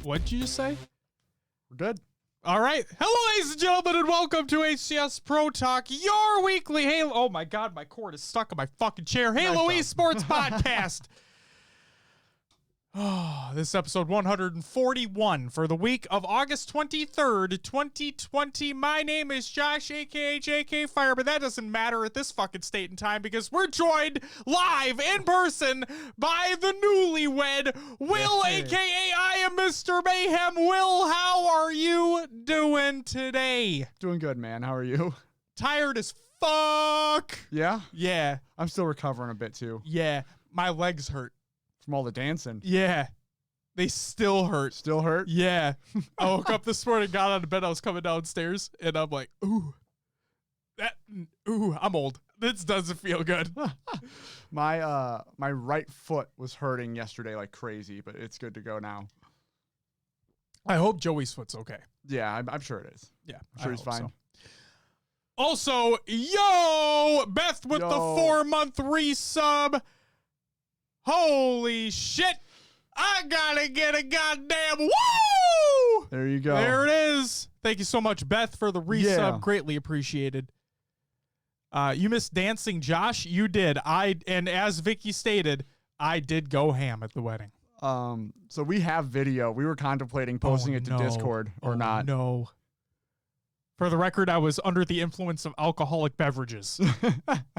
What'd you just say? We're good. All right. Hello, ladies and gentlemen, and welcome to HCS Pro Talk, your weekly Halo. Oh my God, my cord is stuck in my fucking chair. Halo Esports podcast. Oh, this is episode 141 for the week of August 23rd, 2020. My name is Josh, aka JK Fire, but that doesn't matter at this fucking state and time because we're joined live in person by the newlywed Will, aka I am Mr. Mayhem. Will, how are you doing today? Doing good, man. How are you? Tired as fuck. Yeah? Yeah. I'm still recovering a bit, too. Yeah. My legs hurt. From all the dancing. Yeah. They still hurt. Still hurt? Yeah. I woke up this morning, got out of bed, I was coming downstairs, and I'm like, ooh, I'm old. This doesn't feel good. My right foot was hurting yesterday like crazy, but it's good to go now. I hope Joey's foot's okay. Yeah, I'm sure it is. Yeah. I'm sure he's fine. So. Also, yo, Beth with the 4-month resub. Holy shit. I gotta get a goddamn woo! There you go. There it is. Thank you so much, Beth, for the resub. Yeah. Greatly appreciated. You missed dancing, Josh. You did. And as Vicky stated, I did go ham at the wedding. So we have video. We were contemplating posting it to Discord or not. No. For the record, I was under the influence of alcoholic beverages.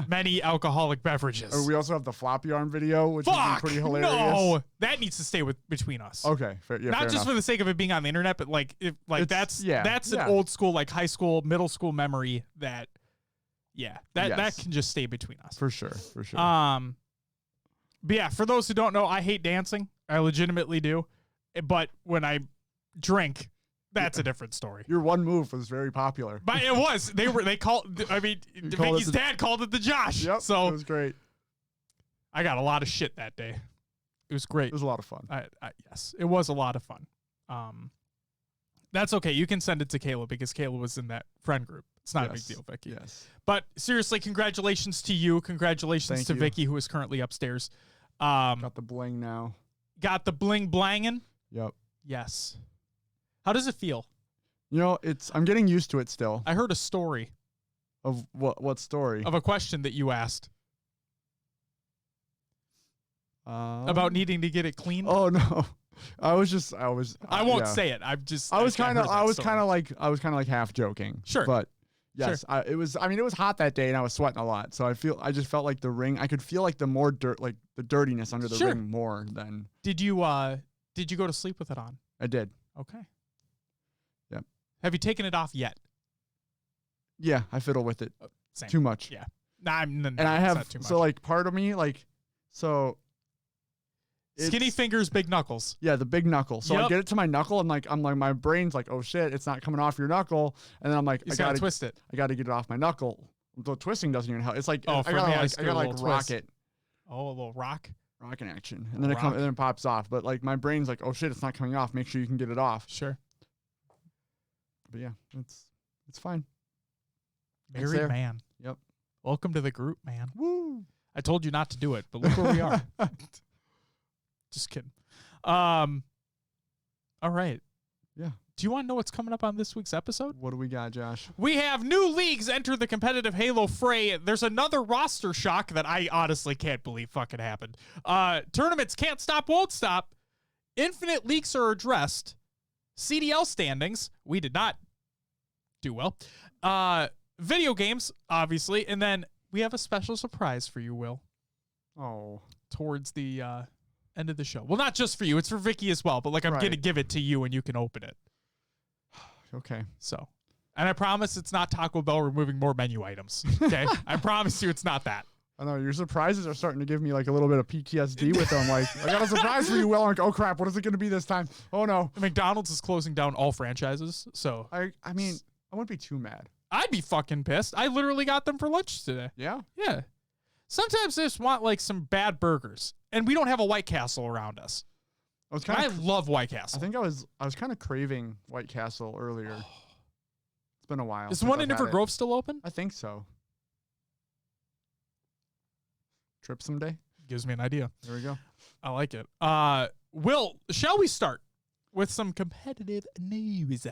Many alcoholic beverages. We also have the floppy arm video, which is pretty hilarious. No, that needs to stay between us. Okay, fair not just enough. For the sake of it being on the internet, but that's an old school, like high school, middle school memory that can just stay between us. For sure. But yeah, for those who don't know, I hate dancing. I legitimately do. But when I drink, that's a different story. Your one move was very popular. But it was. Vicky's dad called it the Josh. Yep, so it was great. I got a lot of shit that day. It was great. It was a lot of fun. Yes, it was a lot of fun. That's okay. You can send it to Kayla because Kayla was in that friend group. It's not a big deal, Vicky. Yes. But seriously, congratulations to you. Congratulations to Vicky, who is currently upstairs. Got the bling now. Got the bling blanging. Yep. Yes. How does it feel? You know, I'm getting used to it still. I heard a story. Of what story? Of a question that you asked. About needing to get it cleaned. Oh no. I won't say it. I was kind of like half joking. Sure. But yes, sure. It was hot that day and I was sweating a lot. So I just felt like the ring, I could feel like the more dirt, like the dirtiness under the ring more than. Did you go to sleep with it on? I did. Okay. Yep. Have you taken it off yet? Yeah, I fiddle with it. Same. Too much. Yeah. Nah, and I have, not too much. So like part of me, like, so. Skinny fingers, big knuckles. Yeah, the big knuckle. So I get it to my knuckle, and I'm like, my brain's like, oh shit, it's not coming off your knuckle. And then I'm like, I gotta twist it. I gotta get it off my knuckle. The twisting doesn't even help. It's like I gotta rock it. Oh, a little rocking action, and then it pops off. But like my brain's like, oh shit, it's not coming off. Make sure you can get it off. Sure. But yeah, it's fine. Married man. Yep. Welcome to the group, man. Woo! I told you not to do it, but look where we are. Just kidding. All right. Yeah. Do you want to know what's coming up on this week's episode? What do we got, Josh? We have new leagues enter the competitive Halo fray. There's another roster shock that I honestly can't believe fucking happened. Tournaments can't stop, won't stop. Infinite leaks are addressed. CDL standings. We did not do well. Video games, obviously. And then we have a special surprise for you, Will. Oh. Towards the end of the show. Well, not just for you. It's for Vicky as well. But I'm going to give it to you and you can open it. Okay. So, and I promise it's not Taco Bell removing more menu items. Okay. I promise you it's not that. I know your surprises are starting to give me like a little bit of PTSD with them. Like, I got a surprise for you, Will. I'm like, oh crap, what is it going to be this time? Oh no. McDonald's is closing down all franchises. So I mean, I wouldn't be too mad. I'd be fucking pissed. I literally got them for lunch today. Yeah? Yeah. Sometimes I just want like some bad burgers, and we don't have a White Castle around us. I love White Castle. I think I was kind of craving White Castle earlier. It's been a while. Is the one in Inver Grove still open? I think so. Trip someday. Gives me an idea. There we go. I like it. Will, shall we start with some competitive news.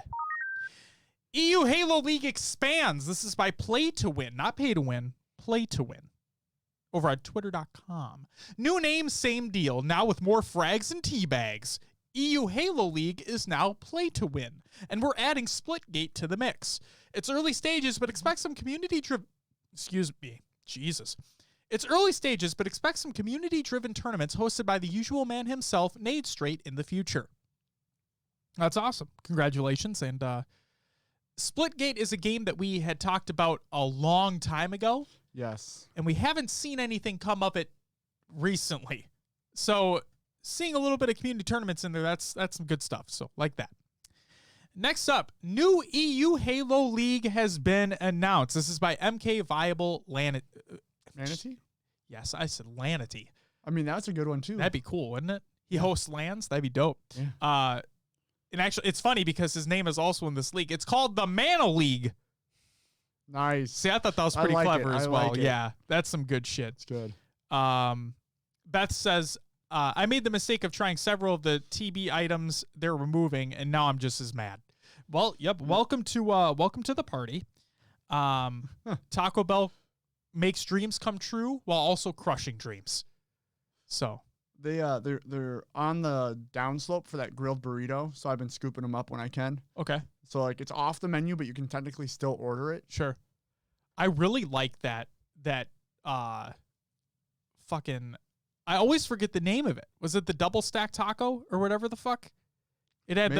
EU Halo League expands. This is by Play to Win, not Pay to Win. Play to Win. Over on Twitter.com. New name, same deal. Now with more frags and teabags. EU Halo League is now Play to Win, and we're adding Splitgate to the mix. It's early stages, but expect some community-driven... Excuse me. Jesus. It's early stages, but expect some community-driven tournaments hosted by the usual man himself, Nade Straight, in the future. That's awesome. Congratulations. And Splitgate is a game that we had talked about a long time ago. Yes. And we haven't seen anything come of it recently. So seeing a little bit of community tournaments in there, that's some good stuff. So like that. Next up, new EU Halo League has been announced. This is by MK Viable Manatee? Yes, I said Lanity. I mean, that's a good one, too. That'd be cool, wouldn't it? He hosts LANs. That'd be dope. Yeah. And actually, it's funny because his name is also in this league. It's called the Mana League. Nice. See, I thought that was pretty clever as well. Like it. Yeah, that's some good shit. It's good. Beth says, I made the mistake of trying several of the TB items they're removing, and now I'm just as mad. Well, yep. Welcome to the party. Taco Bell makes dreams come true while also crushing dreams. So they're on the downslope for that grilled burrito, so I've been scooping them up when I can. Okay. So like it's off the menu, but you can technically still order it. Sure. I really like that fucking, I always forget the name of it. Was it the double stack taco or whatever the fuck? It had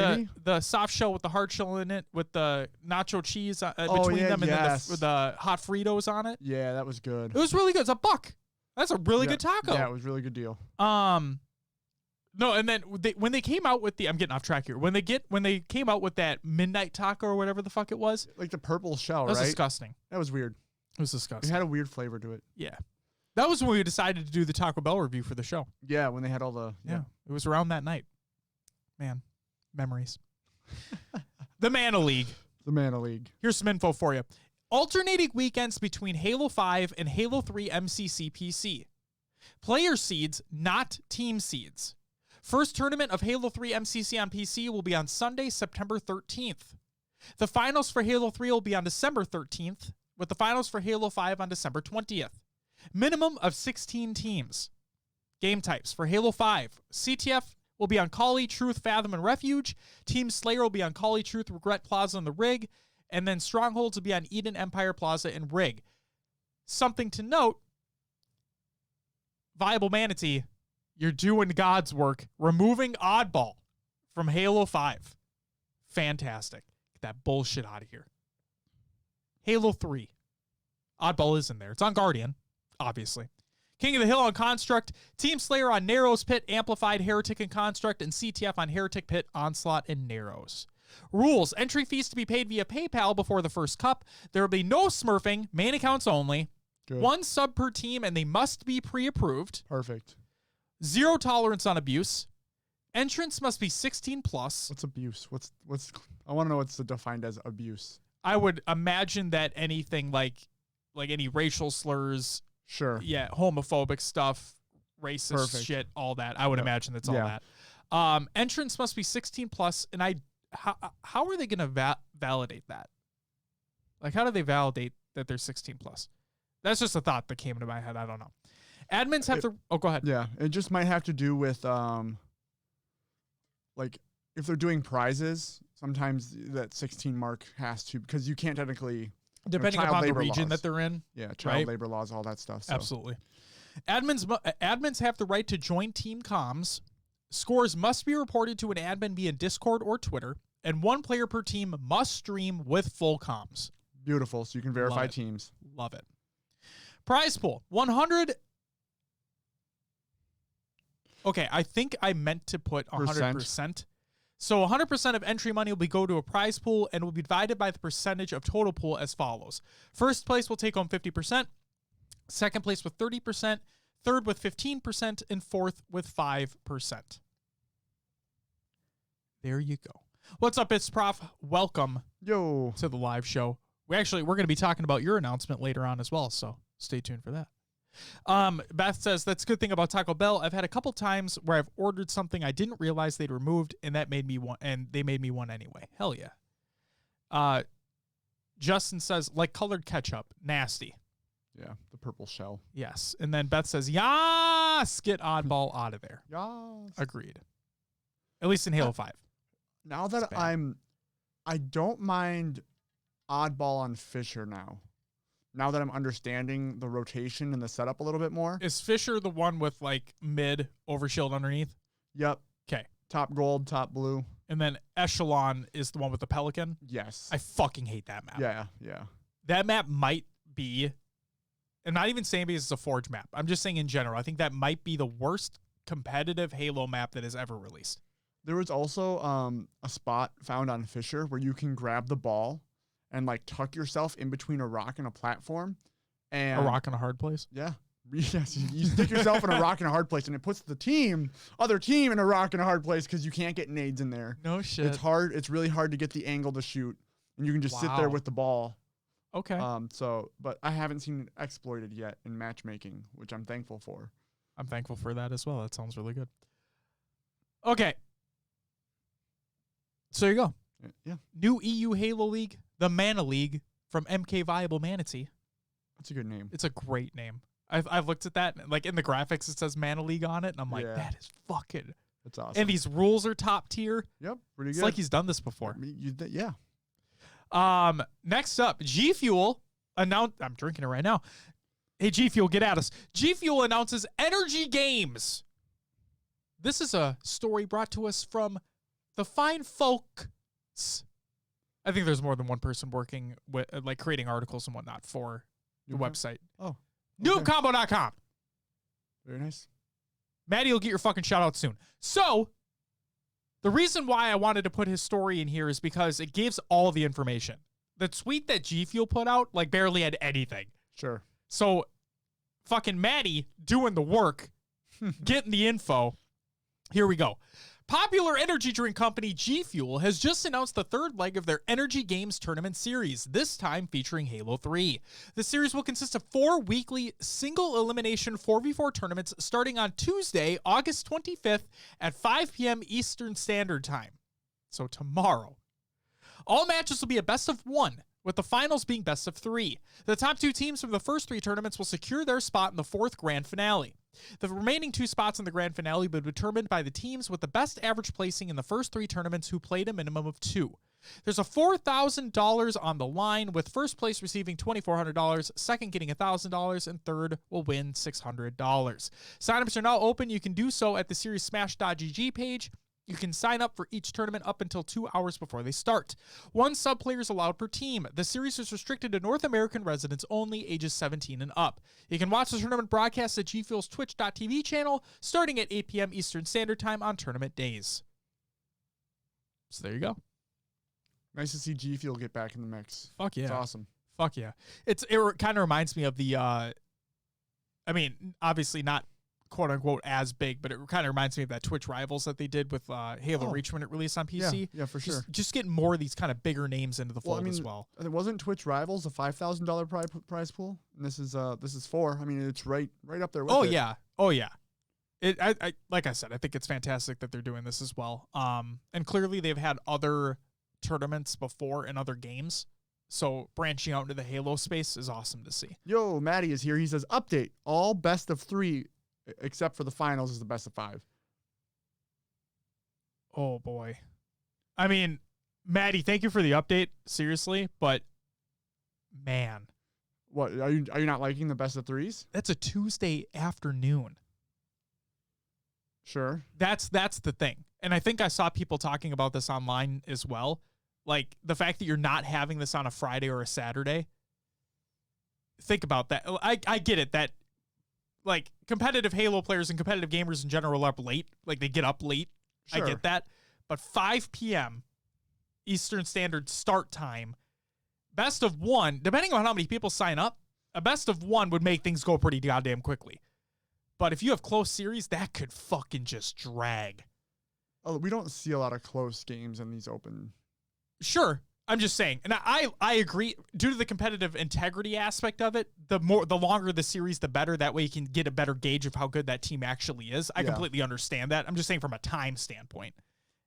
the soft shell with the hard shell in it with the nacho cheese between them and then with the hot Fritos on it. Yeah, that was good. It was really good. It's $1. That's a really good taco. Yeah, it was a really good deal. No, and then when they came out with I'm getting off track here. When they came out with that midnight taco or whatever the fuck it was, like the purple shell, that was right? disgusting. That was weird. It was disgusting. It had a weird flavor to it. Yeah, that was when we decided to do the Taco Bell review for the show. Yeah, when they had all the yeah, it was around that night. Man, memories. The Mana League. The Mana League. Here's some info for you. Alternating weekends between Halo 5 and Halo 3 MCC PC. Player seeds, not team seeds. First tournament of Halo 3 MCC on PC will be on Sunday, September 13th. The finals for Halo 3 will be on December 13th, with the finals for Halo 5 on December 20th. Minimum of 16 teams. Game types for Halo 5. CTF will be on Kali, Truth, Fathom, and Refuge. Team Slayer will be on Kali, Truth, Regret Plaza, and the Rig. And then Strongholds will be on Eden, Empire Plaza, and Rig. Something to note, Viable Manatee, you're doing God's work, removing Oddball from Halo 5. Fantastic. Get that bullshit out of here. Halo 3. Oddball is in there. It's on Guardian, obviously. King of the Hill on Construct, Team Slayer on Narrows, Pit, Amplified, Heretic, and Construct, and CTF on Heretic, Pit, Onslaught, and Narrows. Rules. Entry fees to be paid via PayPal before the first cup. There will be no smurfing, main accounts only. Good. 1 sub per team, and they must be pre-approved. Perfect. 0 tolerance on abuse. Entrance must be 16 plus. What's abuse? What's I want to know what's defined as abuse. I would imagine that anything like any racial slurs, sure. Yeah, homophobic stuff, racist shit, all that. I would imagine that's all that. Entrance must be 16 plus, and how are they going to validate that? Like, how do they validate that they're 16 plus? That's just a thought that came into my head. I don't know. Admins have to... Oh, go ahead. Yeah, it just might have to do with, like, if they're doing prizes, sometimes that 16 mark has to... Because you can't technically... Depending upon the region that they're in. Yeah, child labor laws, all that stuff. So. Absolutely. Admins have the right to join team comms. Scores must be reported to an admin via Discord or Twitter. And 1 player per team must stream with full comms. Beautiful, so you can verify teams. Love it. Prize pool, 100... Okay, I think I meant to put 100%. So 100% of entry money will go to a prize pool and will be divided by the percentage of total pool as follows. First place will take home 50%, second place with 30%, third with 15%, and fourth with 5%. There you go. What's up, it's Prof. Welcome to the live show. We're going to be talking about your announcement later on as well, so stay tuned for that. Beth says, that's a good thing about Taco Bell. I've had a couple times where I've ordered something I didn't realize they'd removed, and that made me one, and they made me one anyway. Hell yeah. Justin says, like colored ketchup, nasty. Yeah, the purple shell. Yes. And then Beth says, yas, get Oddball out of there. Yas. Agreed. At least in Halo 5. Now that I don't mind Oddball on Fisher now. Now that I'm understanding the rotation and the setup a little bit more. Is Fisher the one with like mid overshield underneath? Yep. Okay. Top gold, top blue. And then Echelon is the one with the Pelican? Yes. I fucking hate that map. Yeah, yeah. That map might be, I'm not even saying because it's a Forge map. I'm just saying in general. I think that might be the worst competitive Halo map that is ever released. There was also a spot found on Fisher where you can grab the ball and like tuck yourself in between a rock and a platform. And a rock and a hard place? Yeah. Yes, you stick yourself in a rock and a hard place, and it puts the other team in a rock and a hard place because you can't get nades in there. No shit. It's hard. It's really hard to get the angle to shoot, and you can just sit there with the ball. Okay. But I haven't seen it exploited yet in matchmaking, which I'm thankful for. I'm thankful for that as well. That sounds really good. Okay. So there you go. Yeah. New EU Halo League, the Mana League from MK Viable Manatee. That's a good name. It's a great name. I've looked at that, and like in the graphics, it says Mana League on it, and I'm like, that is fucking. That's awesome. And these rules are top tier. Yep, pretty good. It's like he's done this before. Yeah. Next up, G Fuel announced. I'm drinking it right now. Hey, G Fuel, get at us. G Fuel announces Energy Games. This is a story brought to us from the fine folks. I think there's more than one person working with, like, creating articles and whatnot for the website. Oh. Newcombo.com. Very nice. Maddie will get your fucking shout out soon. So, the reason why I wanted to put his story in here is because it gives all the information. The tweet that G Fuel put out, like, barely had anything. Sure. So, fucking Maddie doing the work, getting the info. Here we go. Popular energy drink company G Fuel has just announced the third leg of their Energy Games Tournament series, this time featuring Halo 3. The series will consist of 4 weekly single-elimination 4v4 tournaments starting on Tuesday, August 25th at 5 p.m. Eastern Standard Time. So tomorrow. All matches will be a best of 1, with the finals being best of 3. The top 2 teams from the first 3 tournaments will secure their spot in the 4th grand finale. The remaining 2 spots in the grand finale will be determined by the teams with the best average placing in the first 3 tournaments who played a minimum of 2. There's a $4,000 on the line, with first place receiving $2,400, second getting $1,000, and third will win $600. Signups are now open. You can do so at the series smash.gg page. You can sign up for each tournament up until 2 hours before they start. 1 sub-player is allowed per team. The series is restricted to North American residents only, ages 17 and up. You can watch the tournament broadcast at G Fuel's Twitch.tv channel starting at 8 p.m. Eastern Standard Time on tournament days. So there you go. Nice to see G Fuel get back in the mix. Fuck yeah. It's awesome. Fuck yeah. It kind of reminds me of the, I mean, obviously not quote unquote as big, but it kind of reminds me of that Twitch Rivals that they did with Halo Reach when it released on PC. Yeah, for sure. Just getting more of these kind of bigger names into the fold as well. It wasn't Twitch Rivals a $5,000 prize pool, and this is 4. I mean, it's right up there with it. Oh yeah. I like I said, I think it's fantastic that they're doing this as well. And clearly they've had other tournaments before in other games. So branching out into the Halo space is awesome to see. Yo, Maddie is here. He says, update, all best of 3 except for the finals is the best of 5. Oh boy. I mean, Maddie, thank you for the update, seriously, but man. What, are you not liking the best of 3s? That's a Tuesday afternoon. Sure. That's the thing. And I think I saw people talking about this online as well. Like the fact that you're not having this on a Friday or a Saturday. Think about that. I get it that like competitive Halo players and competitive gamers in general are up late. Like they get up late. Sure. I get that. But 5 p.m. Eastern Standard start time, best of 1, depending on how many people sign up, a best of 1 would make things go pretty goddamn quickly. But if you have close series, that could fucking just drag. Oh, we don't see a lot of close games in these open. Sure. I'm just saying, and I agree. Due to the competitive integrity aspect of it, the longer the series, the better. That way you can get a better gauge of how good that team actually is. I completely understand that. I'm just saying from a time standpoint,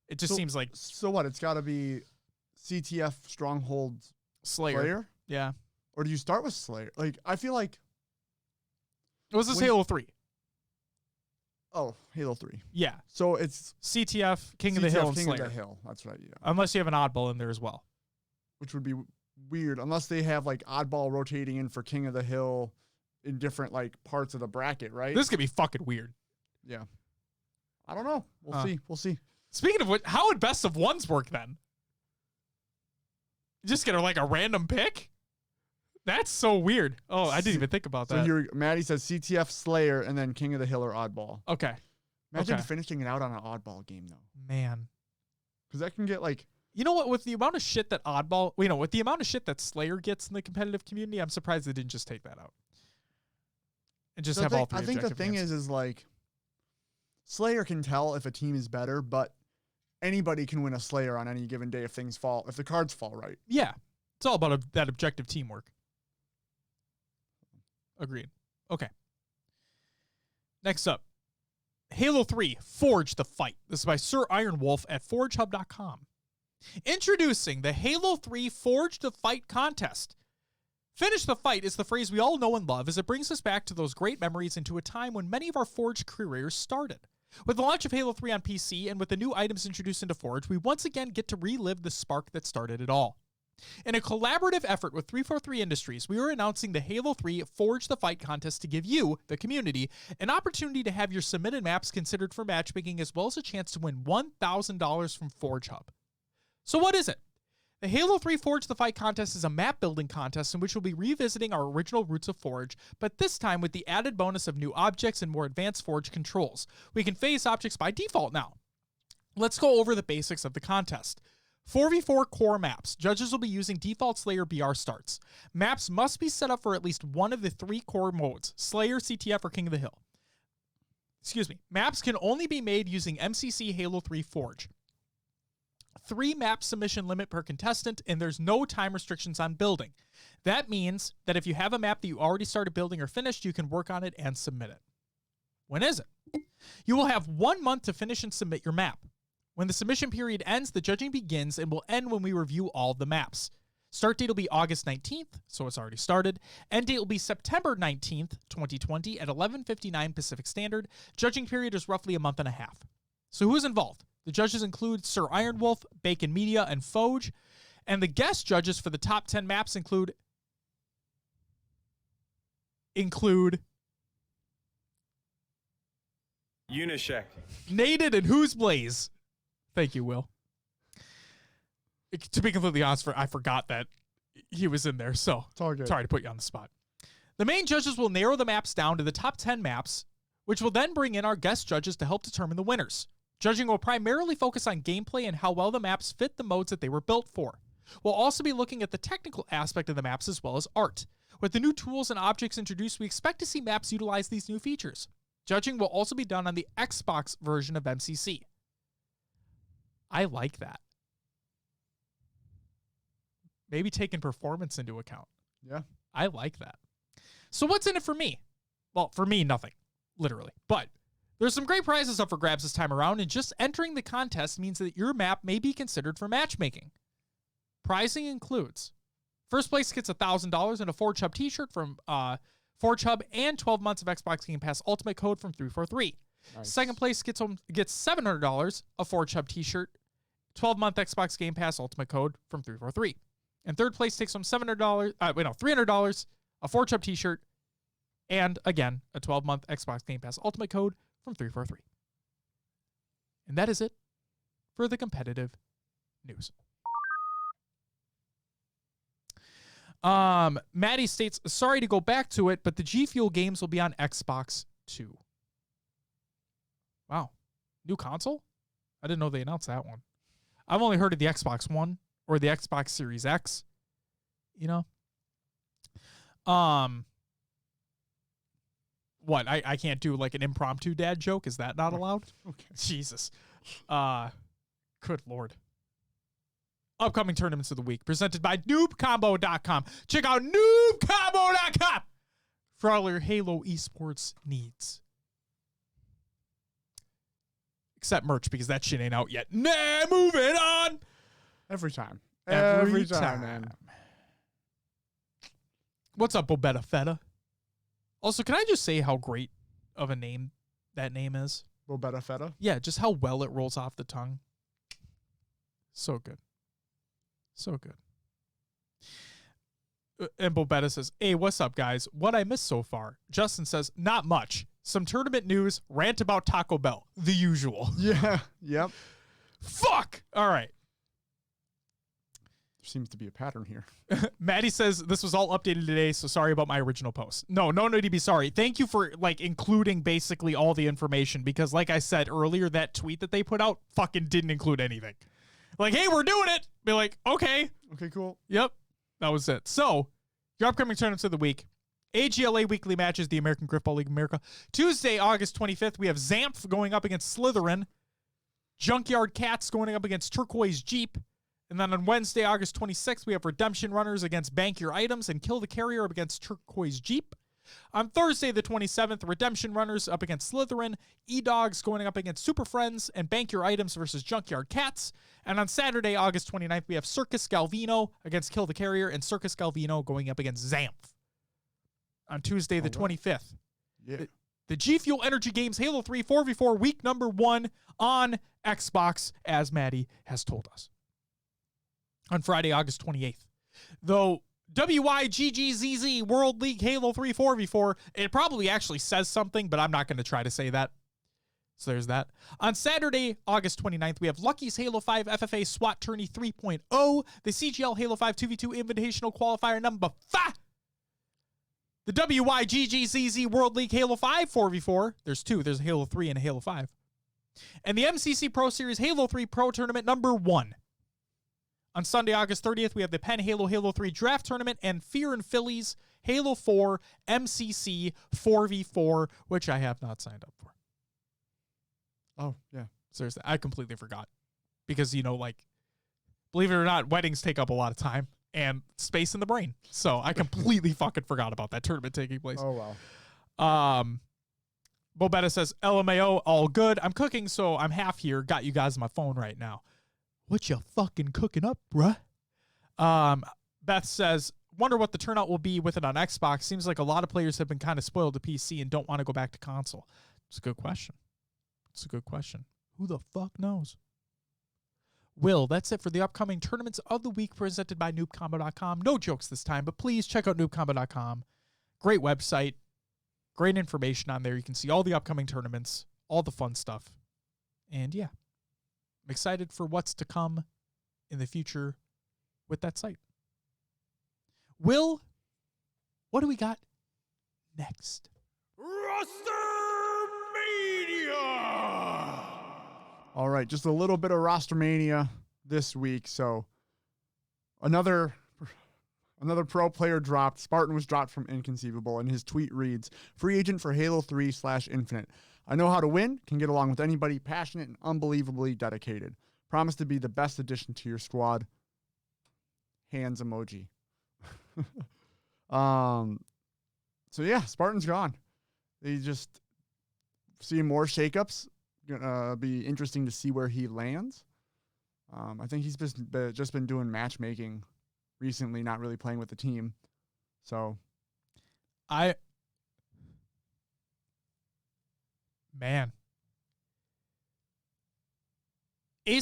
it just seems like. So what? It's got to be CTF Stronghold Slayer? Yeah. Or do you start with Slayer? Like, I feel like. It was this Halo 3. Oh, Halo 3. Yeah. So it's CTF, King of the Hill, and King Slayer. of the Hill. That's right. Yeah. Unless you have an oddball in there as well. Which would be weird unless they have like oddball rotating in for King of the Hill in different like parts of the bracket, right? This could be fucking weird. Yeah. I don't know. We'll see. We'll see. Speaking of which, how would best of ones work then? You just get like a random pick? That's so weird. Oh, I didn't even think about that. So here, Maddie says CTF Slayer and then King of the Hill or oddball. Okay. Imagine finishing it out on an oddball game though. Man. Because that can get like. You know what? With the amount of shit that oddball, with the amount of shit that Slayer gets in the competitive community, I'm surprised they didn't just take that out and just have all three. I think the thing is like Slayer can tell if a team is better, but anybody can win a Slayer on any given day if the cards fall right. Yeah, it's all about that objective teamwork. Agreed. Okay. Next up, Halo 3: Forge the Fight. This is by Sir Iron Wolf at ForgeHub.com. Introducing the Halo 3 Forge the Fight contest. Finish the fight is the phrase we all know and love as it brings us back to those great memories into a time when many of our Forge careers started. With the launch of Halo 3 on PC and with the new items introduced into Forge, we once again get to relive the spark that started it all. In a collaborative effort with 343 Industries, we are announcing the Halo 3 Forge the Fight contest to give you, the community, an opportunity to have your submitted maps considered for matchmaking as well as a chance to win $1,000 from Forge Hub. So what is it? The Halo 3 Forge the Fight contest is a map building contest in which we'll be revisiting our original roots of Forge, but this time with the added bonus of new objects and more advanced Forge controls. We can phase objects by default now. Let's go over the basics of the contest. 4v4 core maps. Judges will be using default Slayer BR starts. Maps must be set up for at least one of the three core modes, Slayer, CTF, or King of the Hill. Maps can only be made using MCC Halo 3 Forge. 3 map submission limit per contestant, and there's no time restrictions on building. That means that if you have a map that you already started building or finished, you can work on it and submit it. When is it? You will have 1 month to finish and submit your map. When the submission period ends, the judging begins and will end when we review all the maps. Start date will be August 19th, so it's already started. End date will be September 19th, 2020 at 11:59 Pacific Standard. Judging period is roughly a month and a half. So who's involved? The judges include Sir Iron Wolf, Bacon Media, and Foge. And the guest judges for the top 10 maps include Unishek, Naded, and Who's Blaze. Thank you, Will. To be completely honest, I forgot that he was in there, so sorry to put you on the spot. The main judges will narrow the maps down to the top 10 maps, which will then bring in our guest judges to help determine the winners. Judging will primarily focus on gameplay and how well the maps fit the modes that they were built for. We'll also be looking at the technical aspect of the maps as well as art. With the new tools and objects introduced, we expect to see maps utilize these new features. Judging will also be done on the Xbox version of MCC. I like that. Maybe taking performance into account. Yeah. I like that. So what's in it for me? Well, for me, nothing. Literally. But there's some great prizes up for grabs this time around, and just entering the contest means that your map may be considered for matchmaking. Pricing includes first place gets $1,000 and a Forge Hub t-shirt from Forge Hub and 12 months of Xbox Game Pass Ultimate code from 343. Nice. Second place gets $700, a Forge Hub t-shirt, 12-month Xbox Game Pass Ultimate code from 343. And third place takes home $300, a Forge Hub t-shirt, and again, a 12-month Xbox Game Pass Ultimate code from 343. And that is it for the competitive news. Maddie states, sorry to go back to it, but the G Fuel games will be on Xbox too. Wow. New console? I didn't know they announced that one. I've only heard of the Xbox One or the Xbox Series X. You know? What? I can't do like an impromptu dad joke? Is that not allowed? Okay. Jesus. Good Lord. upcoming tournaments of the week presented by noobcombo.com. Check out noobcombo.com for all your Halo esports needs. Except merch, because that shit ain't out yet. Nah, moving on. Every time. Every time. Man. What's up, Bobetta Feta? Also, can I just say how great of a name that name is? Bobetta Feta? Yeah, just how well it rolls off the tongue. So good. So good. And Bobetta says, hey, what's up, guys? What I missed so far? Justin says, not much. Some tournament news, rant about Taco Bell. The usual. Yeah. Yep. Fuck! All right. There seems to be a pattern here. Maddie says, this was all updated today, so sorry about my original post. No need to be sorry. Thank you for, including basically all the information, because like I said earlier, that tweet that they put out fucking didn't include anything. Like, hey, we're doing it! Be like, okay. Okay, cool. Yep. That was it. So, your upcoming tournaments of the week. AGLA weekly matches, the American Griffball League of America. Tuesday, August 25th, we have Xamph going up against Slytherin. Junkyard Cats going up against Turquoise Jeep. And then on Wednesday, August 26th, we have Redemption Runners against Bank Your Items and Kill the Carrier up against Turquoise Jeep. On Thursday, the 27th, Redemption Runners up against Slytherin. E-Dogs going up against Super Friends and Bank Your Items versus Junkyard Cats. And on Saturday, August 29th, we have Circus Galvino against Kill the Carrier and Circus Galvino going up against Xamph. On Tuesday, the 25th, the G Fuel Energy Games Halo 3 4v4 week number 1 on Xbox, as Maddie has told us. On Friday, August 28th, though WYGGZZ World League Halo 3 4v4, it probably actually says something, but I'm not going to try to say that. So there's that. On Saturday, August 29th, we have Lucky's Halo 5 FFA SWAT Tourney 3.0, the CGL Halo 5 2v2 Invitational Qualifier number 5. The WYGGZZ World League Halo 5 4v4. There's two. There's a Halo 3 and a Halo 5. And the MCC Pro Series Halo 3 Pro Tournament number 1. On Sunday, August 30th, we have the Penn Halo 3 Draft Tournament and Fear and Phillies Halo 4 MCC 4v4, which I have not signed up for. Oh, yeah. Seriously, I completely forgot. Because, believe it or not, weddings take up a lot of time and space in the brain. So I completely fucking forgot about that tournament taking place. Oh, wow. Bobetta says, LMAO, all good. I'm cooking, so I'm half here. Got you guys on my phone right now. What you fucking cooking up, bruh? Beth says, wonder what the turnout will be with it on Xbox. Seems like a lot of players have been kind of spoiled to PC and don't want to go back to console. It's a good question. Who the fuck knows? Will, that's it for the upcoming tournaments of the week presented by noobcombo.com. No jokes this time, but please check out noobcombo.com. Great website. Great information on there. You can see all the upcoming tournaments, all the fun stuff. And yeah, I'm excited for what's to come in the future with that site. Will, what do we got next? Roster Mania! All right, just a little bit of Roster Mania this week. So another pro player dropped. Spartan was dropped from Inconceivable, and his tweet reads, free agent for Halo 3/Infinite. I know how to win, can get along with anybody, passionate and unbelievably dedicated. Promise to be the best addition to your squad. Hands emoji. So yeah, Spartan's gone. They just see more shakeups. Gonna be interesting to see where he lands. I think he's just been doing matchmaking recently, not really playing with the team. So, Ace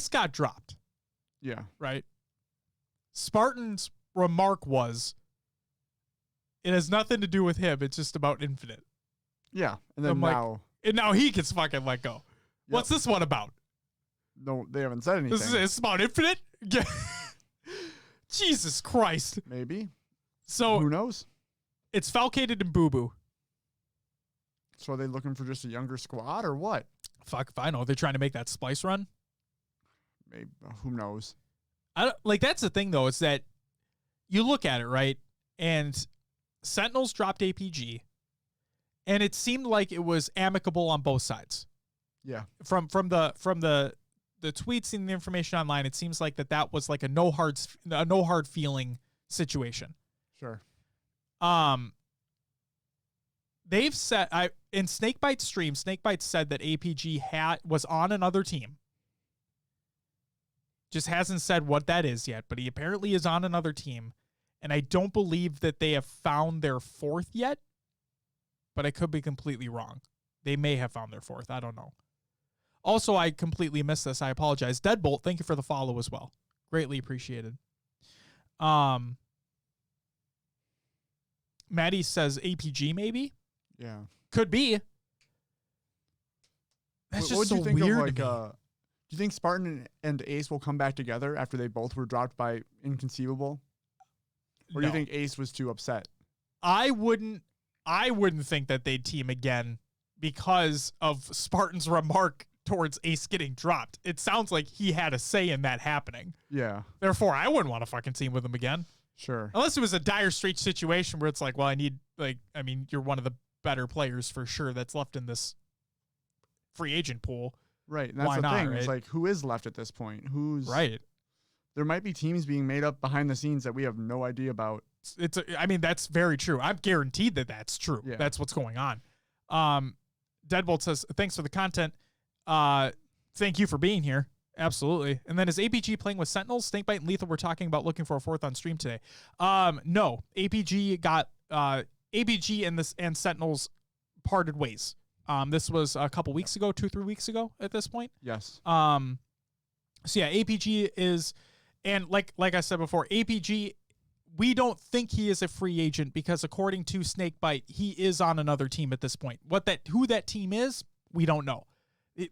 got dropped. Yeah. Right? Spartan's remark was, it has nothing to do with him. It's just about Infinite. Yeah. And then now he gets fucking let go. Yep. What's this one about? No, they haven't said anything. It's about Infinite? Jesus Christ. Maybe. So who knows? It's Falcated and Boo Boo. So are they looking for just a younger squad or what? Fuck if I know. They're trying to make that splice run. Maybe. Who knows? That's the thing though, is that you look at it, right? And Sentinels dropped APG, and it seemed like it was amicable on both sides. Yeah. From the the tweets and the information online, it seems like that was like a no hard feeling situation. Sure. They've said in Snakebite's stream, Snakebite said that APG was on another team. Just hasn't said what that is yet, but he apparently is on another team. And I don't believe that they have found their fourth yet, but I could be completely wrong. They may have found their fourth. I don't know. Also, I completely missed this. I apologize. Deadbolt, thank you for the follow as well. Greatly appreciated. Maddie says APG maybe. Yeah. Could be. That's just so weird. Do you think Spartan and Ace will come back together after they both were dropped by Inconceivable? Or do you think Ace was too upset? I wouldn't think that they'd team again because of Spartan's remark towards Ace getting dropped. It sounds like he had a say in that happening. Yeah. Therefore, I wouldn't want to fucking team with him again. Sure. Unless it was a dire straits situation where it's like, well, you're one of the better players for sure that's left in this free agent pool. Right. And that's the thing. Right? It's like, who is left at this point? Who's right? There might be teams being made up behind the scenes that we have no idea about. That's very true. I'm guaranteed that that's true. Yeah. That's what's going on. Deadbolt says, thanks for the content. Thank you for being here. Absolutely. And then is APG playing with Sentinels? Snakebite and Lethal were talking about looking for a fourth on stream today. No. APG got APG and Sentinels parted ways. This was a couple weeks ago, 2-3 weeks ago at this point. Yes. So yeah, APG is, and like I said before, APG, we don't think he is a free agent because according to Snakebite, he is on another team at this point. Who that team is, we don't know.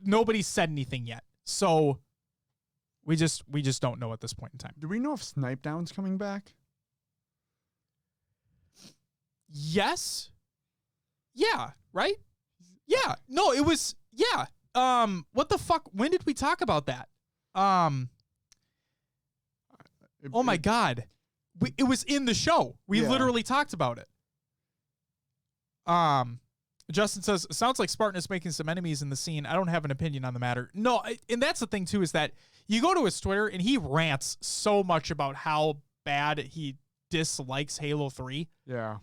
Nobody's said anything yet. So we just don't know at this point in time. Do we know if Snipe Down's coming back? Yes. Yeah, right? Yeah. No, it was, yeah. What the fuck? When did we talk about that? Oh my God. It was in the show. We literally talked about it. Justin says, sounds like Spartan is making some enemies in the scene. I don't have an opinion on the matter. No, and that's the thing too, is that you go to his Twitter and he rants so much about how bad he dislikes Halo 3. Yeah.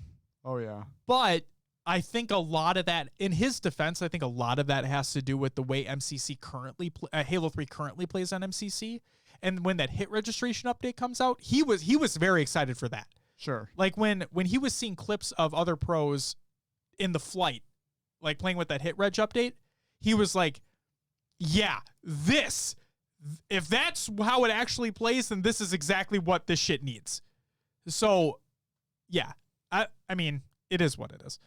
Oh yeah. But I think a lot of that, in his defense, I think a lot of that has to do with the way MCC currently, Halo 3 currently plays on MCC. And when that hit registration update comes out, he was very excited for that. Sure. Like when he was seeing clips of other pros in the flight, like playing with that hit reg update, he was like, yeah, if that's how it actually plays, then this is exactly what this shit needs. So yeah, I mean, it is what it is.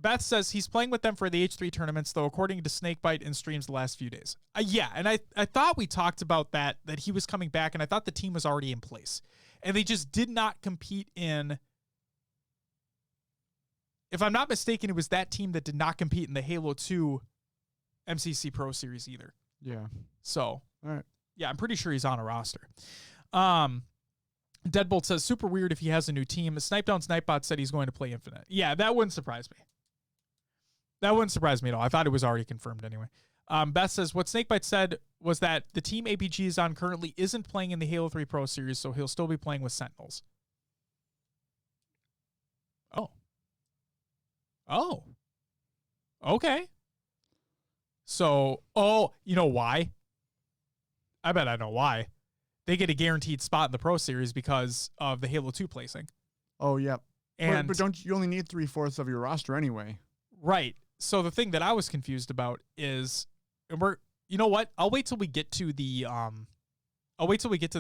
Beth says he's playing with them for the H3 tournaments, though, according to Snakebite in streams the last few days. Yeah, and I thought we talked about that he was coming back, and I thought the team was already in place. And they just did not compete in, if I'm not mistaken, it was that team that did not compete in the Halo 2 MCC Pro Series either. Yeah. So, all right. Yeah, I'm pretty sure he's on a roster. Deadbolt says, super weird if he has a new team. Snipedown Snipebot said he's going to play Infinite. Yeah, that wouldn't surprise me. That wouldn't surprise me at all. I thought it was already confirmed anyway. Beth says, what Snakebite said was that the team APG is on currently isn't playing in the Halo 3 Pro Series, so he'll still be playing with Sentinels. Oh. Okay. So, you know why? I bet I know why. They get a guaranteed spot in the Pro Series because of the Halo 2 placing. Oh, yeah. And but don't you only need 3/4 of your roster anyway? Right. So the thing that I was confused about is, you know what? I'll wait till we get to the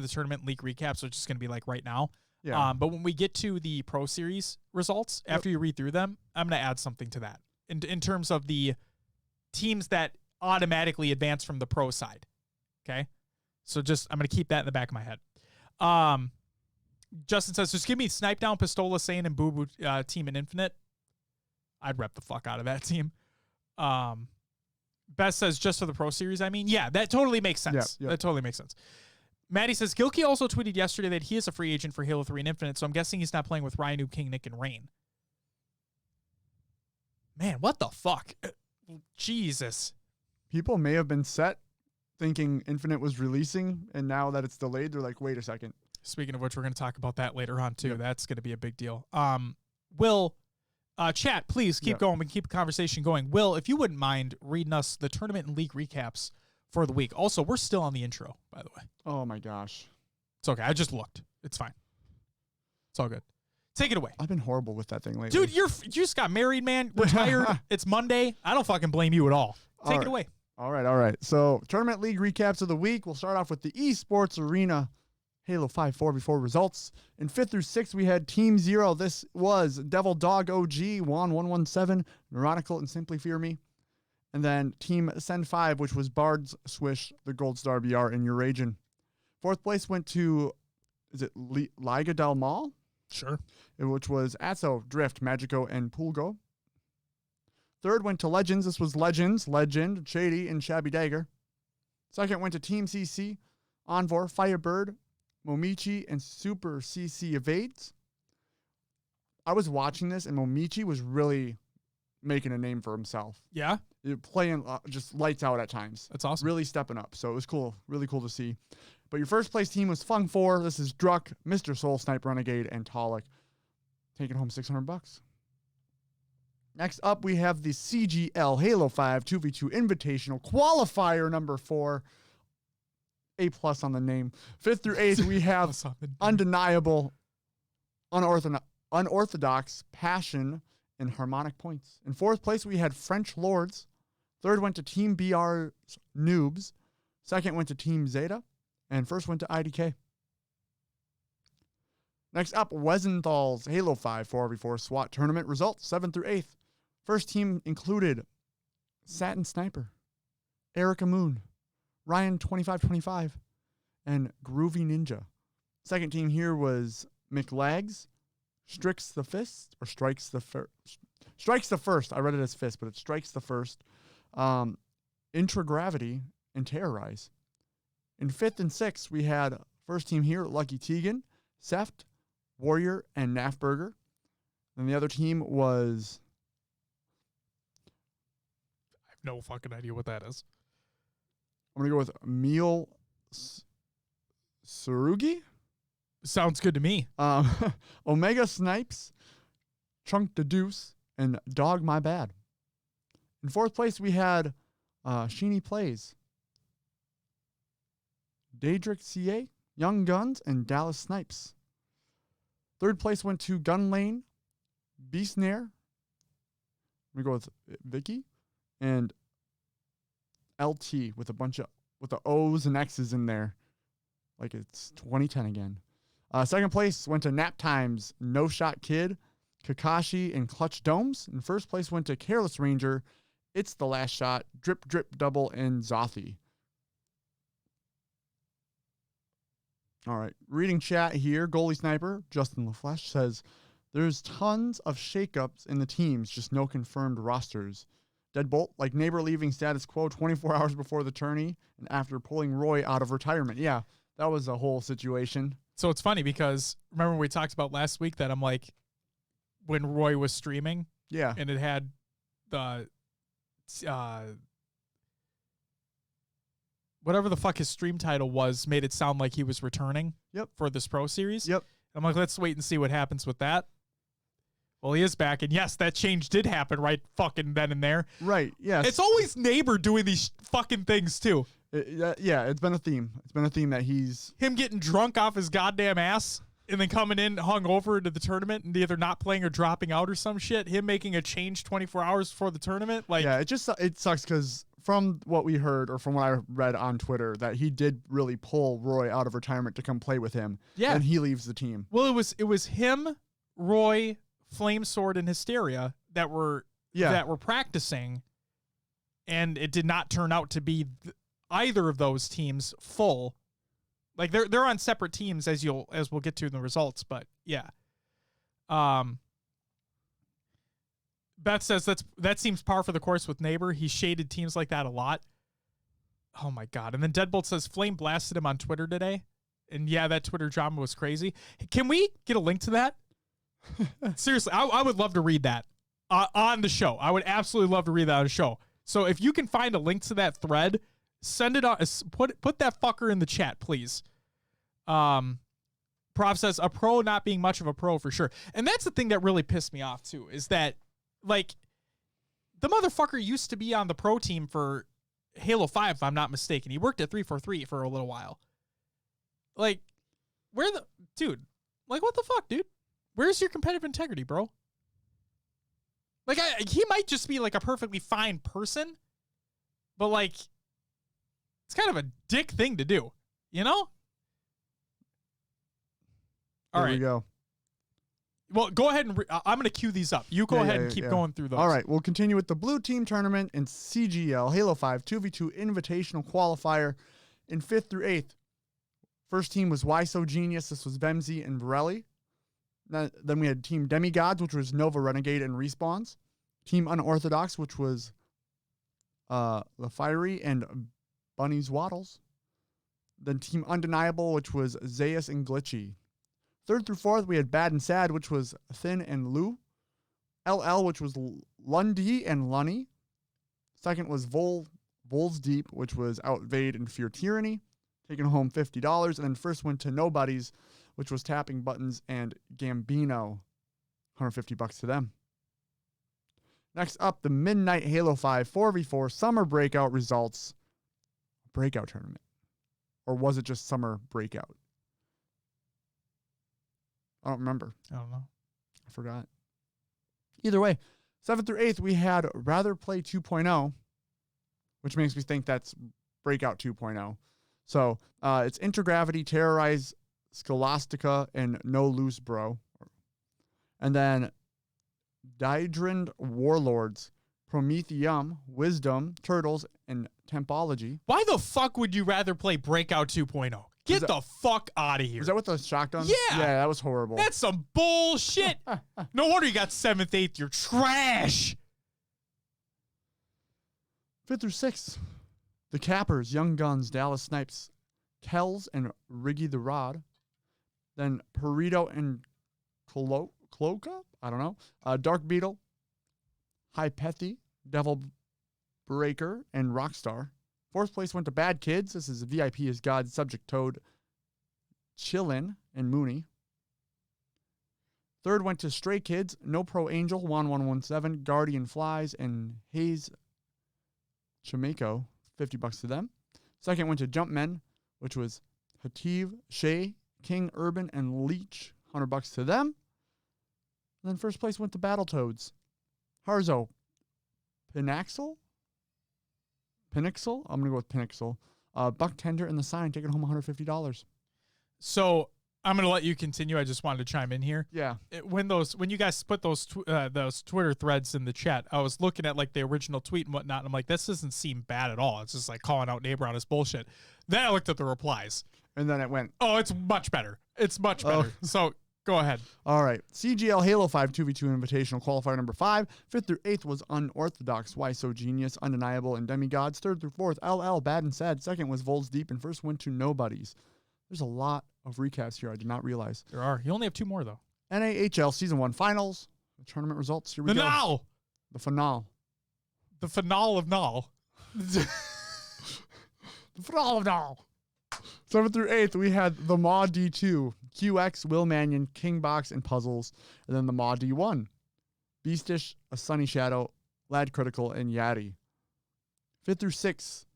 tournament league recaps, which is going to be like right now. Yeah. But when we get to the Pro Series results, after you read through them, I'm going to add something to that in terms of the teams that automatically advance from the pro side. Okay. So I'm going to keep that in the back of my head. Justin says, just give me Snipe Down, Pistola, Sane, and Boo Boo team in Infinite. I'd rep the fuck out of that team. Beth says, just for the Pro Series, I mean. Yeah, that totally makes sense. Yep. That totally makes sense. Maddie says, Gilkey also tweeted yesterday that he is a free agent for Halo 3 and Infinite, so I'm guessing he's not playing with Ryan, Noob King, Nick, and Rain. Man, what the fuck? Jesus. People may have been set thinking Infinite was releasing, and now that it's delayed, they're like, wait a second. Speaking of which, we're going to talk about that later on too. Yep. That's going to be a big deal. Will, chat, please keep going. We can keep the conversation going. Will, if you wouldn't mind reading us the tournament and league recaps for the week. Also, we're still on the intro, by the way. Oh my gosh. It's okay. I just looked. It's fine. It's all good. Take it away. I've been horrible with that thing lately. Dude, you just got married, man. Retired. It's Monday. I don't fucking blame you at all. Take it away. All right. So, tournament league recaps of the week. We'll start off with the Esports Arena Halo 5 4v4 results. In 5th through 6th, we had Team 0. This was Devil Dog OG, Juan 117, Neurotical, and Simply Fear Me. And then Team Send 5, which was Bard's Swish, the Gold Star BR, and Euragian. 4th place went to, is it Liga del Mal? Sure. Which was Atso, Drift, Magico, and Pulgo. 3rd went to Legends. This was Legend, Shady, and Shabby Dagger. 2nd went to Team CC, Envor, Firebird, Momichi, and Super CC Evades. I was watching this, and Momichi was really making a name for himself. Yeah? Playing just lights out at times. That's awesome. Really stepping up. So it was cool. Really cool to see. But your first place team was Fung 4. This is Druck, Mr. Soul, Snipe Renegade, and Talik. Taking home $600. Next up, we have the CGL Halo 5 2v2 Invitational Qualifier number 4. A+ on the name. 5th through 8th, we have Undeniable, Unorthodox, Passion, and Harmonic Points. In 4th place, we had French Lords. 3rd went to Team BR's Noobs. 2nd went to Team Zeta. And 1st went to IDK. Next up, Wesenthal's Halo 5 4v4 SWAT tournament results, 7th through 8th. First team included Satin Sniper, Erica Moon, Ryan 2525, and Groovy Ninja. Second team here was McLags, Strikes the First. I read it as Fist, but it Strikes the First. Intragravity and Terrorize. In 5th and 6th, we had first team here, Lucky Tegan, Seft, Warrior, and Nafburger. Then the other team was... I have no fucking idea what that is. I'm going to go with Meal Surugi. Sounds good to me. Omega Snipes, Chunk the Deuce, and Dog My Bad. In 4th place, we had Sheeny Plays, Daedric CA, Young Guns, and Dallas Snipes. 3rd place went to Gun Lane, Beast Nair. We go with Vicky and LT with the O's and X's in there, like it's 2010 again. 2nd place went to Nap Times, No Shot Kid, Kakashi, and Clutch Domes. And 1st place went to Careless Ranger, It's the Last Shot, Drip Drip Double, and Zothi. All right, reading chat here. Goalie Sniper, Justin LaFlesh, says, there's tons of shakeups in the teams, just no confirmed rosters. Deadbolt, like Neighbor leaving status quo 24 hours before the tourney and after pulling Roy out of retirement. Yeah, that was a whole situation. So it's funny because remember when we talked about last week that I'm like, when Roy was streaming, yeah, and it had the whatever the fuck his stream title was, made it sound like he was returning. Yep. For this pro series. Yep. I'm like, let's wait and see what happens with that. Well, he is back, and yes, that change did happen right fucking then and there. Right. Yes. It's always Neighbor doing these fucking things too. Yeah, it's been a theme. It's been a theme that he's him getting drunk off his goddamn ass and then coming in hungover to the tournament and either not playing or dropping out or some shit. Him making a change 24 hours before the tournament. Like, yeah, it sucks because from what we heard or from what I read on Twitter that he did really pull Roy out of retirement to come play with him. Yeah, and he leaves the team. Well, it was him, Roy, Flamesword, and Hysteria that were practicing, and it did not turn out to be either of those teams full. Like they're on separate teams as we'll get to in the results, but yeah. Beth says that seems par for the course with Neighbor. He shaded teams like that a lot. Oh my god! And then Deadbolt says Flame blasted him on Twitter today, and yeah, that Twitter drama was crazy. Can we get a link to that? Seriously, I would love to read that on the show. I would absolutely love to read that on the show. So if you can find a link to that thread, Send it on. Put that fucker in the chat, please. Prof says a pro not being much of a pro for sure. And that's the thing that really pissed me off too, is that like the motherfucker used to be on the pro team for Halo 5, if I'm not mistaken. He worked at 343 for a little while. Like, what the fuck, dude? Where's your competitive integrity, bro? Like, he might just be like a perfectly fine person, but like, it's kind of a dick thing to do, you know? All right. There we go. Well, go ahead and I'm going to cue these up. You go ahead and keep going through those. All right, we'll continue with the Blue Team Tournament in CGL Halo 5 2v2 Invitational Qualifier in 5th through 8th. First team was Why So Genius. This was Vemzy and Varelli. Then we had Team Demigods, which was Nova, Renegade, and Respawns. Team Unorthodox, which was La Fiery and Bunnies Waddles. Then Team Undeniable, which was Zayas and Glitchy. 3rd through 4th, we had Bad and Sad, which was Thin and Lou. LL, which was Lundy and Lunny. Second was Vols Deep, which was Outvade and Fear Tyranny, taking home $50. And then first went to Nobodies, which was Tapping Buttons and Gambino, $150 to them. Next up, the Midnight Halo 5 4v4 Summer Breakout results. Breakout tournament. Or was it just Summer Breakout? I don't remember. I don't know. I forgot. Either way, 7th through 8th, we had Rather Play 2.0, which makes me think that's Breakout 2.0. So it's Intergravity, Terrorize, Scholastica, and No Loose Bro. And then Daedrind Warlords, Prometheum, Wisdom, Turtles, and Tempology. Why the fuck would you rather play Breakout 2.0? Get the fuck out of here. Is that with the shotgun? Yeah. Yeah, that was horrible. That's some bullshit. No wonder you got 7th, 8th. You're trash. 5th through 6th, the Cappers, Young Guns, Dallas Snipes, Kells, and Riggy the Rod. Then Perito and Cloaca? I don't know. Dark Beetle, Hypethy, Devil Breaker, and Rockstar. 4th place went to Bad Kids. This is VIP is God, Subject Toad, Chillin, and Mooney. 3rd went to Stray Kids, No Pro Angel, 1117, Guardian Flies, and Hayes Chimeko, $50 to them. 2nd went to Jumpmen, which was Hativ, Shay, King Urban, and Leech, $100 to them. And then first place went to Battletoads, Harzo, Pinaxel? I'm going to go with Pinaxel. Buck Tender and the Sign, taking home $150. So I'm going to let you continue. I just wanted to chime in here. Yeah. When you guys put those Twitter threads in the chat, I was looking at like the original tweet and whatnot. And I'm like, this doesn't seem bad at all. It's just like calling out neighbor on his bullshit. Then I looked at the replies. And then it went. Oh, it's much better. It's much better. So go ahead. All right. CGL Halo 5 2v2 Invitational Qualifier number 5. 5th through 8th was Unorthodox, Why So Genius, Undeniable, and Demigods. 3rd through 4th, LL, Bad and Sad. 2nd was Vols Deep, and first went to Nobodies. There's a lot of recaps here I did not realize. There are. You only have 2 more, though. NAHL Season 1 Finals. The tournament results. Here we go. The finale. The finale of Null. The finale of Null. 7th through 8th, we had the Maw D2, QX, Will Mannion, King Box, and Puzzles. And then the Maw D1, Beastish, A Sunny Shadow, Lad Critical, and Yaddy. 5th through 6th,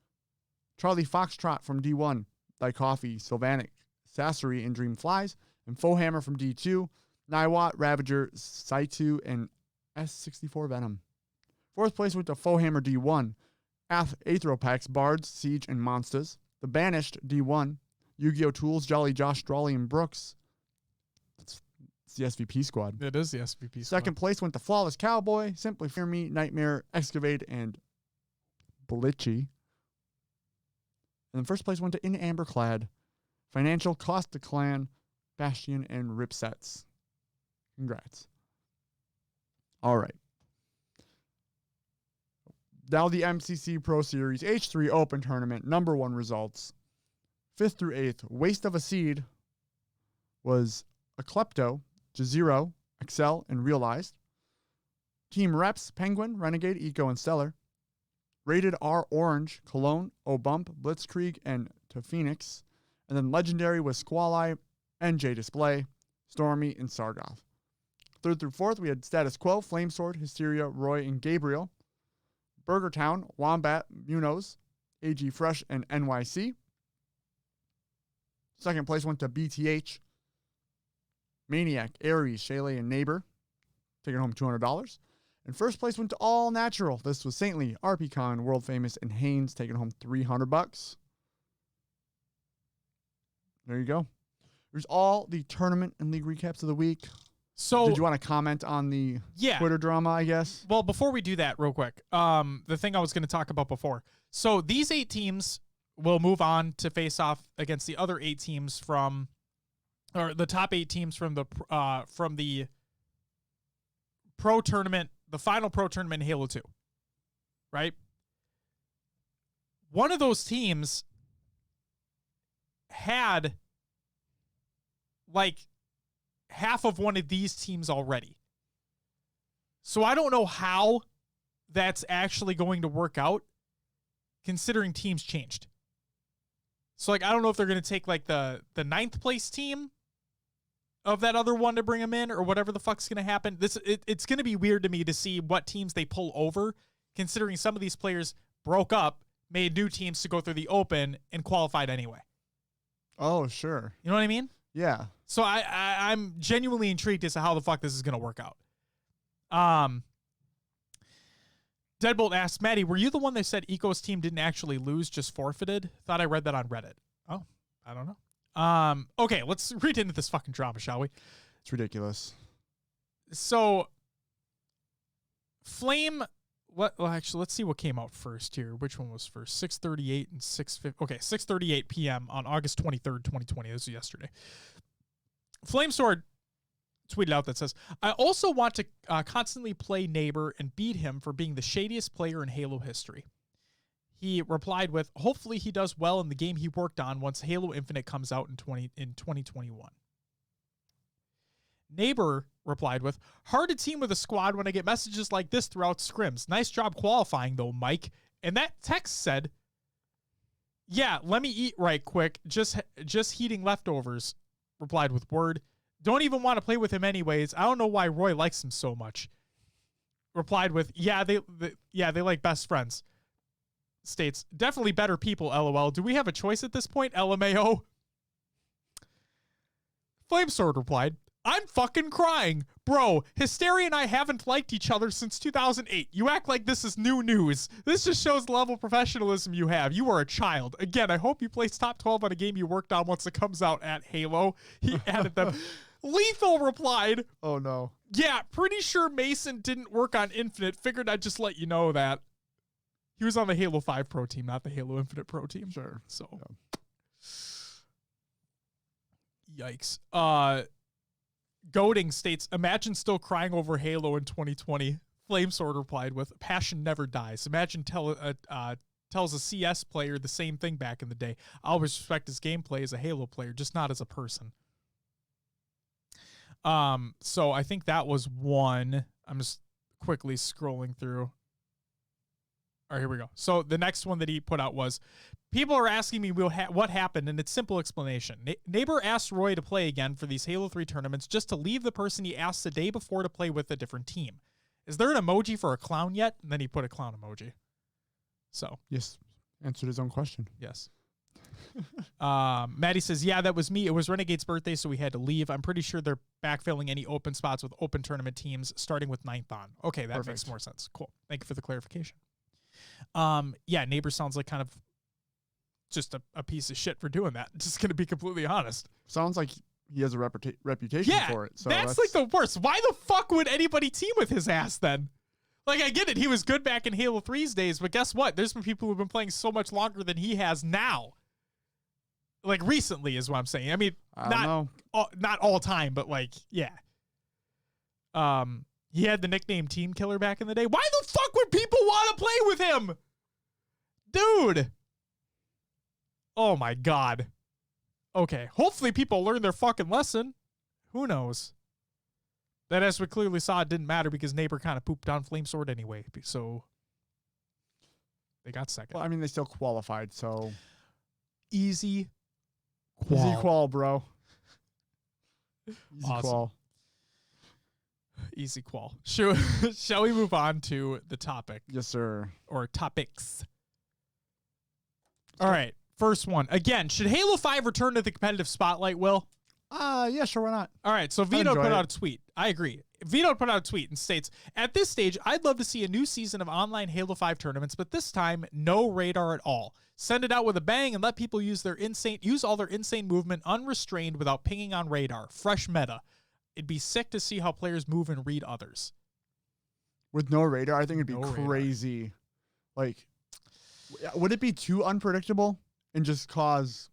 Charlie Foxtrot from D1, Thy Coffee, Sylvanic, Sassery, and Dream Flies. And Fohammer from D2, Niwat, Ravager, Saitu, and S64 Venom. 4th place went to Fohammer D1, Aethropax, Bards, Siege, and Monsters. The Banished D1, Yu-Gi-Oh! Tools, Jolly Josh, Drawley, and Brooks. It's the SVP squad. It is the SVP squad. 2nd place went to Flawless Cowboy, Simply Fear Me, Nightmare, Excavate, and Blitchy. And then first place went to In Amberclad, Financial, Costa Clan, Bastion, and Ripsets. Congrats. All right. Now the MCC Pro Series H3 Open Tournament, number 1 results. 5th through 8th, Waste of a Seed was Eclepto, Jazero, Excel, and Realized. Team Reps, Penguin, Renegade, Eco, and Stellar. Rated R Orange, Cologne, Obump, Blitzkrieg, and to Phoenix. And then Legendary was Squally, NJ Display, Stormy, and Sargoth. 3rd through 4th, we had Status Quo, Flamesword, Hysteria, Roy, and Gabriel. Burger Town, Wombat, Munoz, AG Fresh, and NYC. 2nd place went to BTH, Maniac, Aries, Shaylee, and Neighbor, taking home $200. And 1st place went to All Natural. This was Saintly, RPCon, World Famous, and Haynes, taking home $300. There you go. There's all the tournament and league recaps of the week. So, did you want to comment on the Twitter drama, I guess? Well, before we do that, real quick, the thing I was going to talk about before. So these 8 teams will move on to face off against the other 8 teams or the top 8 teams from the pro tournament, the final pro tournament in Halo 2, right? One of those teams had like half of one of these teams already. So I don't know how that's actually going to work out considering teams changed. So like, I don't know if they're going to take like the 9th place team of that other one to bring them in or whatever the fuck's going to happen. It's going to be weird to me to see what teams they pull over, considering some of these players broke up, made new teams to go through the open and qualified anyway. Oh, sure. You know what I mean? Yeah. So I'm genuinely intrigued as to how the fuck this is going to work out. Deadbolt asks, Maddie, were you the one that said Eco's team didn't actually lose, just forfeited? Thought I read that on Reddit. Oh, I don't know. Okay, let's read into this fucking drama, shall we? It's ridiculous. So, Flame, well, actually, let's see what came out first here. Which one was first? 6:38 and 6:50. Okay, 6:38 p.m. on August 23rd, 2020. This was yesterday. Flamesword tweeted out that says, I also want to constantly play Neighbor and beat him for being the shadiest player in Halo history. He replied with, hopefully he does well in the game he worked on once Halo Infinite comes out in 2021. Neighbor replied with, hard to team with a squad when I get messages like this throughout scrims. Nice job qualifying though, Mike. And that text said, yeah, let me eat right quick. Just heating leftovers. Replied with word. Don't even want to play with him anyways. I don't know why Roy likes him so much. Replied with, yeah, they like best friends. States, definitely better people, LOL. Do we have a choice at this point, LMAO? Flamesword replied, I'm fucking crying. Bro, Hysteria and I haven't liked each other since 2008. You act like this is new news. This just shows the level of professionalism you have. You are a child. Again, I hope you place top 12 on a game you worked on once it comes out at Halo. He added them. Lethal replied, oh no. Yeah, pretty sure Mason didn't work on Infinite. Figured I'd just let you know that. He was on the Halo 5 Pro team, not the Halo Infinite Pro team. Sure. So, yeah. Yikes. Goading states, imagine still crying over Halo in 2020. Flamesword replied with, passion never dies. Imagine tells a CS player the same thing back in the day. I always respect his gameplay as a Halo player, just not as a person. So I think that was one. I'm just quickly scrolling through. All right, here we go. So the next one that he put out was, people are asking me what happened, and it's simple explanation. Neighbor asked Roy to play again for these Halo 3 tournaments just to leave the person he asked the day before to play with a different team. Is there an emoji for a clown yet? And then he put a clown emoji. So. Yes. Answered his own question. Yes. Maddie says, yeah, that was me. It was Renegade's birthday, so we had to leave. I'm pretty sure they're backfilling any open spots with open tournament teams starting with 9th on. Okay, that makes more sense. Cool. Thank you for the clarification. Yeah, Neighbor sounds like kind of just a piece of shit for doing that. Just going to be completely honest. Sounds like he has a reputation for it. So that's like the worst. Why the fuck would anybody team with his ass then? Like, I get it. He was good back in Halo 3's days, but guess what? There's been people who've been playing so much longer than he has now. Like, recently is what I'm saying. I mean, not all time, but like, yeah. He had the nickname Team Killer back in the day. Why the fuck would people want to play with him? Dude. Oh my God. Okay. Hopefully people learn their fucking lesson. Who knows? That, as we clearly saw, it didn't matter because Neighbor kind of pooped on Flamesword anyway. So. They got second. Well, I mean, they still qualified, so Easy qual, bro. Easy Awesome. qual. Easy qual. Shall we move on to the topic? Yes, sir. Or topics. All right. First one. Again, should Halo 5 return to the competitive spotlight, Will? Yeah, sure, why not? All right, so Vito put out a tweet. I agree. Vito put out a tweet and states, "At this stage, I'd love to see a new season of online Halo 5 tournaments, but this time, no radar at all. Send it out with a bang and let people use all their insane movement unrestrained without pinging on radar. Fresh meta. It'd be sick to see how players move and read others." With no radar, I think it'd be No crazy. Like, would it be too unpredictable and just cause...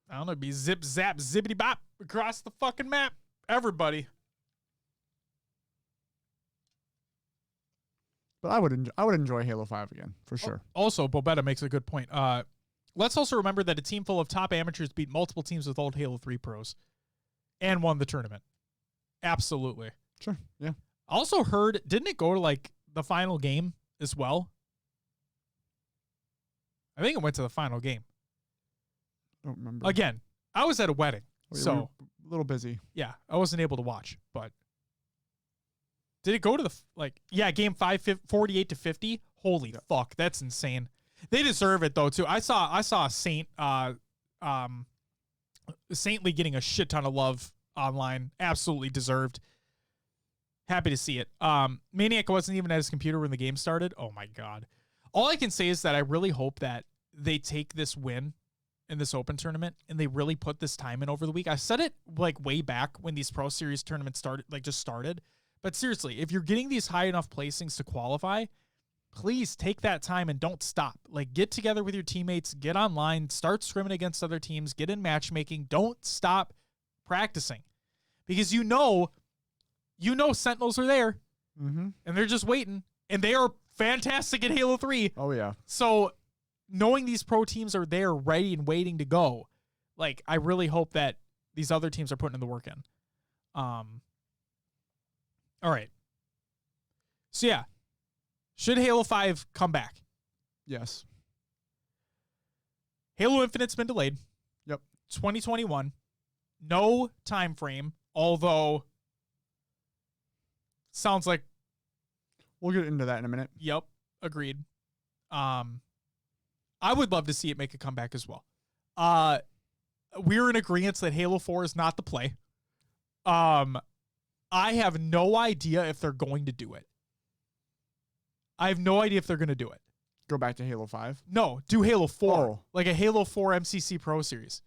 I don't know, it'd be zip, zap, zippity bop across the fucking map. Everybody. But I would enjoy Halo 5 again, for sure. Also, Bobetta makes a good point. Let's also remember that a team full of top amateurs beat multiple teams with old Halo 3 pros and won the tournament. Absolutely. Sure, yeah. Also heard, didn't it go to like the final game as well? I think it went to the final game. Don't remember. Again, I was at a wedding, so we were a little busy. Yeah, I wasn't able to watch, but did it go to the game 5 48-50? Holy fuck, that's insane. They deserve it though too. I saw Saint Saintly getting a shit ton of love online. Absolutely deserved. Happy to see it. Maniac wasn't even at his computer when the game started. Oh my god. All I can say is that I really hope that they take this win in this open tournament and they really put this time in over the week. I said it like way back when these Pro Series tournaments started. But seriously, if you're getting these high enough placings to qualify, please take that time and don't stop. Like, get together with your teammates, get online, start scrimming against other teams, get in matchmaking. Don't stop practicing, because you know Sentinels are there, and they're just waiting, and they are fantastic at Halo 3. Oh yeah. So knowing these pro teams are there ready and waiting to go, like, I really hope that these other teams are putting in the work in. All right. So yeah, should Halo 5 come back? Yes. Halo Infinite's been delayed. Yep. 2021. No time frame, although sounds like we'll get into that in a minute. Yep, agreed. I would love to see it make a comeback as well. We're in agreement that Halo 4 is not the play. I have no idea if they're going to do it. I have no idea if they're going to do it. Go back to Halo 5? No, do Halo 4. Oh. Like a Halo 4 MCC Pro Series.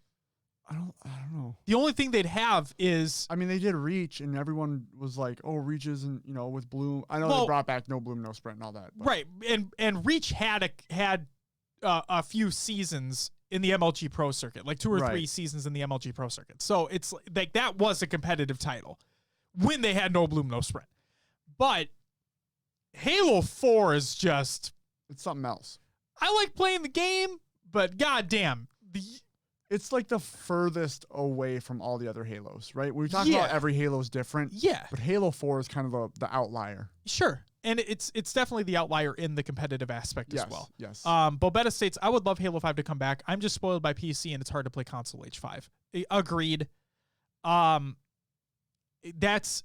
I don't know. The only thing they'd have is... I mean, they did Reach, and everyone was like, oh, Reach isn't, with Bloom. I know they brought back No Bloom, No Sprint and all that. But. Right, and Reach had a few seasons in the MLG Pro Circuit, like 2 or 3 seasons in the MLG Pro Circuit. So it's like that was a competitive title when they had No Bloom, No Sprint. But Halo 4 is just... It's something else. I like playing the game, but goddamn, it's like the furthest away from all the other Halos, right? We talk about every Halo's different. Yeah. But Halo 4 is kind of the outlier. Sure. And it's definitely the outlier in the competitive aspect as well. Yes. Bobetta states, I would love Halo 5 to come back. I'm just spoiled by PC and it's hard to play console H5. Agreed. That's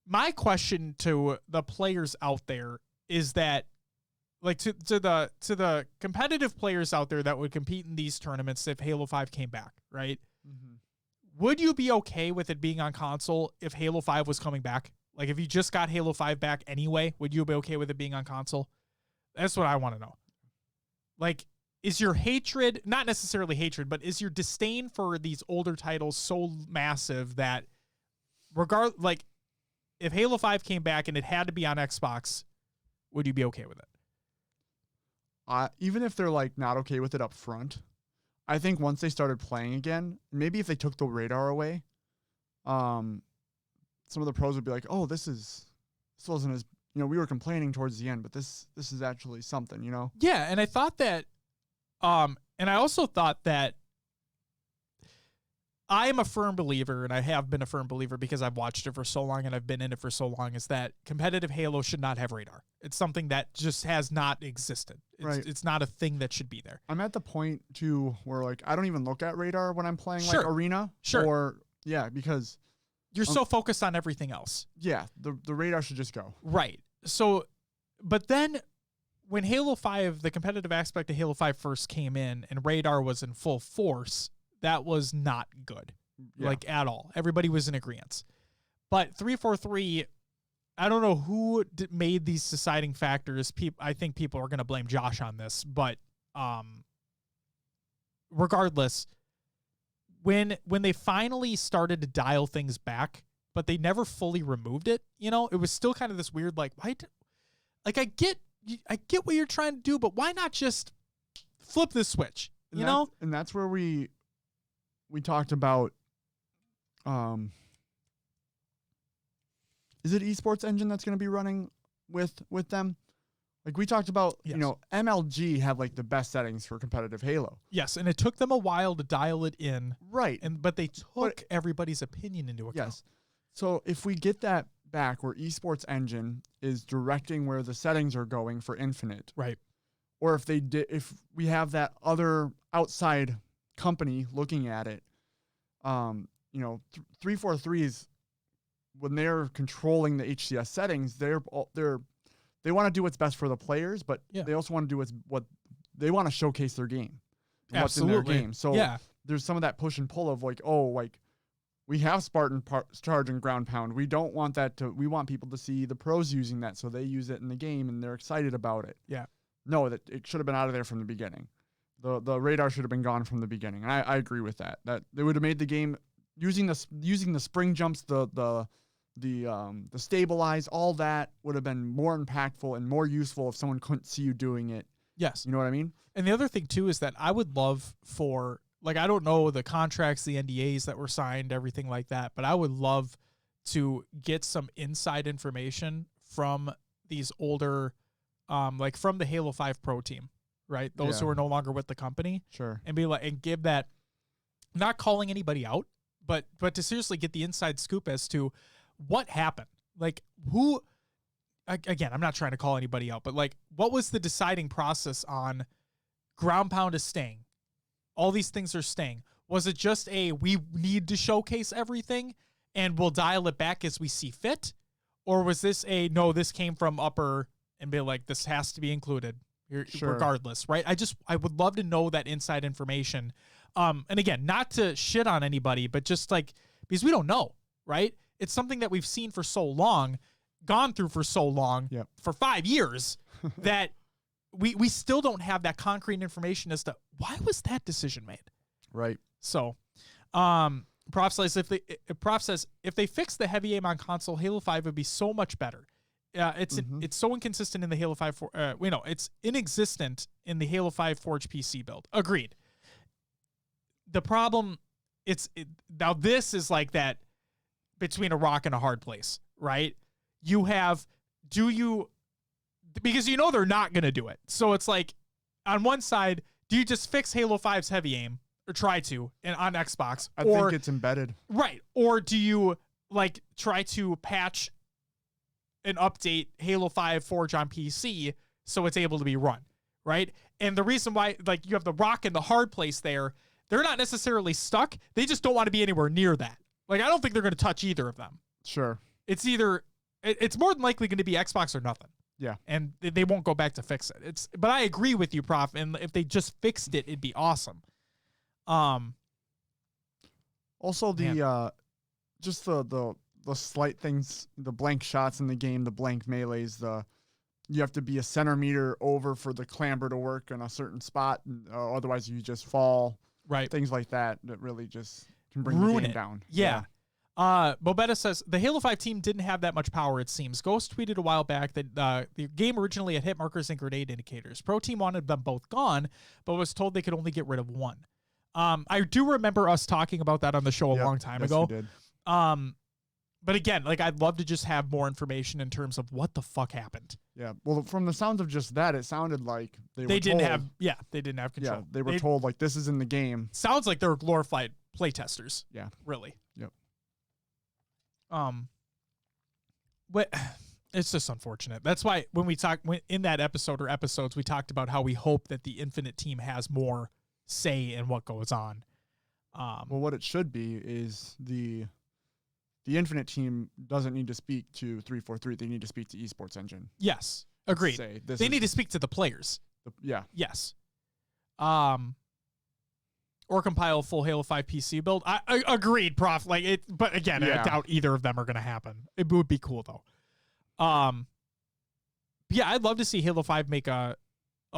my question to the players out there is that, like, to the competitive players out there that would compete in these tournaments if Halo 5 came back, right? Mm-hmm. Would you be okay with it being on console if Halo 5 was coming back? Like, if you just got Halo 5 back anyway, would you be okay with it being on console? That's what I want to know. Like, is your hatred, not necessarily hatred, but is your disdain for these older titles so massive that if Halo 5 came back and it had to be on Xbox, would you be okay with it? Even if they're like not okay with it up front, I think once they started playing again, maybe if they took the radar away, some of the pros would be like, "Oh, this wasn't as we were complaining towards the end, but this is actually something, Yeah, and I thought that, and I also thought that I am a firm believer, and I have been a firm believer because I've watched it for so long and I've been in it for so long, is that competitive Halo should not have radar. It's something that just has not existed. It's not a thing that should be there. I'm at the point too where like I don't even look at radar when I'm playing like arena. Because you're so focused on everything else. Yeah, the radar should just go. Right. So, but then when Halo 5, the competitive aspect of Halo 5 first came in and radar was in full force, that was not good, like at all. Everybody was in agreement. But 343, I don't know who made these deciding factors. I think people are going to blame Josh on this, but regardless, when they finally started to dial things back, but they never fully removed it, it was still kind of this weird, like, why? I get what you're trying to do, but why not just flip this switch? And that's where we talked about, is it Esports Engine that's going to be running with them? Like we talked about, MLG have like the best settings for competitive Halo. Yes, and it took them a while to dial it in. Right. But they took everybody's opinion into account. Yes. So if we get that back where Esports Engine is directing where the settings are going for Infinite. Right. Or if we have that other outside company looking at it, 343 is when they're controlling the HCS settings, they want to do what's best for the players, but they also want to do what they want to showcase their game. What's in their game. So there's some of that push and pull of like, we have Spartan charge and ground pound. We don't want that we want people to see the pros using that, so they use it in the game and they're excited about it. Yeah. No, that it should have been out of there from the beginning. The radar should have been gone from the beginning. And I agree with that. That they would have made the game using the spring jumps, the stabilize, all that would have been more impactful and more useful if someone couldn't see you doing it. Yes. You know what I mean? And the other thing too is that I would love for, like, I don't know the contracts, the NDAs that were signed, everything like that, but I would love to get some inside information from these older, like from the Halo 5 Pro team, right? Those who are no longer with the company. Sure. And be like, and give that, not calling anybody out, but to seriously get the inside scoop as to what happened. Like who, again, I'm not trying to call anybody out, but like, what was the deciding process on ground pound is staying? All these things are staying. Was it just we need to showcase everything and we'll dial it back as we see fit? Or was this no, this came from upper and be like, this has to be included regardless, right? I would love to know that inside information. And again, not to shit on anybody, but just like, because we don't know, right? It's something that we've seen for so long, gone through for so long, for 5 years, that we still don't have that concrete information as to why was that decision made. Right. So, Prof says if they fix the heavy aim on console, Halo 5 would be so much better. It's so inconsistent in the Halo 5 it's inexistent in the Halo 5 Forge PC build. Agreed. The problem, now this is like that between a rock and a hard place, right? You have, because they're not going to do it. So it's like, on one side, do you just fix Halo 5's heavy aim, or try to, on Xbox? I think it's embedded. Right. Or do you, like, try to patch and update Halo 5 Forge on PC so it's able to be run, right? And the reason why, like, you have the rock and the hard place there, they're not necessarily stuck. They just don't want to be anywhere near that. Like, I don't think they're going to touch either of them. Sure. It's more than likely going to be Xbox or nothing. Yeah. And they won't go back to fix it. But I agree with you, Prof. And if they just fixed it, it'd be awesome. Also just the slight things, the blank shots in the game, the blank melees, you have to be a centimeter over for the clamber to work in a certain spot, otherwise you just fall. Right. Things like that really just can bring the game down. Yeah. Bobetta says, the Halo 5 team didn't have that much power, it seems. Ghost tweeted a while back that the game originally had hit markers and grenade indicators. Pro team wanted them both gone, but was told they could only get rid of one. I do remember us talking about that on the show a long time ago. We did. But again, like, I'd love to just have more information in terms of what the fuck happened. Yeah. Well, from the sounds of just that, it sounded like they didn't have control. Yeah, they were told, like, this is in the game. Sounds like they were glorified playtesters. Yeah. Really. Yep. But it's just unfortunate. That's why when we in that episode or episodes, we talked about how we hope that the Infinite team has more say in what goes on. Well, what it should be is the Infinite team doesn't need to speak to 343. They need to speak to Esports Engine. Yes. Agreed. They need to speak to the players. Yeah. Yes. Or compile a full Halo 5 PC build. I agreed, Prof. But again, I doubt either of them are going to happen. It would be cool though. Yeah, I'd love to see Halo 5 make a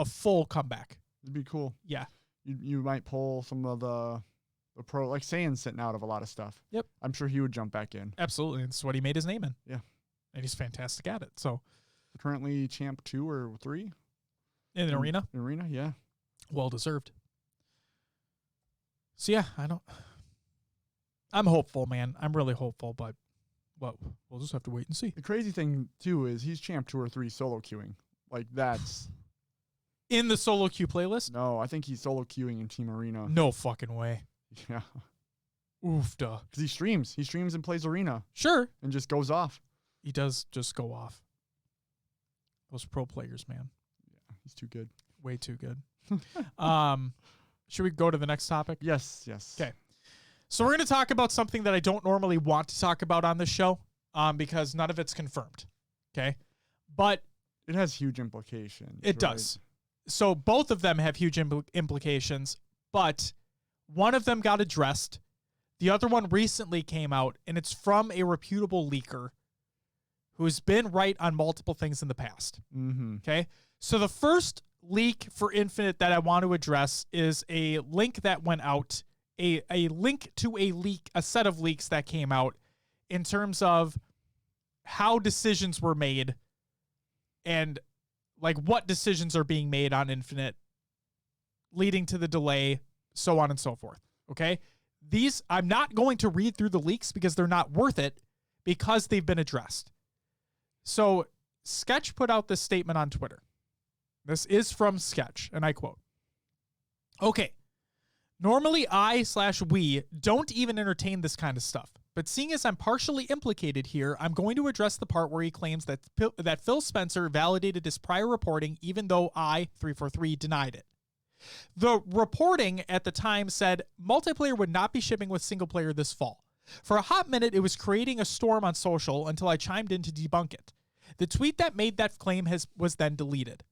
full comeback. It'd be cool. Yeah. You might pull some of the pro, like Saiyans sitting out of a lot of stuff. Yep. I'm sure he would jump back in. Absolutely. It's what he made his name in. Yeah. And he's fantastic at it. So currently champ 2 or 3 in an arena. Arena, yeah. Well deserved. So yeah, I'm hopeful, man. I'm really hopeful, but we'll just have to wait and see. The crazy thing too is he's champ 2 or 3 solo queuing. Like that's in the solo queue playlist? No, I think he's solo queuing in Team Arena. No fucking way. Yeah. Oof, duh. Because he streams. He streams and plays Arena. Sure. And just goes off. He does just go off. Those pro players, man. Yeah, he's too good. Way too good. Should we go to the next topic? Yes. Okay. So we're going to talk about something that I don't normally want to talk about on this show because none of it's confirmed. Okay. But it has huge implications. It does. So both of them have huge implications, but one of them got addressed. The other one recently came out, and it's from a reputable leaker who's been right on multiple things in the past. Mm-hmm. Okay. So the first leak for Infinite that I want to address is a link that went out, a link to a set of leaks that came out in terms of how decisions were made and like what decisions are being made on Infinite leading to the delay, so on and so forth. Okay. I'm not going to read through the leaks because they're not worth it because they've been addressed. So Sketch put out this statement on Twitter. This is from Sketch, and I quote, "Okay, normally we don't even entertain this kind of stuff, but seeing as I'm partially implicated here, I'm going to address the part where he claims that Phil Spencer validated his prior reporting even though 343, denied it. The reporting at the time said multiplayer would not be shipping with single player this fall. For a hot minute, it was creating a storm on social until I chimed in to debunk it. The tweet that made that claim was then deleted.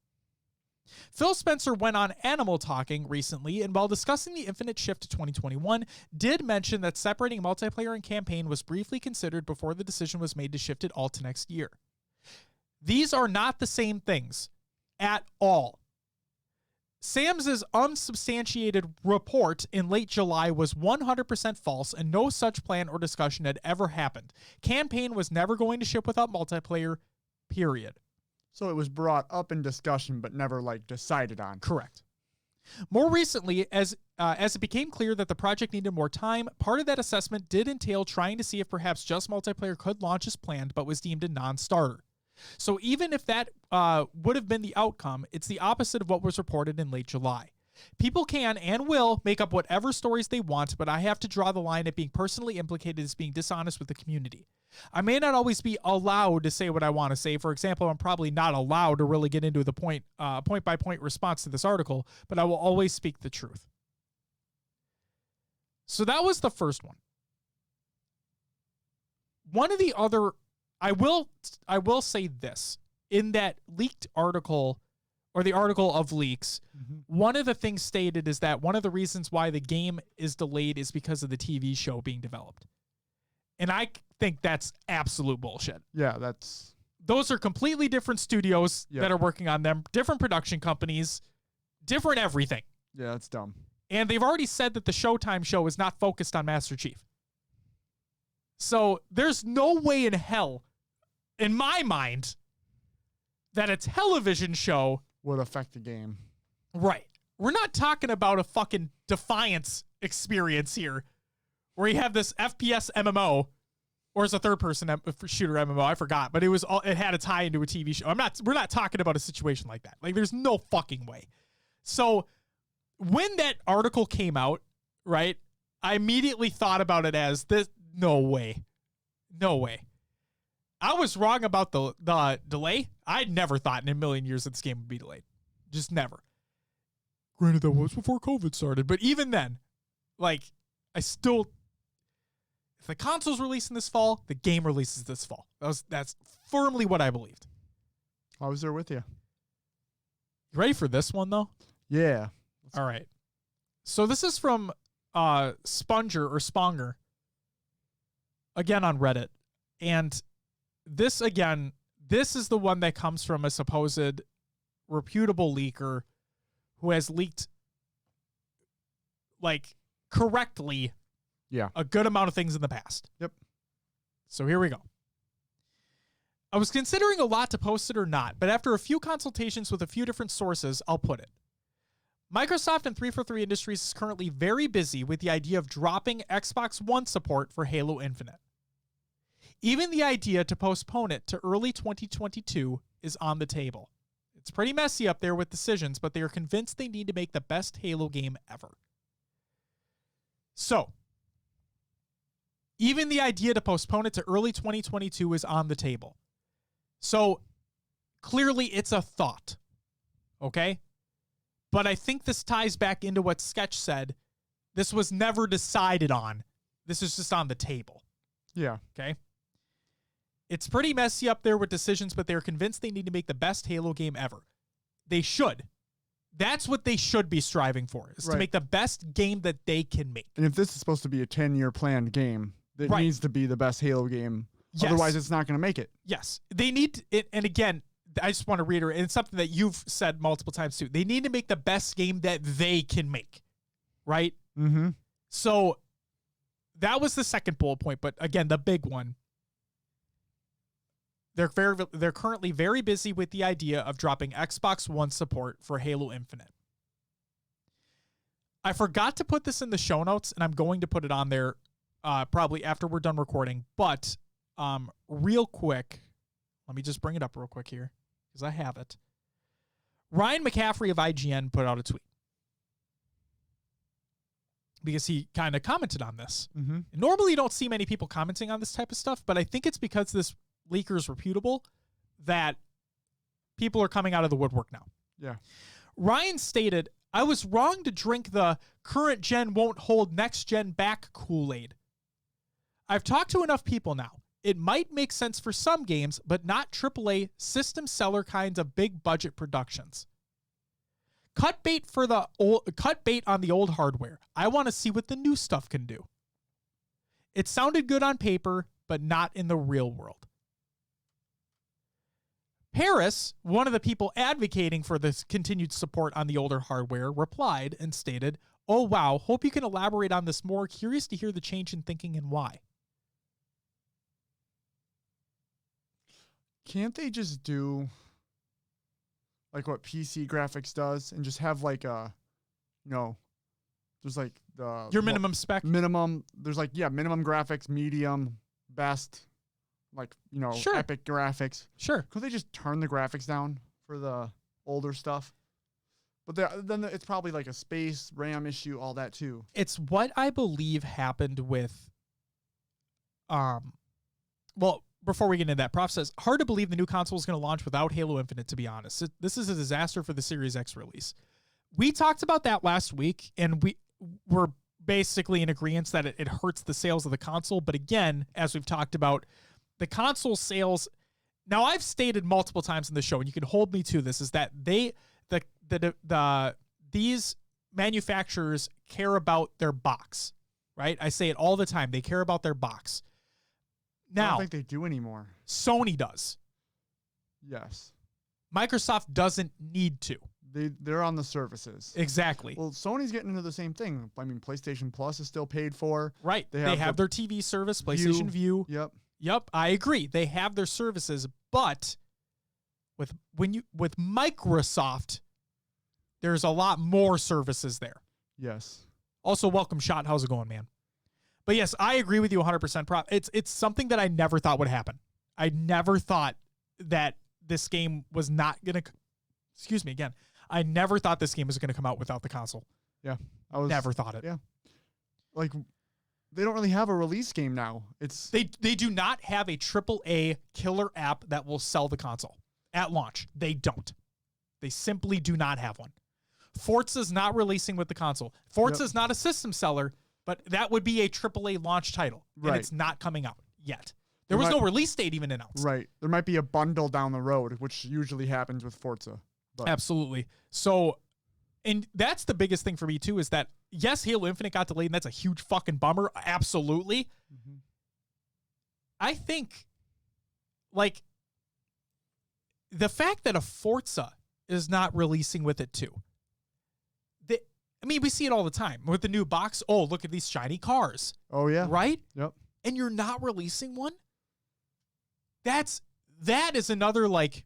Phil Spencer went on Animal Talking recently, and while discussing the Infinite shift to 2021, did mention that separating multiplayer and campaign was briefly considered before the decision was made to shift it all to next year. These are not the same things at all. Sam's unsubstantiated report in late July was 100% false, and no such plan or discussion had ever happened. Campaign was never going to ship without multiplayer, period. So it was brought up in discussion, but never decided on. Correct. More recently, as it became clear that the project needed more time, part of that assessment did entail trying to see if perhaps just multiplayer could launch as planned, but was deemed a non-starter. So even if that would have been the outcome, it's the opposite of what was reported in late July. People can and will make up whatever stories they want, but I have to draw the line at being personally implicated as being dishonest with the community. I may not always be allowed to say what I want to say. For example, I'm probably not allowed to really get into the point-by-point response to this article, but I will always speak the truth. So that was the first one. One of the other, I will say this, in that leaked article, or the article of leaks, one of the things stated is that one of the reasons why the game is delayed is because of the TV show being developed. And I think that's absolute bullshit. Yeah, those are completely different studios that are working on them, different production companies, different everything. Yeah, that's dumb. And they've already said that the Showtime show is not focused on Master Chief. So there's no way in hell, in my mind, that a television show would affect the game. Right. We're not talking about a fucking Defiance experience here, where you have this FPS MMO, or it's a third-person shooter MMO. I forgot, but it had a tie into a TV show. We're not talking about a situation like that. There's no fucking way. So when that article came out, right, I immediately thought about it as this. No way. No way. I was wrong about the delay. I never thought in a million years that this game would be delayed. Just never. Granted, that was before COVID started, but even then, like, if the console's releasing this fall, the game releases this fall. That's firmly what I believed. I was there with you. You ready for this one, though? Yeah. All right. So this is from Sponger, again on Reddit. And this is the one that comes from a supposed reputable leaker who has leaked, like, correctly a good amount of things in the past. Yep. So here we go. I was considering a lot to post it or not, but after a few consultations with a few different sources, I'll put it. Microsoft and 343 Industries is currently very busy with the idea of dropping Xbox One support for Halo Infinite. Even the idea to postpone it to early 2022 is on the table. It's pretty messy up there with decisions, but they are convinced they need to make the best Halo game ever. So, even the idea to postpone it to early 2022 is on the table. So, clearly it's a thought. Okay? But I think this ties back into what Sketch said. This was never decided on. This is just on the table. Yeah. Okay? It's pretty messy up there with decisions, but they're convinced they need to make the best Halo game ever. They should. That's what they should be striving for, is to make the best game that they can make. And if this is supposed to be a 10-year planned game, it needs to be the best Halo game. Yes. Otherwise, it's not going to make it. Yes. They need it. And again, I just want to reiterate, and it's something that you've said multiple times too. They need to make the best game that they can make. Right? Mm-hmm. So that was the second bullet point. But again, the big one. They're currently very busy with the idea of dropping Xbox One support for Halo Infinite. I forgot to put this in the show notes, and I'm going to put it on there probably after we're done recording. But real quick, let me just bring it up real quick here because I have it. Ryan McCaffrey of IGN put out a tweet because he kind of commented on this. Mm-hmm. Normally, you don't see many people commenting on this type of stuff, but I think it's because this leaker is reputable that people are coming out of the woodwork now. Yeah. Ryan stated, I was wrong to drink the current gen won't hold next gen back Kool-Aid. I've talked to enough people now. It might make sense for some games, but not AAA system seller kinds of big budget productions. Cut bait on the old hardware. I want to see what the new stuff can do. It sounded good on paper, but not in the real world. Harris, one of the people advocating for this continued support on the older hardware, replied and stated, "Oh wow, hope you can elaborate on this more. Curious to hear the change in thinking and why." Can't they just do like what PC graphics does and just have like there's like your minimum spec? There's like, minimum graphics, medium, best, like, sure. Epic graphics. Sure. Could they just turn the graphics down for the older stuff? But then it's probably like a space, RAM issue, all that too. It's what I believe happened with, before we get into that, Prof says, hard to believe the new console is going to launch without Halo Infinite, to be honest. This is a disaster for the Series X release. We talked about that last week, and we were basically in agreement that it hurts the sales of the console. But again, as we've talked about, the console sales, now I've stated multiple times in the show, and you can hold me to this, is that these manufacturers care about their box, right? I say it all the time. They care about their box. Now, I don't think they do anymore. Sony does. Yes. Microsoft doesn't need to. They're on the services. Exactly. Well, Sony's getting into the same thing. I mean, PlayStation Plus is still paid for. Right. They have their TV service, PlayStation View. Yep. I agree. They have their services, but with Microsoft, there's a lot more services there. Yes. Also, welcome, Shot. How's it going, man? But yes, I agree with you 100%. It's something that I never thought would happen. I never thought that this game was not going to... Excuse me again. I never thought this game was going to come out without the console. Yeah. Never thought it. Yeah. like they don't really have a release game now. They do not have a AAA killer app that will sell the console at launch. They don't. They simply do not have one. Forza's not releasing with the console. Forza's not a system seller, but that would be a AAA launch title, and it's not coming out yet. There was no release date even announced. Right. There might be a bundle down the road, which usually happens with Forza. But. Absolutely. So, and that's the biggest thing for me too, is that yes, Halo Infinite got delayed, and that's a huge fucking bummer. Absolutely. Mm-hmm. I think, like, the fact that a Forza is not releasing with it too. I mean, we see it all the time with the new box. Oh, look at these shiny cars. Oh, yeah. Right? Yep. And you're not releasing one? That is another, like...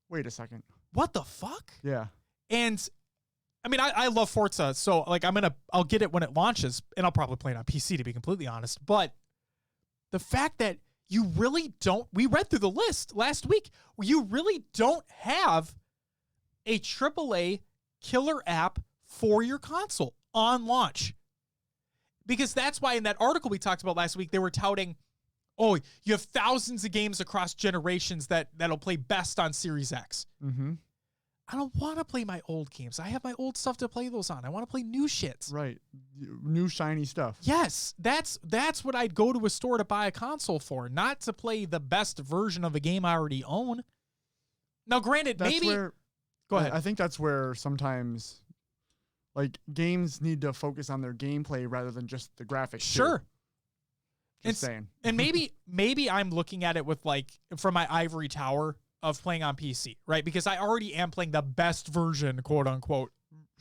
Wait a second. What the fuck? Yeah. And, I mean, I love Forza, so, like, I'll get it when it launches, and I'll probably play it on PC, to be completely honest. But the fact that you really don't... We read through the list last week. You really don't have a AAA killer app for your console on launch. Because that's why in that article we talked about last week, they were touting, oh, you have thousands of games across generations that'll play best on Series X. Mm-hmm. I don't want to play my old games. I have my old stuff to play those on. I want to play new shits. Right. New shiny stuff. Yes. That's what I'd go to a store to buy a console for, not to play the best version of a game I already own. Now, granted, go ahead. I think that's where sometimes... Like, games need to focus on their gameplay rather than just the graphics. Sure. Just saying. And maybe I'm looking at it with, like, from my ivory tower of playing on PC, right? Because I already am playing the best version, quote unquote,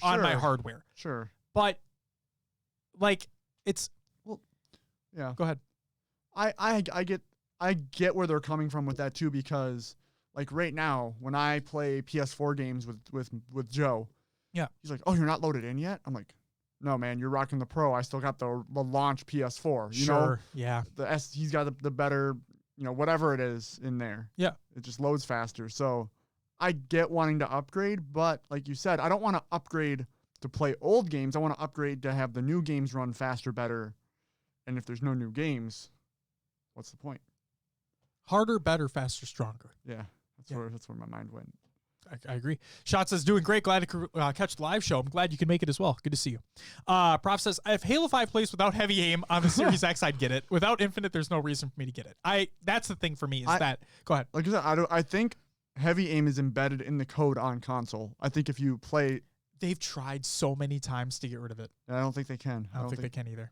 on my hardware. Sure. But, like, it's... Well, yeah. Go ahead. I get where they're coming from with that, too, because, like, right now, when I play PS4 games with Joe... Yeah. He's like, oh, you're not loaded in yet? I'm like, no, man, you're rocking the Pro. I still got the launch PS4. You know? Yeah. He's got the better, whatever it is in there. Yeah. It just loads faster. So I get wanting to upgrade, but like you said, I don't want to upgrade to play old games. I want to upgrade to have the new games run faster, better. And if there's no new games, what's the point? Harder, better, faster, stronger. Yeah. That's where my mind went. I agree. Shot says, doing great. Glad to catch the live show. I'm glad you can make it as well. Good to see you. Prof says, if Halo 5 plays without heavy aim on the Series X, I'd get it. Without Infinite, there's no reason for me to get it. That's the thing for me is that. Go ahead. Like I said, I think heavy aim is embedded in the code on console. I think if you play... They've tried so many times to get rid of it. I don't think they can. I don't think they can either.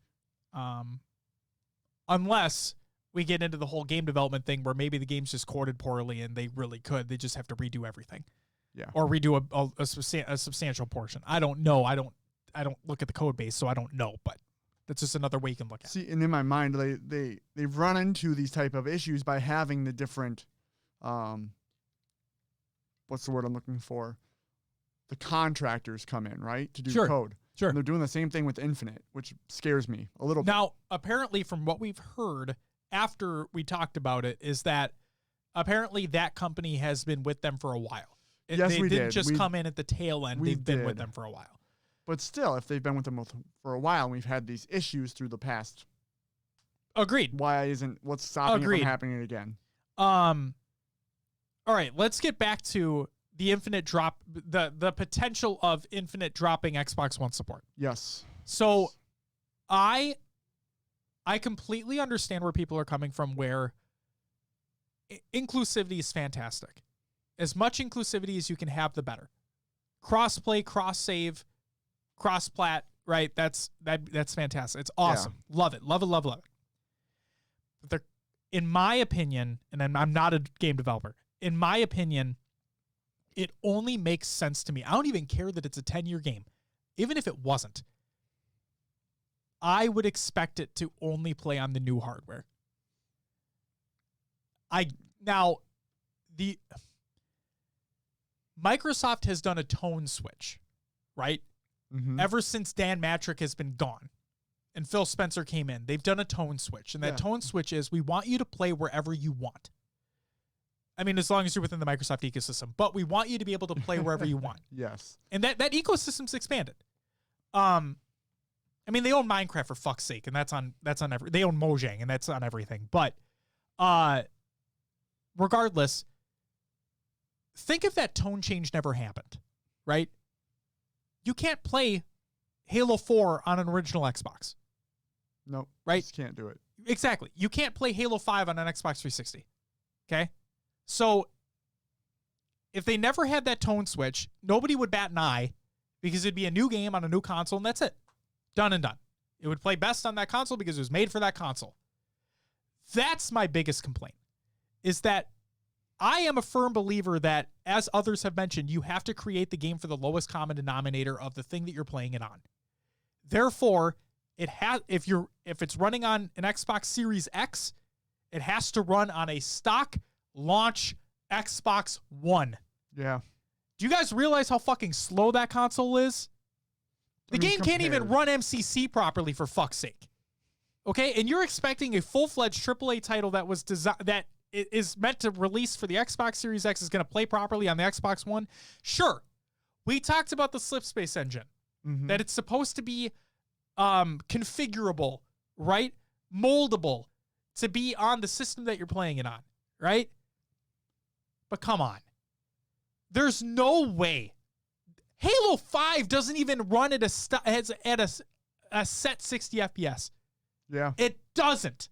Unless... we get into the whole game development thing where maybe the game's just coded poorly and they really could. They just have to redo everything. Yeah. Or redo a substantial portion. I don't know. I don't look at the code base, so I don't know. But that's just another way you can look at it. See, and in my mind, they've run into these type of issues by having the different, what's the word I'm looking for? The contractors come in, right, to do code. Sure. And they're doing the same thing with Infinite, which scares me a little bit. Now, apparently, from what we've heard after we talked about it, is that apparently that company has been with them for a while. Yes, they didn't just come in at the tail end. They've been with them for a while. But still, if they've been with them for a while and we've had these issues through the past. Agreed. What's stopping it from happening again? All right, let's get back to the Infinite drop, the potential of Infinite dropping Xbox One support. Yes. So I completely understand where people are coming from, where inclusivity is fantastic. As much inclusivity as you can have, the better. Cross-play, cross-save, cross-plat, right? That's fantastic. It's awesome. Yeah. Love it. Love it, love it, love it. But in my opinion, and I'm not a game developer, in my opinion, it only makes sense to me. I don't even care that it's a 10-year game. Even if it wasn't, I would expect it to only play on the new hardware. Microsoft has done a tone switch, right? Mm-hmm. Ever since Dan Matrick has been gone and Phil Spencer came in, they've done a tone switch. And that tone switch is, we want you to play wherever you want. I mean, as long as you're within the Microsoft ecosystem, but we want you to be able to play wherever you want. Yes. And that ecosystem's expanded. I mean, they own Minecraft for fuck's sake, and that's on they own Mojang, and that's on everything. But regardless, think if that tone change never happened, right? You can't play Halo 4 on an original Xbox. Nope. Right? Just can't do it. Exactly. You can't play Halo 5 on an Xbox 360. Okay? So if they never had that tone switch, nobody would bat an eye because it'd be a new game on a new console, and that's it. Done and done. It would play best on that console because it was made for that console. That's my biggest complaint, is that I am a firm believer that, as others have mentioned, you have to create the game for the lowest common denominator of the thing that you're playing it on. Therefore, if it's running on an Xbox Series X, it has to run on a stock launch Xbox One. Yeah. Do you guys realize how fucking slow that console is? The game can't even run MCC properly, for fuck's sake. Okay, and you're expecting a full-fledged AAA title that was that is meant to release for the Xbox Series X is going to play properly on the Xbox One? Sure. We talked about the Slipspace engine, that it's supposed to be configurable, right? Moldable to be on the system that you're playing it on, right? But come on. There's no way. Halo 5 doesn't even run at a set 60 FPS. Yeah. It doesn't.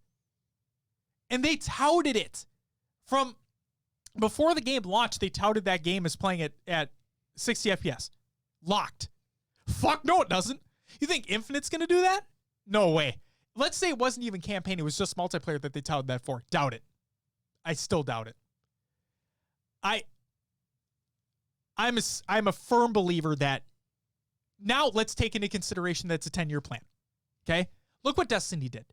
And they touted it. From before the game launched, they touted that game as playing it at 60 FPS. Locked. Fuck no, it doesn't. You think Infinite's going to do that? No way. Let's say it wasn't even campaign. It was just multiplayer that they touted that for. Doubt it. I still doubt it. I'm a firm believer that now let's take into consideration that it's a 10-year plan. Okay? Look what Destiny did.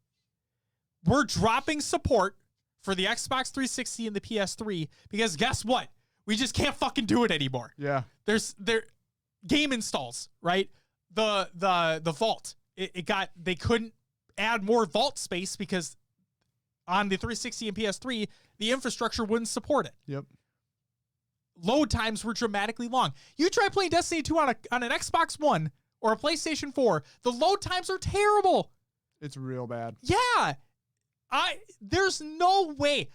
We're dropping support for the Xbox 360 and the PS3 because guess what? We just can't fucking do it anymore. Yeah. There game installs, right? The vault. They couldn't add more vault space because on the 360 and PS3, the infrastructure wouldn't support it. Yep. Load times were dramatically long. You try playing Destiny 2 on an Xbox One or a PlayStation 4, the load times are terrible. It's real bad. Yeah. There's no way.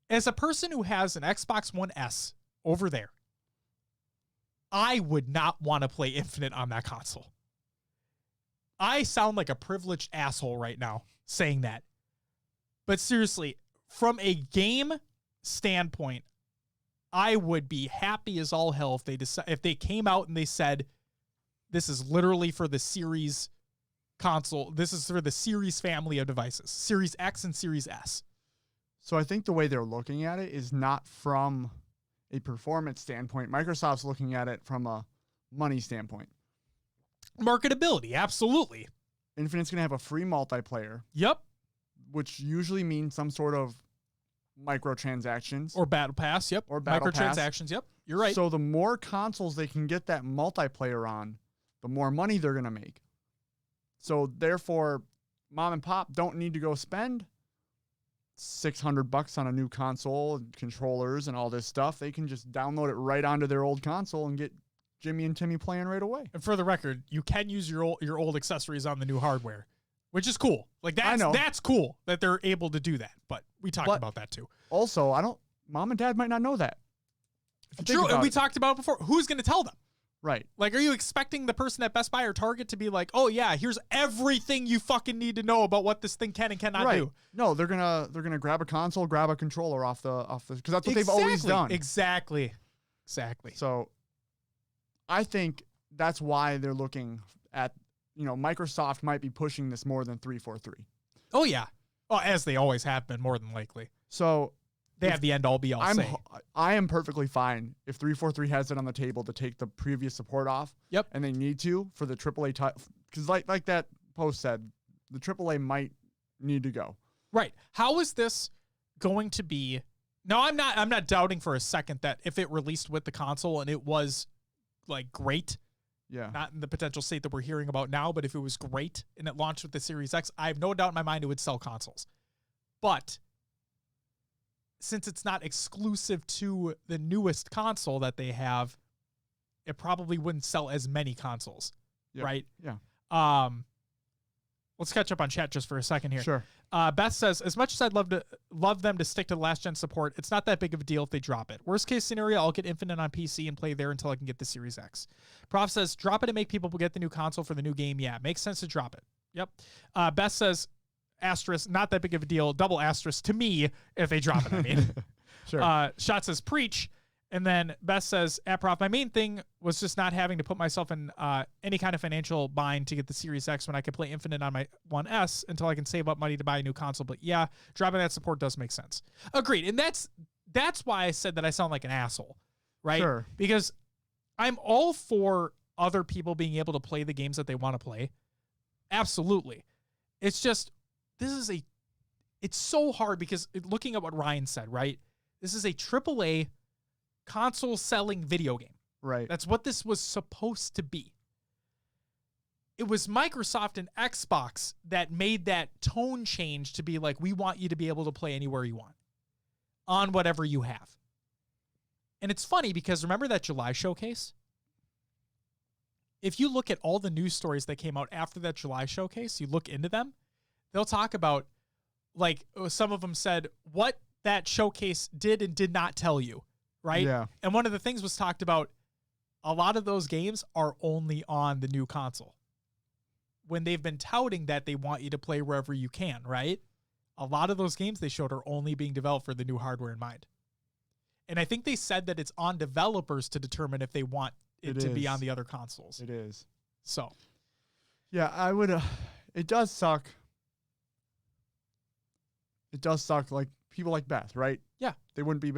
As a person who has an Xbox One S over there, I would not want to play Infinite on that console. I sound like a privileged asshole right now saying that. But seriously, from a game standpoint, I would be happy as all hell if they came out and they said, this is literally for the Series console. This is for the Series family of devices, Series X and Series S. So I think the way they're looking at it is not from a performance standpoint. Microsoft's looking at it from a money standpoint. Marketability, absolutely. Infinite's going to have a free multiplayer. Yep. Which usually means some sort of microtransactions. Or Battle Pass, yep. Or Battle Microtransactions, Pass. Yep. You're right. So the more consoles they can get that multiplayer on, the more money they're going to make. So therefore, mom and pop don't need to go spend $600 on a new console and controllers and all this stuff. They can just download it right onto their old console and get Jimmy and Timmy playing right away. And for the record, you can use your old accessories on the new hardware, which is cool. Like that's cool that they're able to do that. But we talked about that too. Also, mom and dad might not know that. True, and we talked about it before. Who's going to tell them? Right. Like, are you expecting the person at Best Buy or Target to be like, oh yeah, here's everything you fucking need to know about what this thing can and cannot do? No, they're gonna grab a console, grab a controller off the because that's what they've always done. Exactly. So I think that's why they're looking at, Microsoft might be pushing this more than 343. Oh yeah. Oh, as they always have been, more than likely. So they have the end all be all say. I am perfectly fine if 343 has it on the table to take the previous support off. Yep. And they need to for the AAA title, because like that post said, the AAA might need to go. Right. How is this going to be? No, I'm not doubting for a second that if it released with the console and it was like great, yeah, not in the potential state that we're hearing about now, but if it was great and it launched with the Series X, I have no doubt in my mind it would sell consoles. But since it's not exclusive to the newest console that they have, it probably wouldn't sell as many consoles, right? Yeah. Let's catch up on chat just for a second here. Sure. Beth says, as much as I'd love them to stick to last gen support, it's not that big of a deal if they drop it. Worst case scenario, I'll get Infinite on PC and play there until I can get the Series X. Prof says, drop it and make people get the new console for the new game. Yeah, makes sense to drop it. Yep. Beth says, asterisk, not that big of a deal. Double asterisk to me if they drop it, I mean. Sure. Shot says, preach. And then Beth says, at Prof, my main thing was just not having to put myself in any kind of financial bind to get the Series X when I could play Infinite on my 1S until I can save up money to buy a new console. But yeah, dropping that support does make sense. Agreed. And that's why I said that I sound like an asshole, right? Sure. Because I'm all for other people being able to play the games that they want to play. Absolutely. It's just, it's so hard because looking at what Ryan said, right? This is a AAA console selling video game. Right. That's what this was supposed to be. It was Microsoft and Xbox that made that tone change to be like, we want you to be able to play anywhere you want on whatever you have. And it's funny because remember that July showcase? If you look at all the news stories that came out after that July showcase, you look into them, they'll talk about, like, some of them said what that showcase did and did not tell you. Right? Yeah. And one of the things was talked about, a lot of those games are only on the new console. When they've been touting that they want you to play wherever you can, right? A lot of those games they showed are only being developed for the new hardware in mind. And I think they said that it's on developers to determine if they want it to be on the other consoles. It is. So. Yeah, I would, it does suck. It does suck, like, people like Beth, right? Yeah. They wouldn't be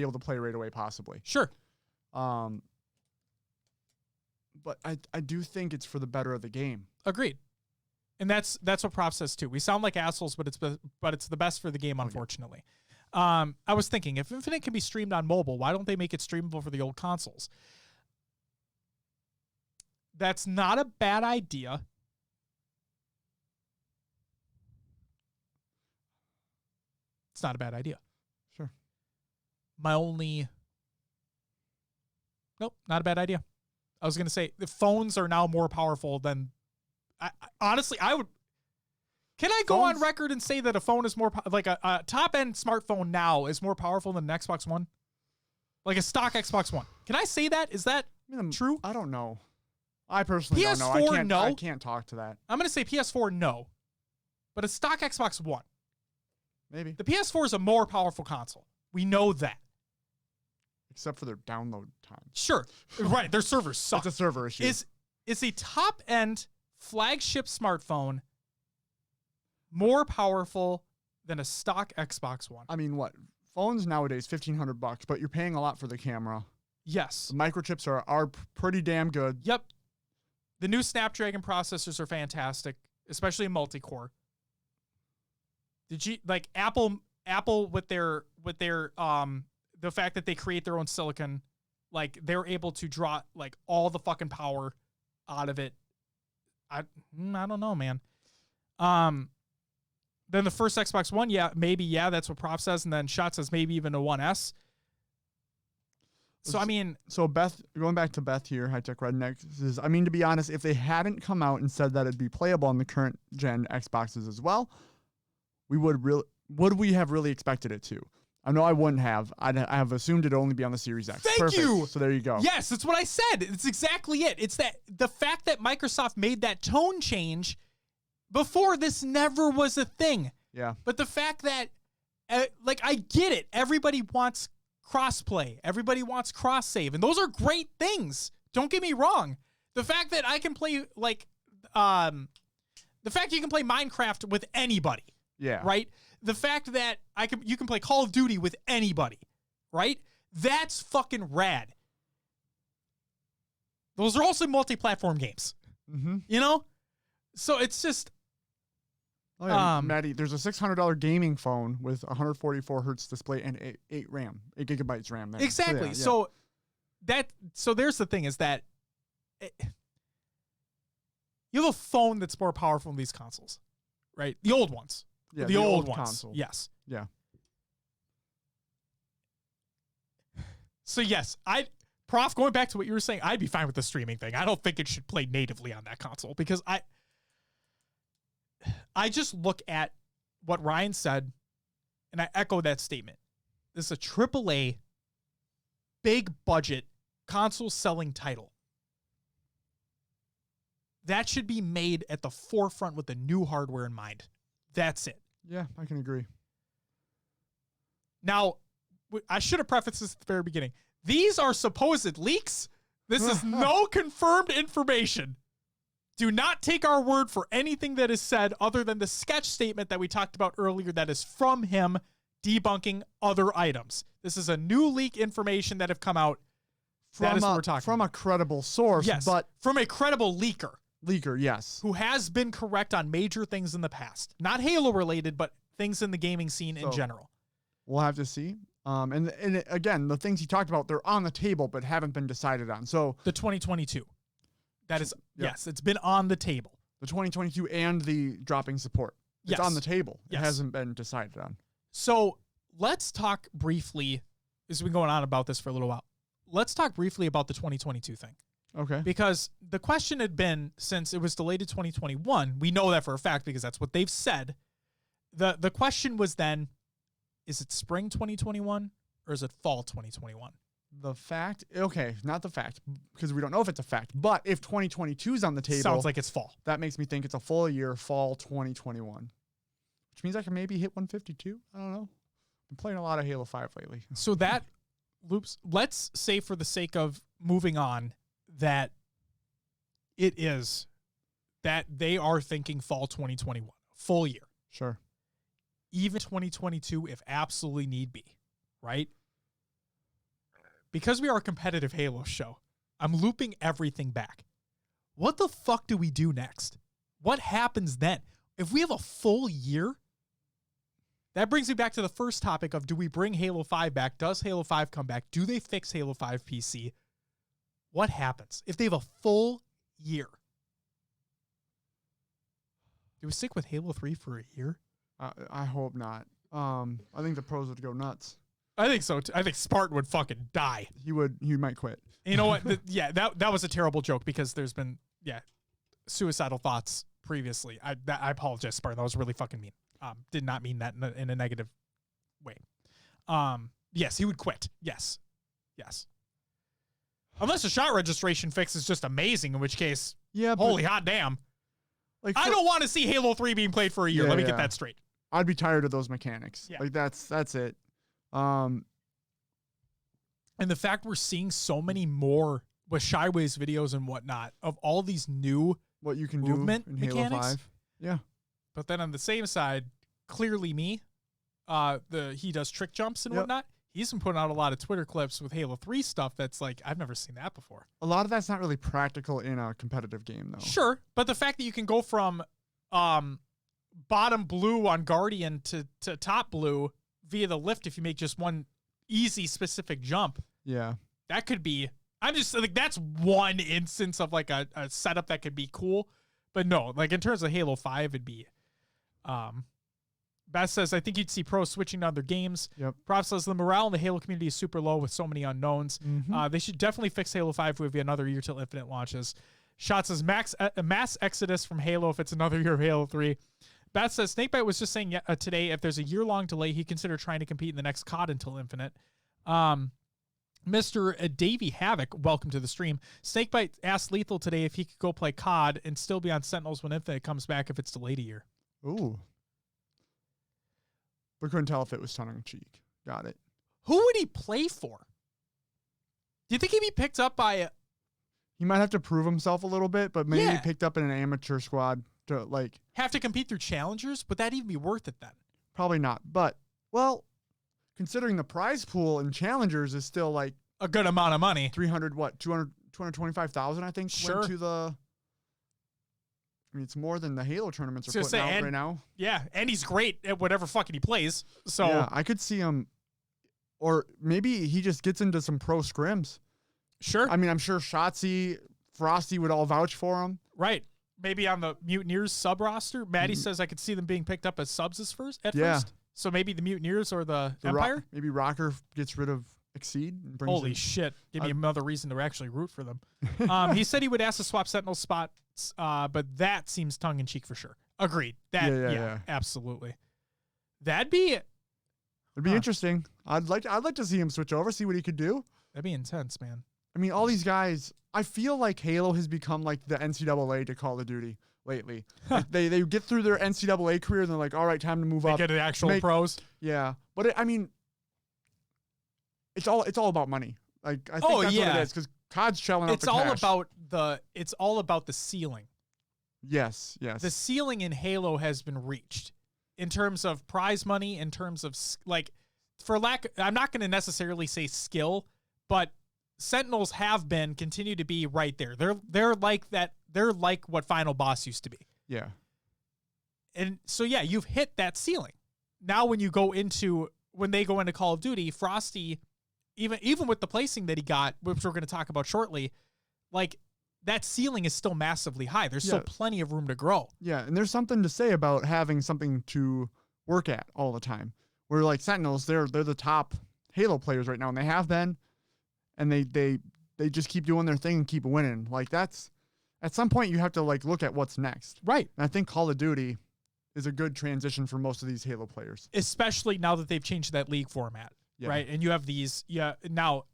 able to play right away, possibly. Sure. But I do think it's for the better of the game. Agreed. And that's what Prof says too. We sound like assholes, but it's the best for the game, unfortunately. I was thinking, if Infinite can be streamed on mobile, why don't they make it streamable for the old consoles? That's not a bad idea. It's not a bad idea. Sure. Nope, not a bad idea. I was going to say the phones are now more powerful than, honestly, can I go on record and say that a phone is more, like a top end smartphone now is more powerful than an Xbox One? Like a stock Xbox One. Can I say that? Is that true? I don't know. I personally don't know. I can't talk to that. I'm going to say PS4, no. But a stock Xbox One. Maybe. The PS4 is a more powerful console. We know that. Except for their download time. Sure. Right. Their servers suck. It's a server issue. Is a top-end flagship smartphone more powerful than a stock Xbox One? I mean, what? Phones nowadays, $1,500, but you're paying a lot for the camera. Yes. The microchips are pretty damn good. Yep. The new Snapdragon processors are fantastic, especially in multi-core. Did you like Apple with their the fact that they create their own silicon, like they're able to draw like all the fucking power out of it. I don't know, man. Then the first Xbox One, that's what Prof says, and then Shot says maybe even a 1S. So I mean, Beth, going back to Beth here, High Tech Redneck says, I mean, to be honest, if they hadn't come out and said that it'd be playable on the current gen Xboxes as well, would we have really expected it to? I know I wouldn't have. I have assumed it'd only be on the Series X. Thank you. So there you go. Yes, that's what I said. It's exactly it. It's that the fact that Microsoft made that tone change before this never was a thing. Yeah. But the fact that, I get it. Everybody wants cross-play. Everybody wants cross-save. And those are great things. Don't get me wrong. The fact that I can play, the fact you can play Minecraft with anybody. Yeah. Right? The fact that you can play Call of Duty with anybody, right? That's fucking rad. Those are also multi-platform games. Mm-hmm. You know? So it's just Maddie, there's a $600 gaming phone with 144 hertz display and 8 gigabytes RAM there. Exactly. So there's the thing is that you have a phone that's more powerful than these consoles, right? The old ones. Yeah, the old ones. Console. Yes. Yeah. So yes, Prof, going back to what you were saying, I'd be fine with the streaming thing. I don't think it should play natively on that console because I just look at what Ryan said and I echo that statement. This is a AAA, big budget, console selling title. That should be made at the forefront with the new hardware in mind. That's it. Yeah, I can agree. Now, I should have prefaced this at the very beginning. These are supposed leaks. This is no confirmed information. Do not take our word for anything that is said other than the sketch statement that we talked about earlier that is from him debunking other items. This is a new leak information that have come out. That is what we're talking from about. A credible source, yes, but from a credible leaker. Leaker, yes. Who has been correct on major things in the past. Not Halo related, but things in the gaming scene in general. We'll have to see. And again, the things he talked about, they're on the table but haven't been decided on. So the 2022. That is, yes, it's been on the table. The 2022 and the dropping support. It's on the table. It hasn't been decided on. So let's talk briefly, as we've been going on about this for a little while. Let's talk briefly about the 2022 thing. Okay. Because the question had been, since it was delayed to 2021, we know that for a fact because that's what they've said. The question was then, is it spring 2021 or is it fall 2021? The fact, okay, not the fact, because we don't know if it's a fact, but if 2022 is on the table. Sounds like it's fall. That makes me think it's a full year, fall 2021. Which means I can maybe hit 152. I don't know. I'm playing a lot of Halo 5 lately. So that loops, let's say for the sake of moving on, that it is that they are thinking fall 2021, full year. Sure. Even 2022 if absolutely need be, right? Because we are a competitive Halo show, I'm looping everything back. What the fuck do we do next? What happens then? If we have a full year, that brings me back to the first topic of, do we bring Halo 5 back? Does Halo 5 come back? Do they fix Halo 5 PC? What happens if they have a full year? Do we stick with Halo 3 for a year? I hope not. I think the pros would go nuts. I think so. I think Spartan would fucking die. He might quit. You know what? That was a terrible joke because there's been, suicidal thoughts previously. I apologize, Spartan. That was really fucking mean. Did not mean that in a negative way. Yes, he would quit. Yes. Unless the shot registration fix is just amazing, in which case, holy hot damn. Like, I don't want to see Halo 3 being played for a year. Let me get that straight. I'd be tired of those mechanics. Yeah. Like, that's it. And the fact we're seeing so many more with Shyways videos and whatnot of all these new what you can movement do in Halo 5. Yeah. But then on the same side, clearly he does trick jumps and whatnot. He's been putting out a lot of Twitter clips with Halo 3 stuff that's like, I've never seen that before. A lot of that's not really practical in a competitive game, though. Sure, but the fact that you can go from bottom blue on Guardian to top blue via the lift if you make just one easy specific jump. Yeah. That could be, I'm just like, that's one instance of like a setup that could be cool. But no, like in terms of Halo 5, it'd be, Beth says, I think you'd see pros switching to other games. Yep. Prof says the morale in the Halo community is super low with so many unknowns. Mm-hmm. They should definitely fix Halo 5 if we have another year till Infinite launches. Shot says mass exodus from Halo if it's another year of Halo 3. Beth says Snakebite was just saying today if there's a year-long delay, he'd consider trying to compete in the next COD until Infinite. Mr. Davey Havoc, welcome to the stream. Snakebite asked Lethal today if he could go play COD and still be on Sentinels when Infinite comes back if it's delayed a year. Ooh. But couldn't tell if it was tongue-in-cheek. Got it. Who would he play for? Do you think he'd be picked up by He might have to prove himself a little bit, but maybe picked up in an amateur squad to like have to compete through challengers? Would that even be worth it then? Probably not. But well, considering the prize pool in challengers is still like a good amount of money. 225,000 I think went to the I mean, it's more than the Halo tournaments are putting out right now. Yeah, and he's great at whatever fucking he plays. So yeah, I could see him, or maybe he just gets into some pro scrims. Sure. I mean, I'm sure Shotzi, Frosty would all vouch for him. Right. Maybe on the Mutineers sub roster. Maddie says I could see them being picked up as subs at first. So maybe the Mutineers or the Empire. Maybe Rocker gets rid of exceed. And Holy shit. Give me another reason to actually root for them. He said he would ask to swap Sentinel spots, but that seems tongue-in-cheek for sure. Agreed. Yeah, absolutely. It'd be interesting. I'd like to see him switch over, see what he could do. That'd be intense, man. I mean, all these guys, I feel like Halo has become like the NCAA to Call of Duty lately. Like they get through their NCAA career and they're like, all right, time to move up. Get the actual pros. Yeah. But I mean, it's all about money. Like I think that's what it is, because COD's shelling out the cash. It's all about the ceiling. Yes. The ceiling in Halo has been reached in terms of prize money, in terms of I'm not going to necessarily say skill, but Sentinels continue to be right there. They're like that. They're like what Final Boss used to be. Yeah. And so, yeah, you've hit that ceiling. Now when they go into Call of Duty, Frosty, even with the placing that he got, which we're going to talk about shortly, like that ceiling is still massively high. There's still plenty of room to grow. Yeah. And there's something to say about having something to work at all the time. Where like Sentinels, they're the top Halo players right now, and they have been. And they just keep doing their thing and keep winning. Like that's at some point you have to like look at what's next. Right. And I think Call of Duty is a good transition for most of these Halo players. Especially now that they've changed that league format. Yeah. Right. And you have these now,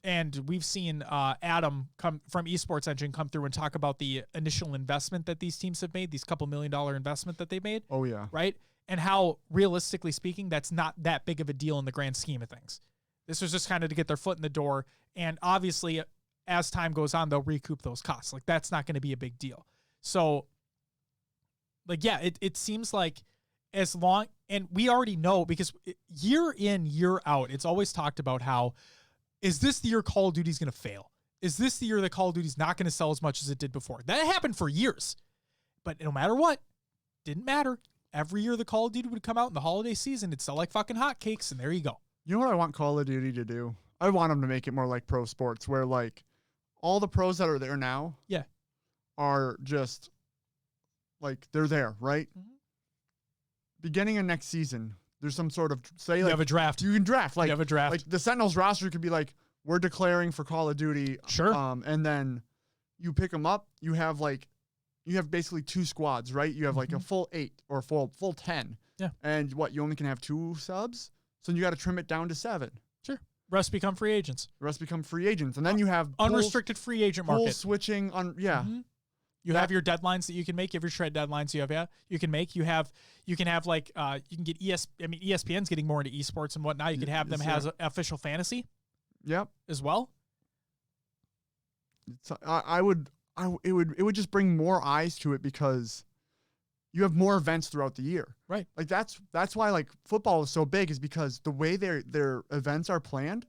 and we've seen Adam come from Esports Engine come through and talk about the initial investment that these teams have made, these $2 million investment that they made. Oh yeah. Right. And how realistically speaking, that's not that big of a deal in the grand scheme of things. This was just kind of to get their foot in the door. And obviously, as time goes on, they'll recoup those costs. Like, that's not going to be a big deal. So, like, yeah, it seems like as long, and we already know, because year in, year out, it's always talked about how, is this the year Call of Duty's going to fail? Is this the year that Call of Duty's not going to sell as much as it did before? That happened for years. But no matter what, didn't matter. Every year the Call of Duty would come out in the holiday season, it'd sell like fucking hotcakes, and there you go. You know what I want Call of Duty to do? I want them to make it more like pro sports, where like all the pros that are there now are just like they're there, right? Mm-hmm. Beginning of next season, there's some sort of you have a draft. You can draft. Like, you have a draft. Like the Sentinels roster could be like, we're declaring for Call of Duty. Sure. And then you pick them up. You have basically 2 squads, right? You have like a full 8 or full 10. Yeah. And you only can have 2 subs. So you got to trim it down to 7. Sure. Rest become free agents. And then you have unrestricted free agent market. Full switching on. Yeah. Mm-hmm. You have your deadlines that you can make. You have your trade deadlines you can make. You can have like you can get ESPN's getting more into esports and whatnot. You can have them has official fantasy. Yep. As well. It would just bring more eyes to it, because you have more events throughout the year. Right. Like that's why like football is so big, is because the way their events are planned,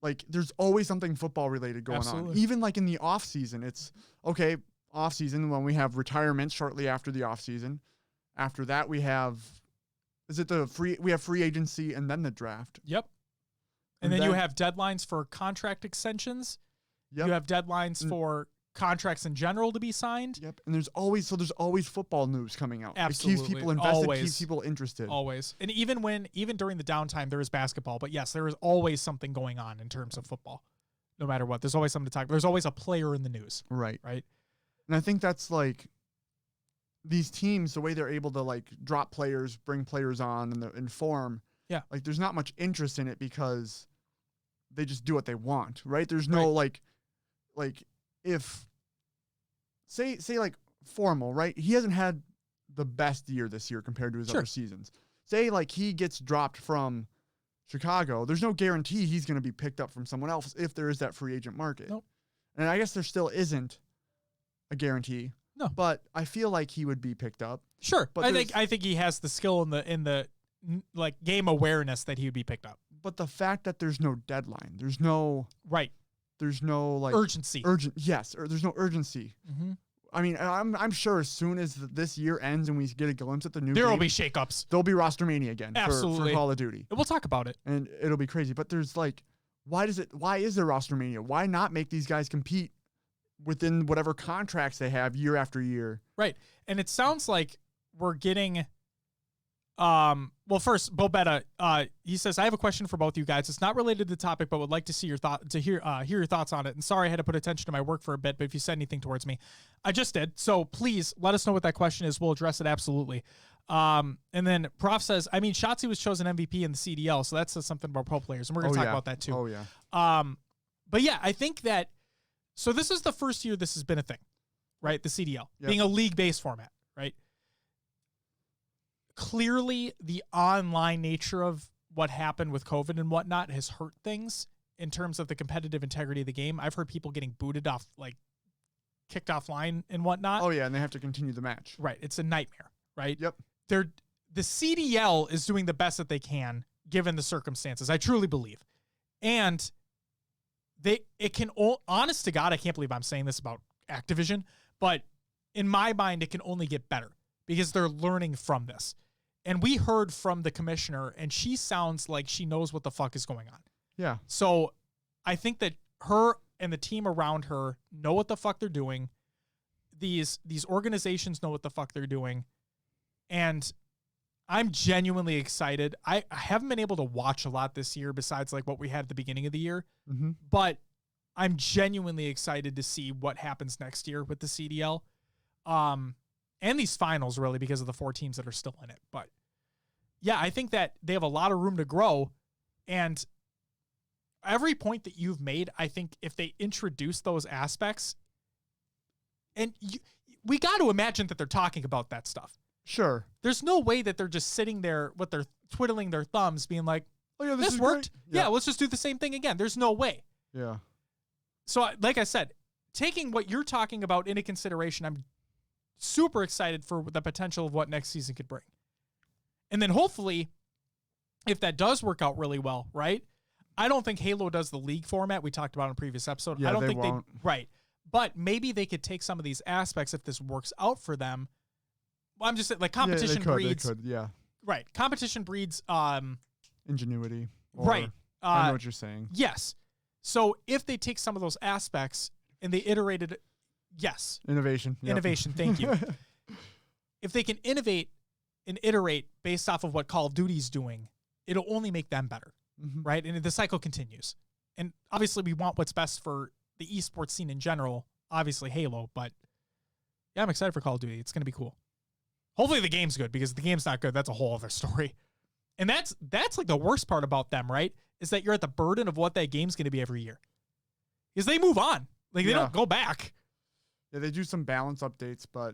like there's always something football related going on. Even like in the off season, it's okay, off season when we have retirement shortly after the off season. After that we have free agency and then the draft. Yep. And then you have deadlines for contract extensions. Yep. You have deadlines for contracts in general to be signed. Yep. And there's always football news coming out. Absolutely. It keeps people invested, keeps people interested. Always. And even during the downtime, there is basketball. But yes, there is always something going on in terms of football. No matter what. There's always something to talk about. There's always a player in the news. Right. Right. And I think that's like these teams, the way they're able to like drop players, bring players on and form. Yeah. Like there's not much interest in it because they just do what they want. Right. There's no like if say like Formal, right? He hasn't had the best year this year compared to his other seasons. Say like he gets dropped from Chicago, there's no guarantee he's going to be picked up from someone else if there is that free agent market. Nope. And I guess there still isn't a guarantee. No. But I feel like he would be picked up. Sure. But I think he has the skill in the like game awareness that he would be picked up. But the fact that there's no deadline, there's no there's no like urgency. Yes, or there's no urgency. Mm-hmm. I mean, I'm sure as soon as this year ends and we get a glimpse at the new there will game, be shakeups. There'll be roster mania again. Absolutely. For Call of Duty. And we'll talk about it. And it'll be crazy. But there's like, why is there roster mania? Why not make these guys compete within whatever contracts they have year after year? Right. And it sounds like we're getting Well, first, Bobetta, he says, I have a question for both you guys. It's not related to the topic, but would like to see your hear your thoughts on it. And sorry, I had to put attention to my work for a bit, but if you said anything towards me, I just did. So please let us know what that question is. We'll address it. Absolutely. And then Prof says, I mean, Shotzi was chosen MVP in the CDL. So that says something about pro players. And we're going to talk about that too. Oh yeah. But yeah, I think that, so this is the first year this has been a thing, right? The CDL being a league-based format, right? Clearly, the online nature of what happened with COVID and whatnot has hurt things in terms of the competitive integrity of the game. I've heard people getting booted off, like kicked offline and whatnot. Oh yeah, and they have to continue the match. Right. It's a nightmare, right? Yep. The CDL is doing the best that they can given the circumstances. I truly believe. And honest to God, I can't believe I'm saying this about Activision, but in my mind, it can only get better because they're learning from this. And we heard from the commissioner, and she sounds like she knows what the fuck is going on. Yeah. So I think that her and the team around her know what the fuck they're doing. These organizations know what the fuck they're doing. And I'm genuinely excited. I haven't been able to watch a lot this year besides like what we had at the beginning of the year. Mm-hmm. But I'm genuinely excited to see what happens next year with the CDL. And these finals, really, because of the 4 teams that are still in it. But yeah, I think that they have a lot of room to grow. And every point that you've made, I think if they introduce those aspects, and we got to imagine that they're talking about that stuff. Sure. There's no way that they're just sitting there with their twiddling their thumbs being like, oh yeah, this worked. Yeah, let's just do the same thing again. There's no way. Yeah. So like I said, taking what you're talking about into consideration, I'm super excited for the potential of what next season could bring. And then hopefully, if that does work out really well, right? I don't think Halo does the league format we talked about in a previous episode. Yeah, I don't they think won't. Right. But maybe they could take some of these aspects if this works out for them. Well, I'm just saying, like, competition breeds. They could, yeah. Right. Competition breeds ingenuity. Right. I know what you're saying. Yes. So if they take some of those aspects and they iterated, yes. Innovation. Yep. Innovation. Thank you. If they can innovate and iterate based off of what Call of Duty's doing, it'll only make them better. Mm-hmm. Right. And the cycle continues. And obviously we want what's best for the esports scene in general, obviously Halo, but yeah, I'm excited for Call of Duty. It's going to be cool. Hopefully the game's good, because if the game's not good, that's a whole other story. And that's like the worst part about them, right? Is that you're at the burden of what that game's going to be every year. Because they move on. Like, they don't go back. Yeah, they do some balance updates, but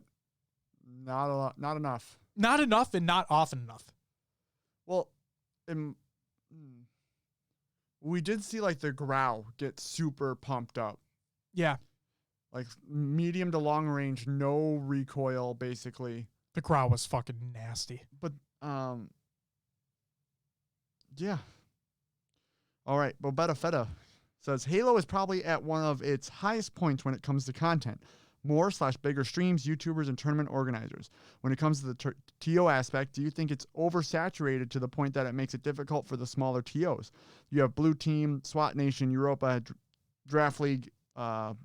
not a lot, not enough. Not enough and not often enough. Well, we did see like the Grau get super pumped up. Yeah. Like medium to long range, no recoil, basically. The Grau was fucking nasty. But, yeah. All right. Bobetta Feta says Halo is probably at one of its highest points when it comes to content. More/bigger streams, YouTubers, and tournament organizers. When it comes to the TO aspect, do you think it's oversaturated to the point that it makes it difficult for the smaller TOs? You have Blue Team, SWAT Nation, Europa, Draft League, all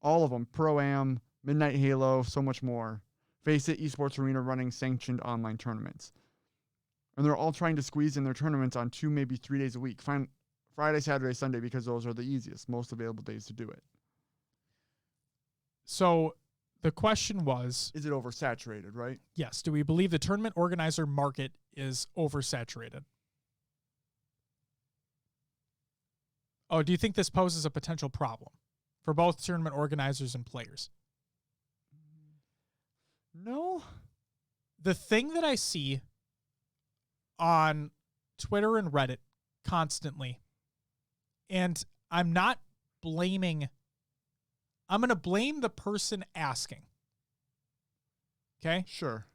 of them, Pro-Am, Midnight Halo, so much more. Face It, Esports Arena running sanctioned online tournaments. And they're all trying to squeeze in their tournaments on 2, maybe 3 days a week. Fine, Friday, Saturday, Sunday, because those are the easiest, most available days to do it. So the question was... Is it oversaturated, right? Yes. Do we believe the tournament organizer market is oversaturated? Oh, do you think this poses a potential problem for both tournament organizers and players? No. The thing that I see on Twitter and Reddit constantly, and I'm not blaming... I'm going to blame the person asking. Okay? Sure.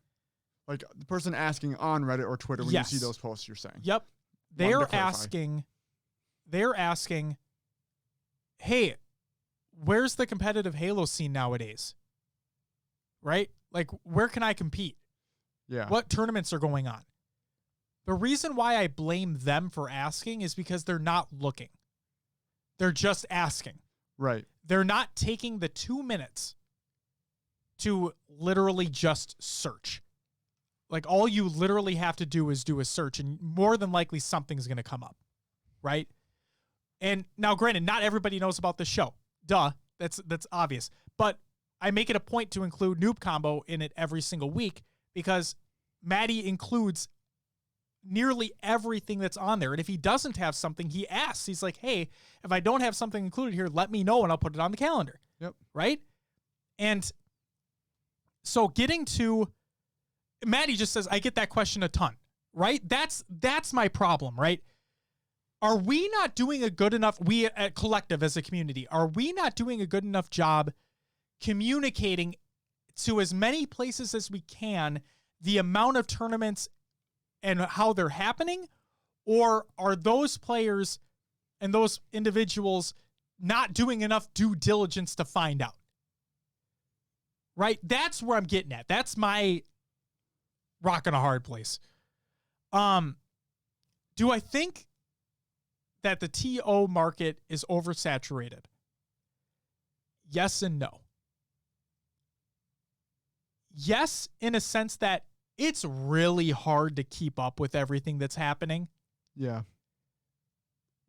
Like the person asking on Reddit or Twitter when you see those posts, you're saying. Yep. They're asking, hey, where's the competitive Halo scene nowadays? Right? Like, where can I compete? Yeah. What tournaments are going on? The reason why I blame them for asking is because they're not looking. They're just asking. Right. They're not taking the 2 minutes to literally just search. Like, all you literally have to do is do a search, and more than likely something's going to come up, right? And now, granted, not everybody knows about the show. Duh, that's obvious. But I make it a point to include Noob Combo in it every single week because Maddie includes nearly everything that's on there. And if he doesn't have something, he asks. He's like, hey, if I don't have something included here, let me know and I'll put it on the calendar. Yep. Right? And so getting to Maddie just says, I get that question a ton, right? That's my problem, right? Are we not doing a good enough, we at Collective as a community, are we not doing a good enough job communicating to as many places as we can the amount of tournaments and how they're happening? Or are those players and those individuals not doing enough due diligence to find out? Right? That's where I'm getting at. That's my rock in a hard place. Do I think that the TO market is oversaturated? Yes and no. Yes, in a sense that it's really hard to keep up with everything that's happening. Yeah.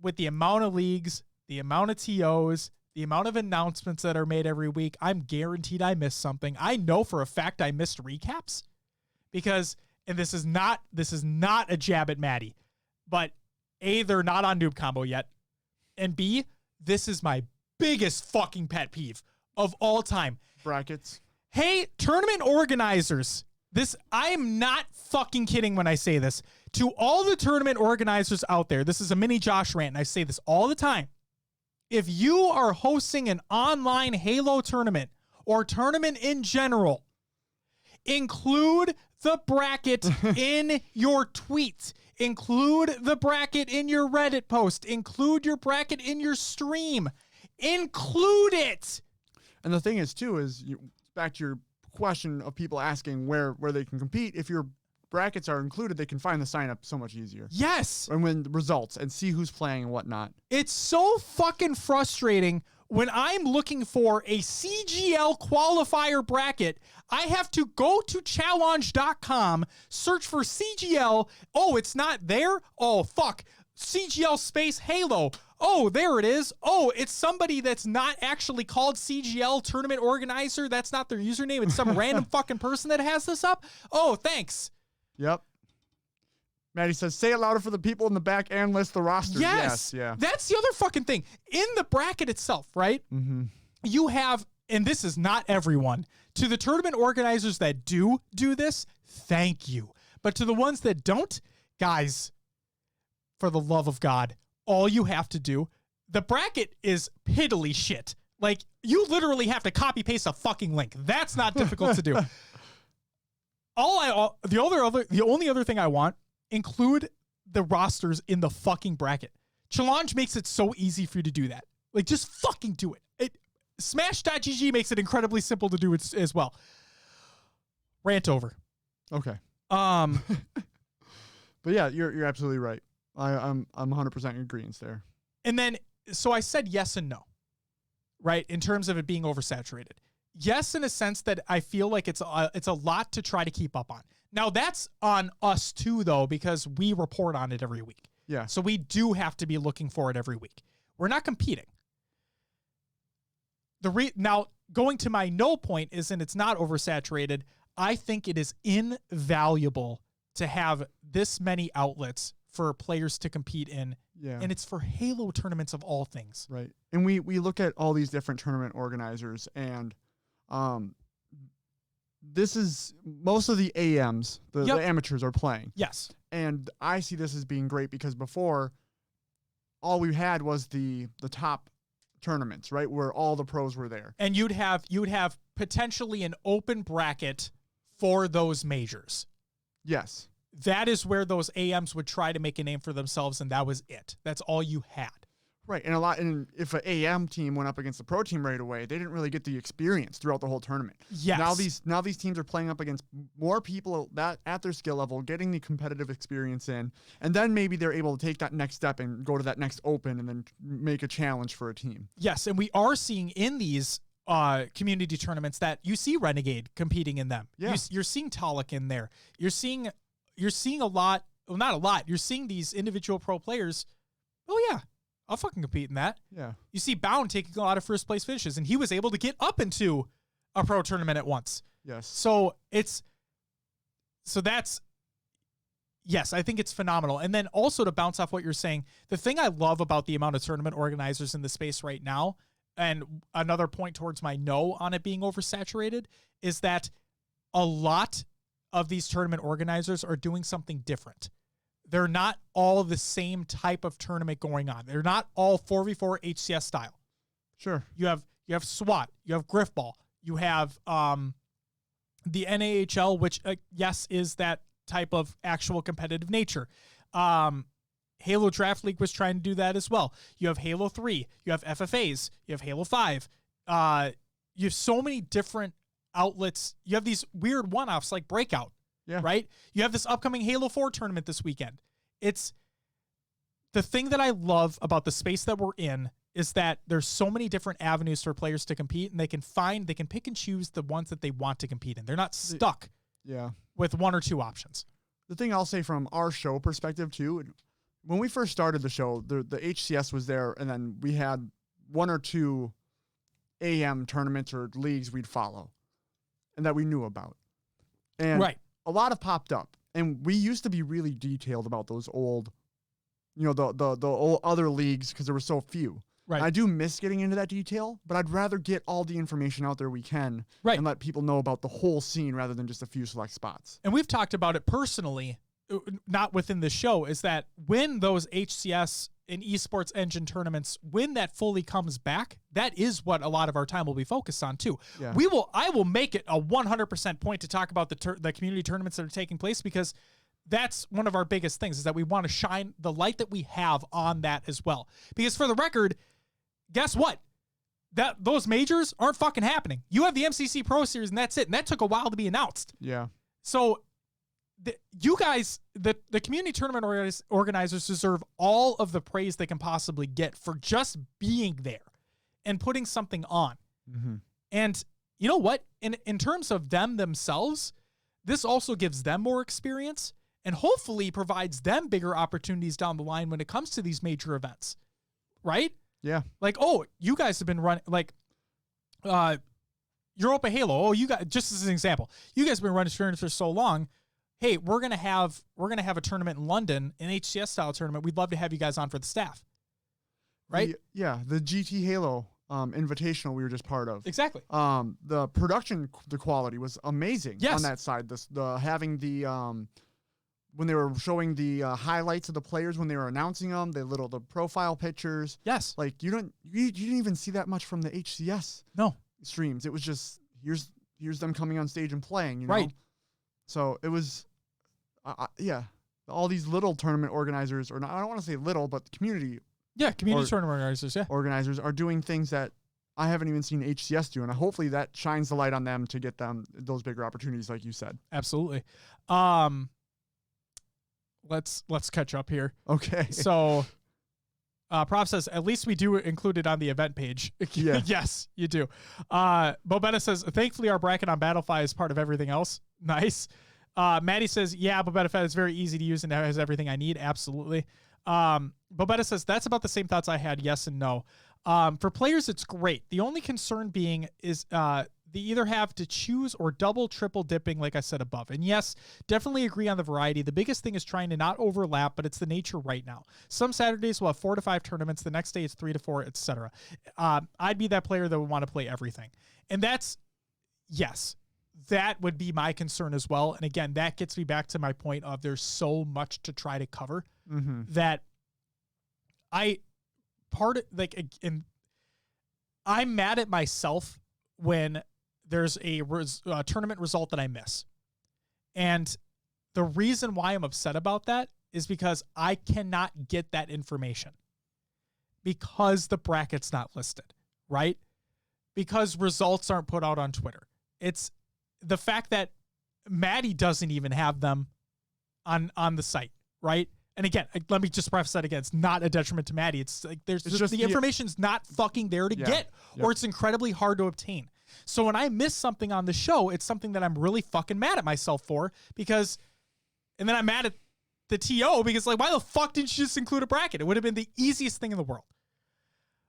With the amount of leagues, the amount of TOs, the amount of announcements that are made every week, I'm guaranteed I missed something. I know for a fact I missed recaps because, and this is not a jab at Maddie, but A, they're not on Noob Combo yet, and B, this is my biggest fucking pet peeve of all time. Brackets. Hey, tournament organizers, I am not fucking kidding when I say this. To all the tournament organizers out there, this is a mini Josh rant, and I say this all the time. If you are hosting an online Halo tournament or tournament in general, include the bracket in your tweet. Include the bracket in your Reddit post. Include your bracket in your stream. Include it. And the thing is, too, back to your question of people asking where they can compete. If your brackets are included, they can find the sign up so much easier. Yes. And when the results and see who's playing and whatnot. It's so fucking frustrating when I'm looking for a CGL qualifier bracket. I have to go to challenge.com, search for CGL. Oh, it's not there? Oh, fuck. CGL space Halo. Oh, there it is. Oh, it's somebody that's not actually called CGL tournament organizer. That's not their username. It's some random fucking person that has this up. Oh, thanks. Yep. Maddie says, say it louder for the people in the back and list the roster. Yes. Yeah. That's the other fucking thing. In the bracket itself, right? Mm-hmm. You have, and this is not everyone, to the tournament organizers that do this, thank you. But to the ones that don't, guys, for the love of God, all you have to do, the bracket is piddly shit. Like, you literally have to copy paste a fucking link. That's not difficult to do. The only other thing I want, include the rosters in the fucking bracket. Challenge makes it so easy for you to do that. Like, just fucking do it. Smash.gg makes it incredibly simple to do it as well. Rant over. Okay. But yeah, you're absolutely right. I'm 100% in agreement there. And then, so I said yes and no, right? In terms of it being oversaturated. Yes, in a sense that I feel like it's a lot to try to keep up on. Now, that's on us too, though, because we report on it every week. Yeah. So we do have to be looking for it every week. We're not competing. Now, going to my no point isn't it's not oversaturated. I think it is invaluable to have this many outlets for players to compete in. Yeah. And it's for Halo tournaments of all things. Right. And we look at all these different tournament organizers, and this is most of the AMs, the amateurs are playing. Yes. And I see this as being great because before, all we had was the top tournaments, right, where all the pros were there. And you'd have potentially an open bracket for those majors. Yes. That is where those AMs would try to make a name for themselves, and that was it. That's all you had. Right, and if an AM team went up against the pro team right away, they didn't really get the experience throughout the whole tournament. Yes. Now these teams are playing up against more people that at their skill level, getting the competitive experience in, and then maybe they're able to take that next step and go to that next open and then make a challenge for a team. Yes, and we are seeing in these community tournaments that you see Renegade competing in them. Yeah. You're seeing Talik in there. You're seeing a lot. Well, not a lot. You're seeing these individual pro players. Oh yeah, I'll fucking compete in that. Yeah. You see Bound taking a lot of first place finishes, and he was able to get up into a pro tournament at once. Yes. So that's, yes, I think it's phenomenal. And then also to bounce off what you're saying, the thing I love about the amount of tournament organizers in the space right now, and another point towards my no on it being oversaturated, is that a lot of these tournament organizers are doing something different. They're not all the same type of tournament going on. They're not all 4v4 HCS style. Sure. You have SWAT, you have Griffball, you have the NAHL, which yes is that type of actual competitive nature. Halo Draft League was trying to do that as well. You have Halo 3, you have FFAs, you have Halo 5. You have so many different outlets. You have these weird one-offs like Breakout, right? You have this upcoming Halo 4 tournament this weekend. It's the thing that I love about the space that we're in is that there's so many different avenues for players to compete, and they can pick and choose the ones that they want to compete in. They're not stuck with one or two options. The thing I'll say from our show perspective too, when we first started the show, the HCS was there, and then we had one or two AM tournaments or leagues we'd follow and that we knew about. And a lot have popped up. And we used to be really detailed about those old, the old other leagues because there were so few. Right. I do miss getting into that detail, but I'd rather get all the information out there we can and let people know about the whole scene rather than just a few select spots. And we've talked about it personally, not within the show, is that when those HCS and esports engine tournaments, when that fully comes back, that is what a lot of our time will be focused on too. Yeah. I will make it a 100% point to talk about the community tournaments that are taking place, because that's one of our biggest things, is that we want to shine the light that we have on that as well. Because for the record, guess what? Those majors aren't fucking happening. You have the MCC Pro Series and that's it. And that took a while to be announced. Yeah. So you guys, the community tournament organizers deserve all of the praise they can possibly get for just being there and putting something on. Mm-hmm. And you know what? In terms of them themselves, this also gives them more experience and hopefully provides them bigger opportunities down the line when it comes to these major events. Right? Yeah. Like, oh, you guys have been running, like, Europa Halo. Oh, you guys, just as an example, you guys have been running tournaments for so long. Hey, we're gonna have a tournament in London, an HCS style tournament. We'd love to have you guys on for the staff. Right? The GT Halo Invitational we were just part of. Exactly. The production, the quality was amazing on that side. Having the when they were showing the highlights of the players when they were announcing them, the profile pictures. Yes. Like you didn't even see that much from the HCS streams. It was just here's them coming on stage and playing. You know? Right. So it was, all these little tournament organizers, or not, I don't want to say little, but community. Yeah, community tournament organizers. Yeah, organizers are doing things that I haven't even seen HCS do, and hopefully that shines the light on them to get them those bigger opportunities, like you said. Absolutely. Let's catch up here. Okay. So, Prof says, at least we do include it on the event page. Yeah. Yes, you do. Bobetta says, thankfully our bracket on Battlefy is part of everything else. Nice. Maddie says, yeah, Bobetta is very easy to use and has everything I need. Absolutely. Bobetta says, that's about the same thoughts I had. Yes and no. For players, it's great. The only concern being is they either have to choose or double, triple dipping, like I said above. And yes, definitely agree on the variety. The biggest thing is trying to not overlap, but it's the nature right now. Some Saturdays will have 4 to 5 tournaments. The next day it's 3 to 4, etc. I'd be that player that would want to play everything. And yes, that would be my concern as well. And again, that gets me back to my point of there's so much to try to cover that I'm mad at myself when there's a tournament result that I miss. And the reason why I'm upset about that is because I cannot get that information because the bracket's not listed, right? Because results aren't put out on Twitter. It's the fact that Maddie doesn't even have them on the site, right? And again, let me just preface that again. It's not a detriment to Maddie. It's like the information's not fucking there to get, or it's incredibly hard to obtain. So when I miss something on the show, it's something that I'm really fucking mad at myself for and then I'm mad at the TO because like, why the fuck didn't you just include a bracket? It would have been the easiest thing in the world.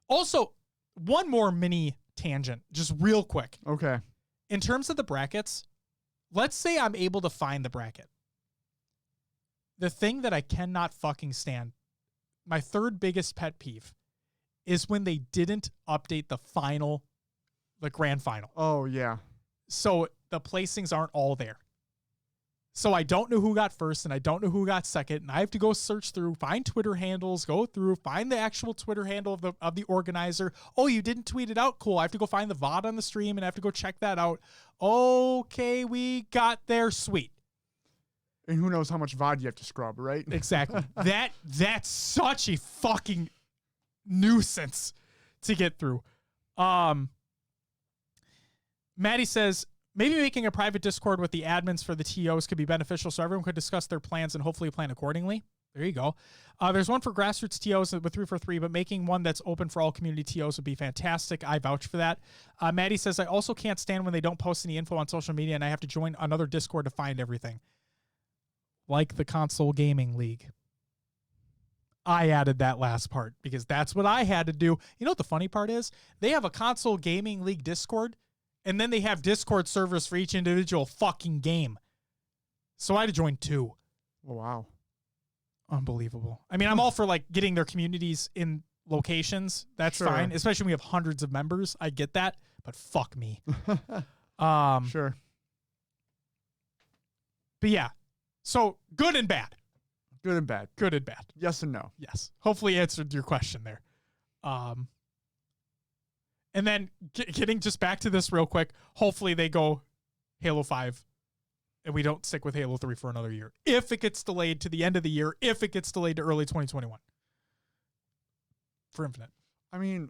Also, one more mini tangent, just real quick. Okay. In terms of the brackets, let's say I'm able to find the bracket. The thing that I cannot fucking stand, my third biggest pet peeve, is when they didn't update the grand final. Oh, yeah. So the placings aren't all there. So I don't know who got first and I don't know who got second. And I have to go search through, find Twitter handles, find the actual Twitter handle of the organizer. Oh, you didn't tweet it out? Cool. I have to go find the VOD on the stream and I have to go check that out. Okay, we got there. Sweet. And who knows how much VOD you have to scrub, right? Exactly. That's such a fucking nuisance to get through. Maddie says, maybe making a private Discord with the admins for the TOs could be beneficial so everyone could discuss their plans and hopefully plan accordingly. There you go. There's one for grassroots TOs with 3-for-3, but making one that's open for all community TOs would be fantastic. I vouch for that. Maddie says, I also can't stand when they don't post any info on social media and I have to join another Discord to find everything. Like the console gaming league. I added that last part because that's what I had to do. You know what the funny part is? They have a console gaming league Discord, and then they have Discord servers for each individual fucking game. So I had to join 2. Oh, wow. Unbelievable. I mean, I'm all for like getting their communities in locations. That's fine. Especially when we have hundreds of members. I get that, but fuck me. Sure. But yeah. So good and bad. Good and bad. Good and bad. Yes and no. Yes. Hopefully answered your question there. And then getting just back to this real quick. Hopefully they go Halo 5 and we don't stick with Halo 3 for another year. If it gets delayed to the end of the year, if it gets delayed to early 2021 for Infinite. I mean,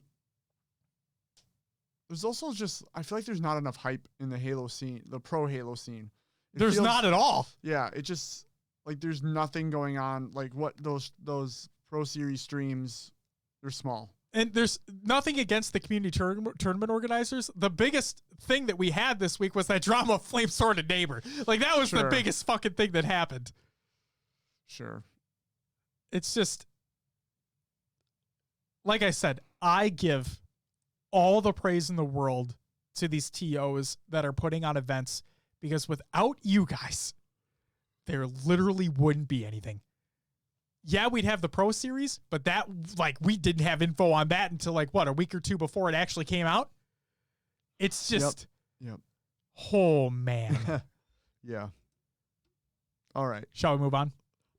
there's also I feel like there's not enough hype in the Halo scene, the pro Halo scene. There's not at all. Yeah, it just like there's nothing going on. Like what those Pro Series streams, they're small. And there's nothing against the community tournament organizers. The biggest thing that we had this week was that drama of Flame Sword and Neighbor. Like that was the biggest fucking thing that happened. Sure. It's just, like I said, I give all the praise in the world to these TOs that are putting on events. Because without you guys, there literally wouldn't be anything. Yeah, we'd have the Pro Series, but that, like, we didn't have info on that until, like, what, a week or two before it actually came out? It's just, Yep. Oh, man. Yeah. All right. Shall we move on?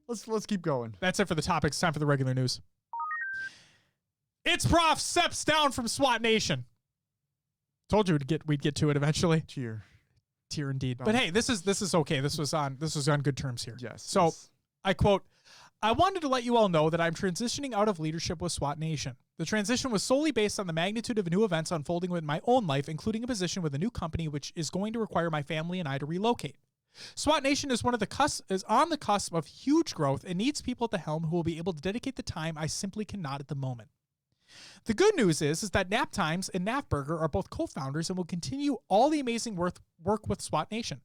Let's keep going. That's it for the topics. Time for the regular news. It's Prof steps down from SWAT Nation. Told you we'd get to it eventually. Tier indeed. But hey, this is okay. This was on good terms here. Yes. So yes. I quote, I wanted to let you all know that I'm transitioning out of leadership with SWAT Nation. The transition was solely based on the magnitude of new events unfolding in my own life, including a position with a new company, which is going to require my family and I to relocate. SWAT Nation is on the cusp of huge growth and needs people at the helm who will be able to dedicate the time I simply cannot at the moment. The good news is that Nap Times and Napburger are both co-founders and will continue all the amazing work with SWAT Nation.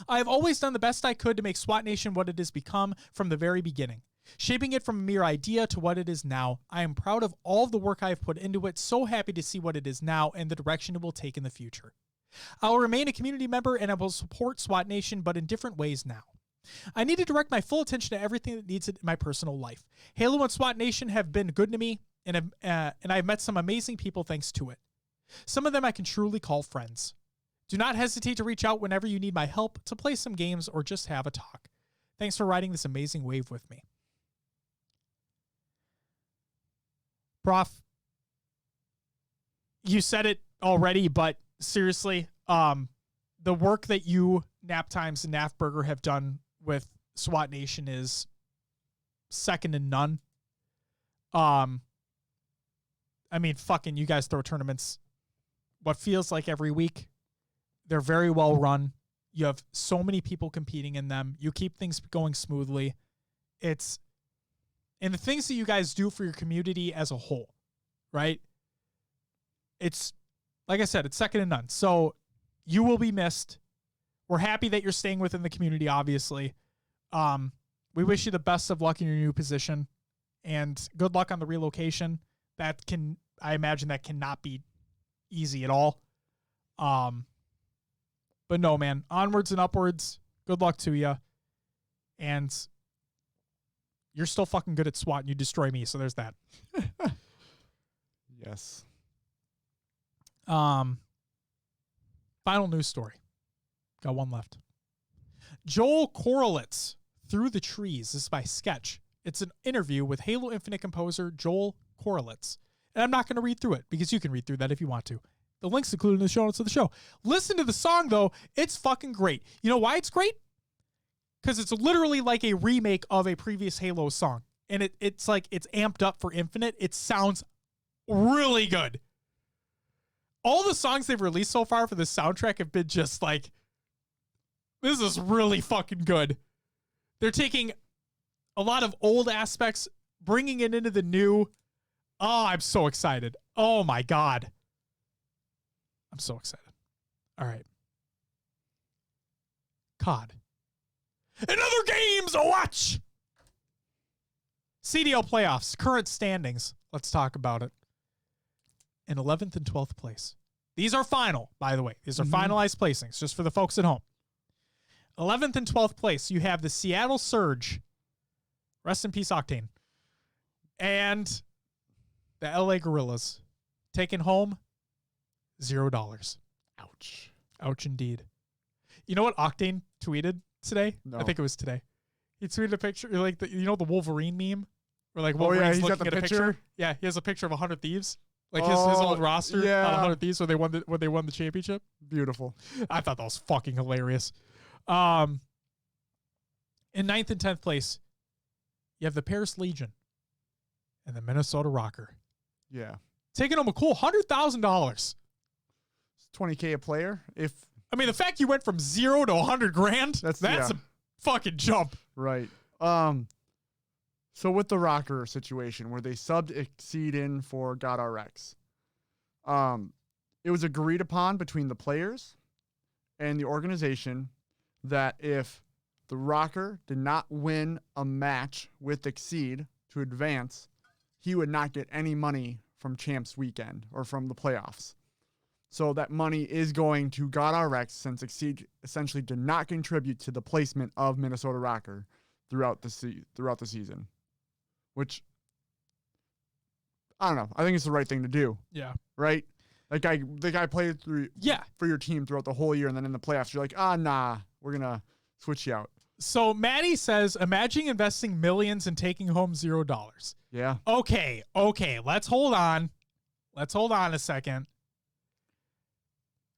I have always done the best I could to make SWAT Nation what it has become from the very beginning, shaping it from a mere idea to what it is now. I am proud of all of the work I have put into it, so happy to see what it is now and the direction it will take in the future. I will remain a community member and I will support SWAT Nation, but in different ways now. I need to direct my full attention to everything that needs it in my personal life. Halo and SWAT Nation have been good to me, and I've met some amazing people thanks to it. Some of them I can truly call friends. Do not hesitate to reach out whenever you need my help to play some games or just have a talk. Thanks for riding this amazing wave with me. Prof, you said it already, but seriously, the work that you, Nap Times, and Napburger have done with SWAT Nation is second to none. I mean, fucking, you guys throw tournaments what feels like every week. They're very well run. You have so many people competing in them. You keep things going smoothly. It's and the things that you guys do for your community as a whole, right? It's like I said, it's second to none. So you will be missed. We're happy that you're staying within the community, obviously. We wish you the best of luck in your new position and good luck on the relocation. I imagine that cannot be easy at all. But no, man, onwards and upwards. Good luck to you. And you're still fucking good at SWAT and you destroy me. So there's that. Yes. Final news story. Got one left. Joel Korolitz, Through the Trees. This is by Sketch. It's an interview with Halo Infinite composer Joel Korolitz. And I'm not going to read through it because you can read through that if you want to. The link's included in the show notes of the show. Listen to the song, though. It's fucking great. You know why it's great? Because it's literally like a remake of a previous Halo song. And it's like it's amped up for Infinite. It sounds really good. All the songs they've released so far for this soundtrack have been just like, this is really fucking good. They're taking a lot of old aspects, bringing it into the new. Oh, I'm so excited. Oh my God. I'm so excited. All right. COD. And other games to watch. CDL playoffs, current standings. Let's talk about it. In 11th and 12th place. These are final, by the way. These are finalized placings, just for the folks at home. 11th and 12th place, you have the Seattle Surge. Rest in peace, Octane. And the LA Gorillas. Taking home $0. Ouch. Ouch indeed. You know what Octane tweeted today? No. I think it was today. He tweeted a picture, like the Wolverine meme? Where like Wolverine's he's got looking the at a picture? Yeah, he has a picture of 100 Thieves. Like his old roster on 100 Thieves when they won the championship. Beautiful. I thought that was fucking hilarious. In 9th and 10th place, you have the Paris Legion and the Minnesota Rocker. Yeah. Taking home a cool $100,000. 20K a player. The fact you went from 0 to 100 grand, that's a fucking jump. Right. So with the Rocker situation where they subbed Exceed in for God RX, it was agreed upon between the players and the organization that if the Rocker did not win a match with Exceed to advance, he would not get any money from Champs Weekend or from the playoffs. So that money is going to God RX since Exceed essentially did not contribute to the placement of Minnesota Rocker throughout the season. Which, I don't know. I think it's the right thing to do. Yeah. Right? The guy played for your team throughout the whole year, and then in the playoffs, you're like, nah, we're going to switch you out. So Maddie says, imagine investing millions and taking home $0. Yeah. Okay. Let's hold on. A second.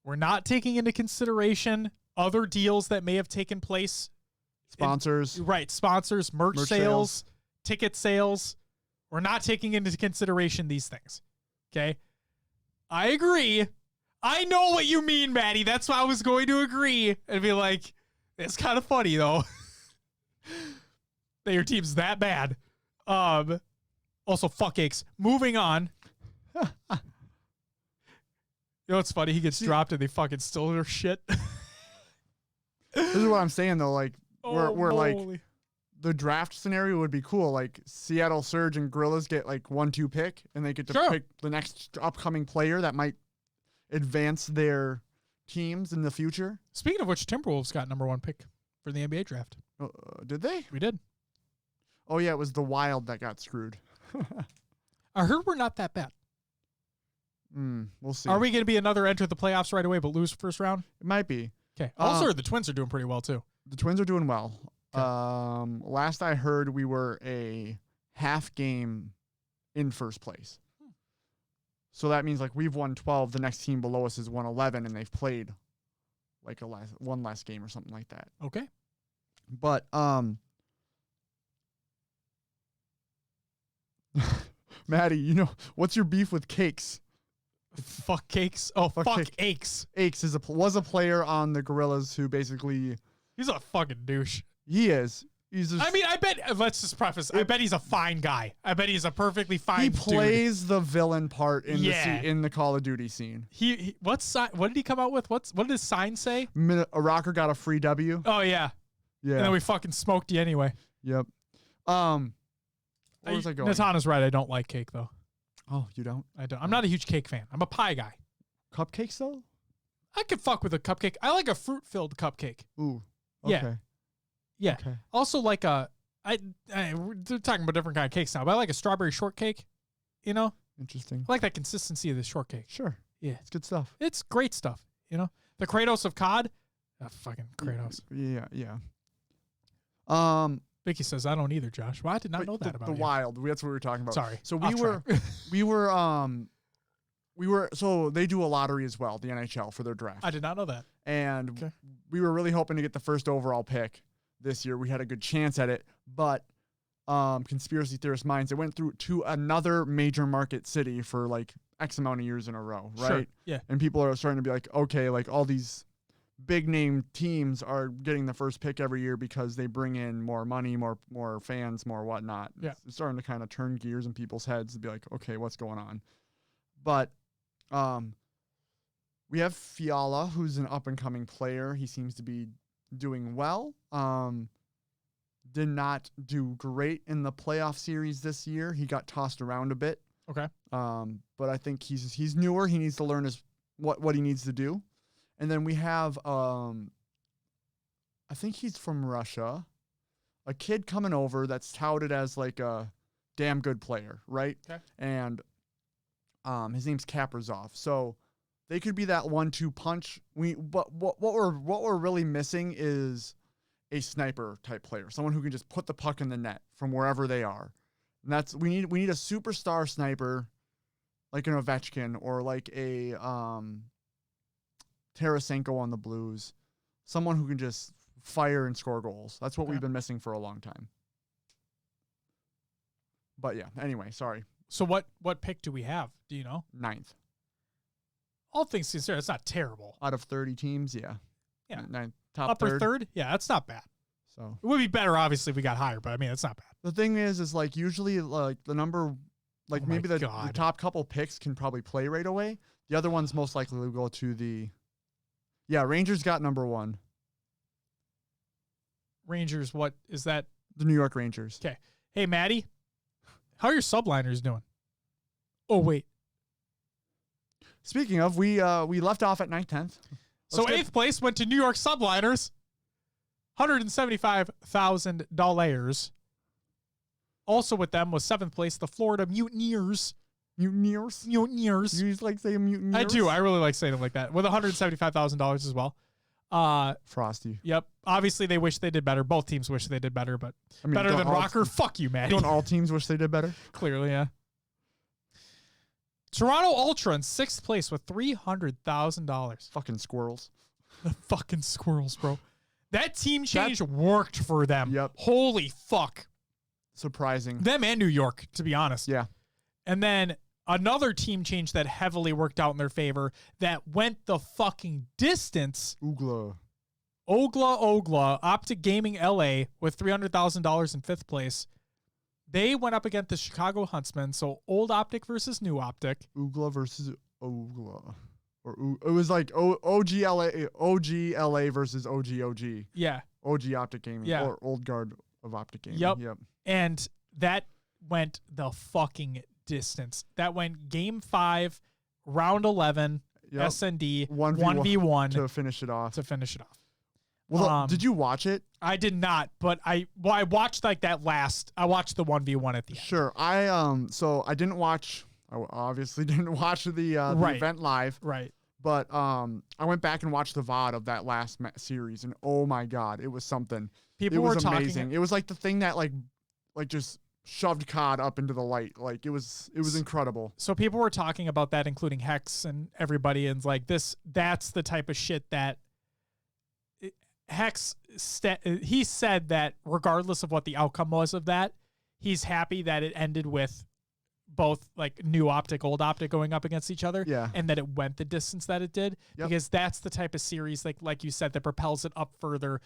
We're not taking into consideration other deals that may have taken place. Sponsors. Sponsors, merch sales. Ticket sales. We're not taking into consideration these things. Okay. I agree. I know what you mean, Maddie. That's why I was going to agree and be like, it's kind of funny though that your team's that bad. Also fuck aches. Moving on. You know what's funny? He gets dropped and they fucking steal their shit. This is what I'm saying though. Like we're like, moly. The draft scenario would be cool. Like Seattle Surge and Gorillas get like 1-2 pick, and they get to pick the next upcoming player that might advance their teams in the future. Speaking of which, Timberwolves got number 1 pick for the NBA draft. Did they? We did. Oh yeah, it was the Wild that got screwed. I heard we're not that bad. We'll see. Are we going to be another enter the playoffs right away, but lose first round? It might be. Okay. Also, the Twins are doing pretty well too. The Twins are doing well. Okay. Last I heard, we were a half game in first place. So that means like we've won 12. The next team below us has won 11, and they've played like one less game or something like that. Okay. But Maddie, what's your beef with Cakes? Fuck Cakes. Oh, fuck Aches. Aches was a player on the Gorillas who basically... He's a fucking douche. He is. I bet. Let's just preface. I bet he's a fine guy. I bet he's a perfectly fine. He dude. plays the villain part in the Call of Duty scene. What did he come out with? What did his sign say? A rocker got a free W. Oh yeah. Yeah. And then we fucking smoked you anyway. Yep. Where was I going? Natana's right. I don't like cake though. Oh, you don't? I don't. I'm not a huge cake fan. I'm a pie guy. Cupcakes though? I could fuck with a cupcake. I like a fruit-filled cupcake. Ooh. Okay. Yeah. Yeah. Okay. Also, like we're talking about different kind of cakes now, but I like a strawberry shortcake. You know, Interesting. I like that consistency of the shortcake. Sure. Yeah, It's good stuff. it's great stuff. You know, the Kratos of COD. Fucking Kratos. Yeah. Vicky says I don't either, Josh. Well, I did not know that about the you. Wild. That's what we were talking about. Sorry. So Off track. so they do a lottery as well, the NHL, for their draft. I did not know that. And we were really hoping to get the first overall pick this year. We had a good chance at it, but conspiracy theorist minds, it went through to another major market city for like X amount of years in a row, right? Sure. Yeah. And people are starting to be like, okay, like all these big name teams are getting the first pick every year because they bring in more money, more fans, more whatnot. Yeah. It's starting to kind of turn gears in people's heads to be like, okay, what's going on? But we have Fiala, who's an up-and-coming player. He seems to be doing well. Did not do great in the playoff series this year. He got tossed around a bit. Okay. But I think he's newer. He needs to learn what he needs to do. And then we have, I think he's from Russia, a kid coming over that's touted as like a damn good player, right? Okay. And his name's Kaprizov. So they could be that 1-2 punch. But what we're really missing is a sniper type player, someone who can just put the puck in the net from wherever they are. And we need a superstar sniper, like an Ovechkin or like a Tarasenko on the Blues, someone who can just fire and score goals. That's what we've been missing for a long time. But yeah, anyway, sorry. So what pick do we have? Do you know? 9th. All things considered, it's not terrible. Out of 30 teams, yeah. Yeah. 9th, top Upper third? Yeah, that's not bad. So It would be better, obviously, if we got higher, but I mean, it's not bad. the thing is like usually like the number, like Oh my maybe the God. top couple picks can probably play right away. The other ones most likely will go to the, Rangers got number 1. Rangers, what is that? The New York Rangers. Okay. Hey, Maddie, how are your subliners doing? Oh, wait. Speaking of, we left off at 9th, 10th. So 8th place went to New York Subliners, $175,000. Also with them was 7th place, the Florida Mutineers. Mutineers. You just like saying mutineers? I do. I really like saying them like that. With $175,000 as well. Frosty. Yep. Obviously, they wish they did better. Both teams wish they did better, but I mean, better don't than all- Rocker. Fuck you, Maddie. Don't all teams wish they did better? Clearly, yeah. Toronto Ultra in 6th place with $300,000. Fucking squirrels. The fucking squirrels, bro. That team change worked for them. Yep. Holy fuck. Surprising. Them and New York, to be honest. Yeah. And then another team change that heavily worked out in their favor that went the fucking distance. Oogla. Ogla, Optic Gaming LA with $300,000 in 5th place. They went up against the Chicago Huntsmen, so old Optic versus new Optic. Oogla versus Oogla. It was like OGLA versus OG. Yeah. OG Optic Gaming. Yeah. Or Old Guard of Optic Gaming. Yep. Yep. And that went the fucking distance. That went game 5, round 11, Yep. SND, 1v1 1v1 to finish it off. Well, did you watch it? I did not, but I watched like that last. I watched the 1v1 at the end. Sure. So I didn't watch. I obviously didn't watch the Right. event live. Right. But I went back and watched the VOD of that last series, and oh my god, it was something. People It was were talking. amazing. It was like the thing that like just shoved COD up into the light. Like it was incredible. So people were talking about that, including Hex and everybody, and like this. That's the type of shit that Hex. He said that regardless of what the outcome was of that, he's happy that it ended with both like new Optic, old Optic going up against each other. Yeah. And that it went the distance that it did. Yep. Because that's the type of series, like you said, that propels it up further,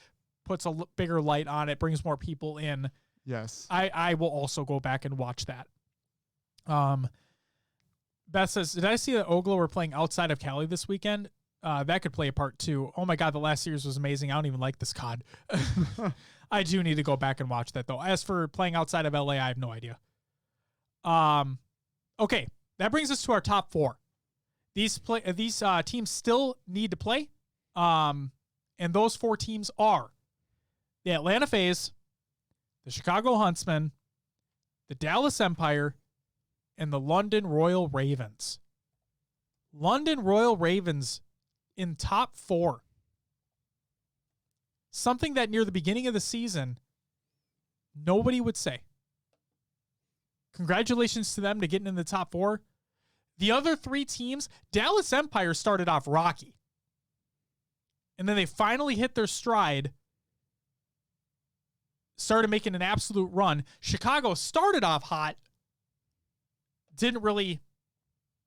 puts a bigger light on it, brings more people in. Yes. I will also go back and watch that. Beth says, did I see that Ogla were playing outside of Cali this weekend? That could play a part too. Oh my God, the last series was amazing. I don't even like this COD. I do need to go back and watch that though. As for playing outside of LA, I have no idea. Okay, that brings us to our top 4. These teams still need to play. And those 4 teams are the Atlanta FaZe, the Chicago Huntsmen, the Dallas Empire, and the London Royal Ravens. London Royal Ravens in top 4. Something that near the beginning of the season, nobody would say. Congratulations to them to getting in the top 4. The other 3 teams, Dallas Empire started off rocky. And then they finally hit their stride, started making an absolute run. Chicago started off hot, didn't really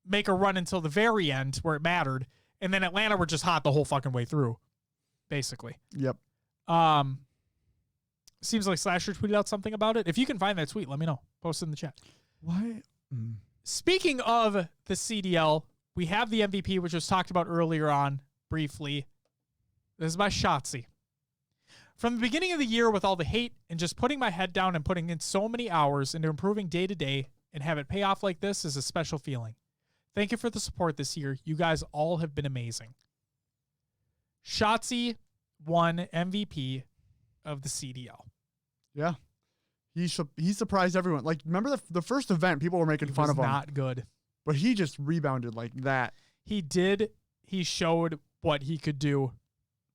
make a run until the very end where it mattered. And then Atlanta were just hot the whole fucking way through, basically. Yep. Seems like Slasher tweeted out something about it. If you can find that tweet, let me know. Post it in the chat. Why? Speaking of the CDL, we have the MVP, which was talked about earlier on briefly. This is by Shotzi. From the beginning of the year with all the hate and just putting my head down and putting in so many hours into improving day to day and have it pay off like this is a special feeling. Thank you for the support this year. You guys all have been amazing. Shotzi won MVP of the CDL. Yeah. He surprised everyone. Like, remember the first event, people were making fun of him. Not good. But he just rebounded like that. He did. He showed what he could do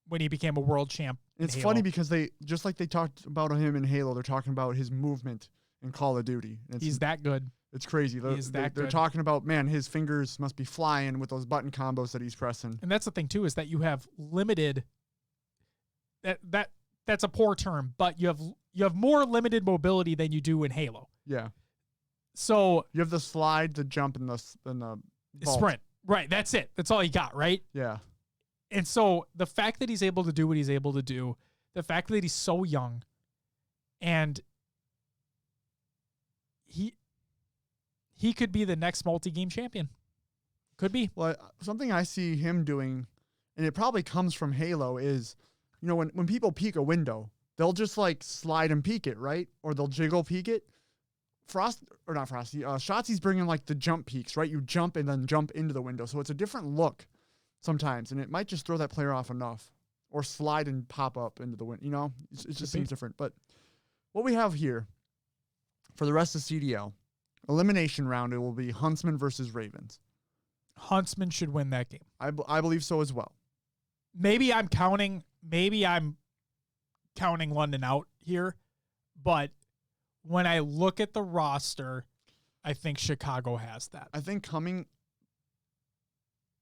when he became a world champ. It's funny because they, just like they talked about him in Halo, they're talking about his movement in Call of Duty. He's that good. It's crazy. They're talking about, man, his fingers must be flying with those button combos that he's pressing. And that's the thing too, is that you have limited. That's a poor term, but you have more limited mobility than you do in Halo. Yeah. So you have the slide, the jump, and the vault. Sprint. Right. That's it. That's all you got. Right. Yeah. And so the fact that he's able to do what he's able to do, the fact that he's so young, and he could be the next multi-game champion. Could be. Well, something I see him doing, and it probably comes from Halo, is, you know, when people peek a window, they'll just like slide and peek it, right? Or they'll jiggle peek it. Shotzi's bringing like the jump peeks, right? You jump and then jump into the window. So it's a different look sometimes, and it might just throw that player off enough. Or slide and pop up into the window. You know, it just seems different. But what we have here for the rest of CDL, elimination round, it will be Huntsman versus Ravens. Huntsman should win that game. I believe so as well. Maybe I'm counting London out here, but when I look at the roster, I think Chicago has that.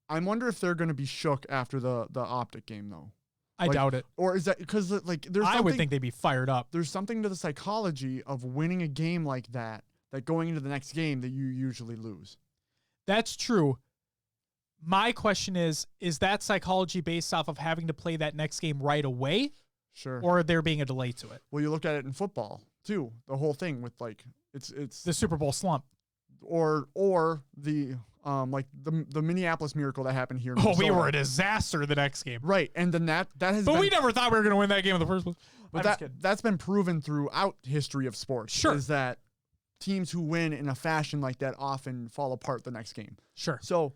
I wonder if they're going to be shook after the Optic game, though. I doubt it. Or is that because, like, there's I would think they'd be fired up. There's something to the psychology of winning a game like that going into the next game that you usually lose. That's true. My question is that psychology based off of having to play that next game right away? Sure. Or there being a delay to it? Well, you look at it in football, too. The whole thing with, like, it's the Super Bowl slump. Or the like the Minneapolis Miracle that happened here in Minnesota. We were a disaster the next game. Right. And then that has But we never thought we were going to win that game in the first place. But that's been proven throughout history of sports. Sure. Is that teams who win in a fashion like that often fall apart the next game. Sure. So,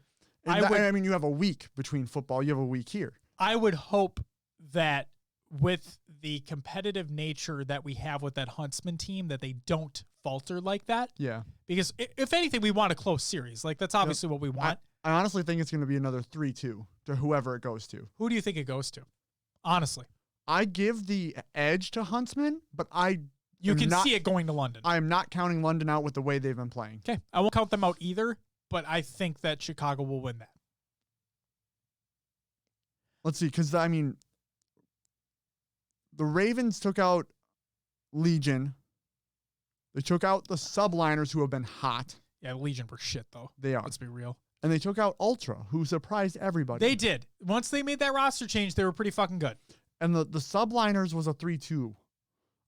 I mean, you have a week between football. You have a week here. I would hope that with the competitive nature that we have with that Huntsman team, that they don't falter like that. Yeah. Because if anything, we want a close series. Like, that's obviously what we want. I honestly think it's going to be another 3-2 to whoever it goes to. Who do you think it goes to? Honestly. I give the edge to Huntsman, but you can see it going to London. I am not counting London out with the way they've been playing. Okay. I won't count them out either, but I think that Chicago will win that. Let's see, because, I mean, the Ravens took out Legion. They took out the subliners who have been hot. Yeah, Legion were shit, though. They are. Let's be real. And they took out Ultra, who surprised everybody. They did. Once they made that roster change, they were pretty fucking good. and the subliners was a 3-2.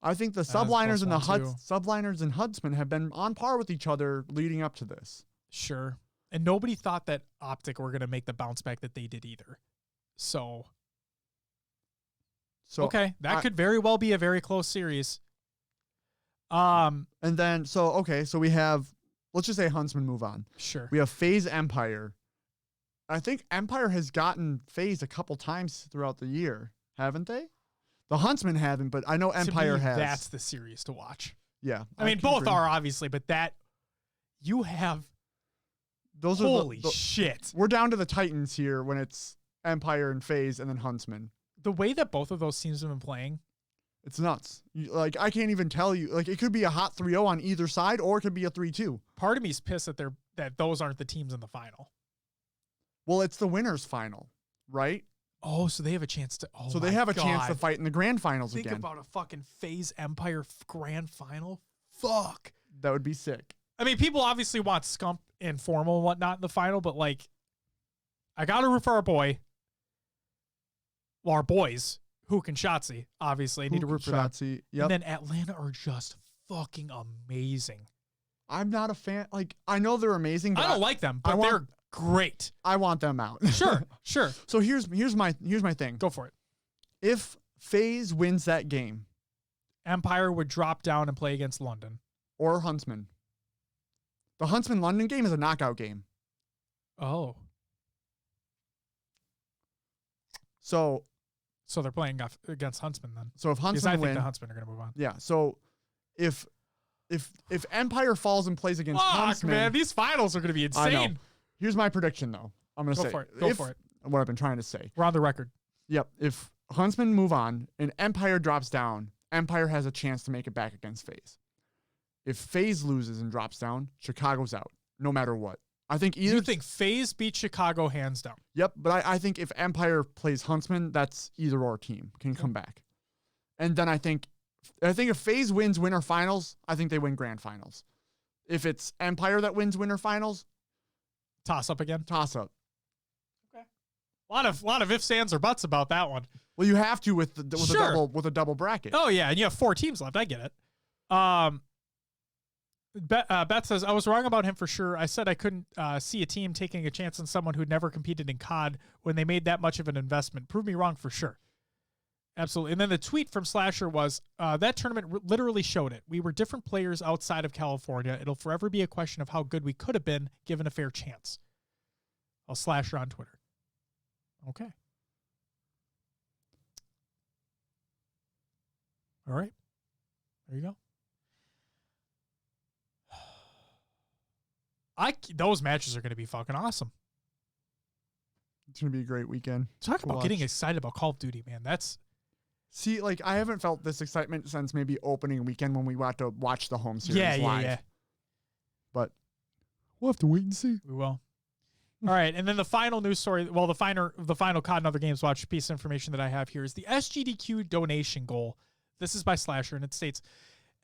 I think the was subliners and the close one, subliners and Huntsman have been on par with each other leading up to this. Sure. And nobody thought that Optic were going to make the bounce back that they did either. So okay, that could very well be a very close series. And then, so we have, let's just say Huntsman move on. Sure. We have FaZe Empire. I think Empire has gotten FaZe a couple times throughout the year, haven't they? The Huntsmen haven't, but I know Empire to me, has. That's the series to watch. Yeah. I mean, both are obviously, but that you have. Those holy are shit. We're down to the Titans here when it's Empire and FaZe and then Huntsman. The way that both of those teams have been playing, it's nuts. I can't even tell you. Like, it could be a hot 3-0 on either side, or it could be a 3-2. Part of me is pissed that those aren't the teams in the final. Well, it's the winners final, right? Oh, so they have a chance to. Oh, so they have a chance to fight in the grand finals again. Think about a fucking FaZe Empire grand final. Fuck. That would be sick. I mean, people obviously want Scump and Formal and whatnot in the final, but like, I got to root for our boy. Well, our boys, Hook and Shotzi, obviously. I need to root for them. Yep. And then Atlanta are just fucking amazing. I'm not a fan. Like, I know they're amazing, but I don't like them, but they're great. I want them out. Sure. So here's my thing. Go for it. If FaZe wins that game, Empire would drop down and play against London. Or Huntsman. The Huntsman-London game is a knockout game. Oh. So they're playing against Huntsman then. So if Huntsman wins, I think the Huntsman are going to move on. Yeah. So if Empire falls and plays against Huntsman, man, these finals are going to be insane. I know. Here's my prediction, though. I'm going to say. Go for it. What I've been trying to say. We're on the record. Yep. If Huntsman move on and Empire drops down, Empire has a chance to make it back against FaZe. If FaZe loses and drops down, Chicago's out, no matter what. I think either. You think FaZe beats Chicago hands down? Yep, but I think if Empire plays Huntsman, that's either or team can come back. And then I think if FaZe wins winter finals, I think they win grand finals. If it's Empire that wins winter finals, toss up again. Toss up. Okay. A lot of ifs, ands, or buts about that one. Well, you have to with a double bracket. Oh yeah, and you have 4 teams left. I get it. Beth says, I was wrong about him for sure. I said I couldn't see a team taking a chance on someone who'd never competed in COD when they made that much of an investment. Prove me wrong for sure. Absolutely. And then the tweet from Slasher was, that tournament literally showed it. We were different players outside of California. It'll forever be a question of how good we could have been given a fair chance. I'll Slasher on Twitter. Okay. All right. There you go. Those matches are going to be fucking awesome. It's going to be a great weekend. Talk about getting excited about Call of Duty, man. See, like, I haven't felt this excitement since maybe opening weekend when we got to watch the home series live. Yeah. But we'll have to wait and see. We will. All right, and then the final news story, the final COD and Other Games Watch piece of information that I have here is the SGDQ donation goal. This is by Slasher, and it states,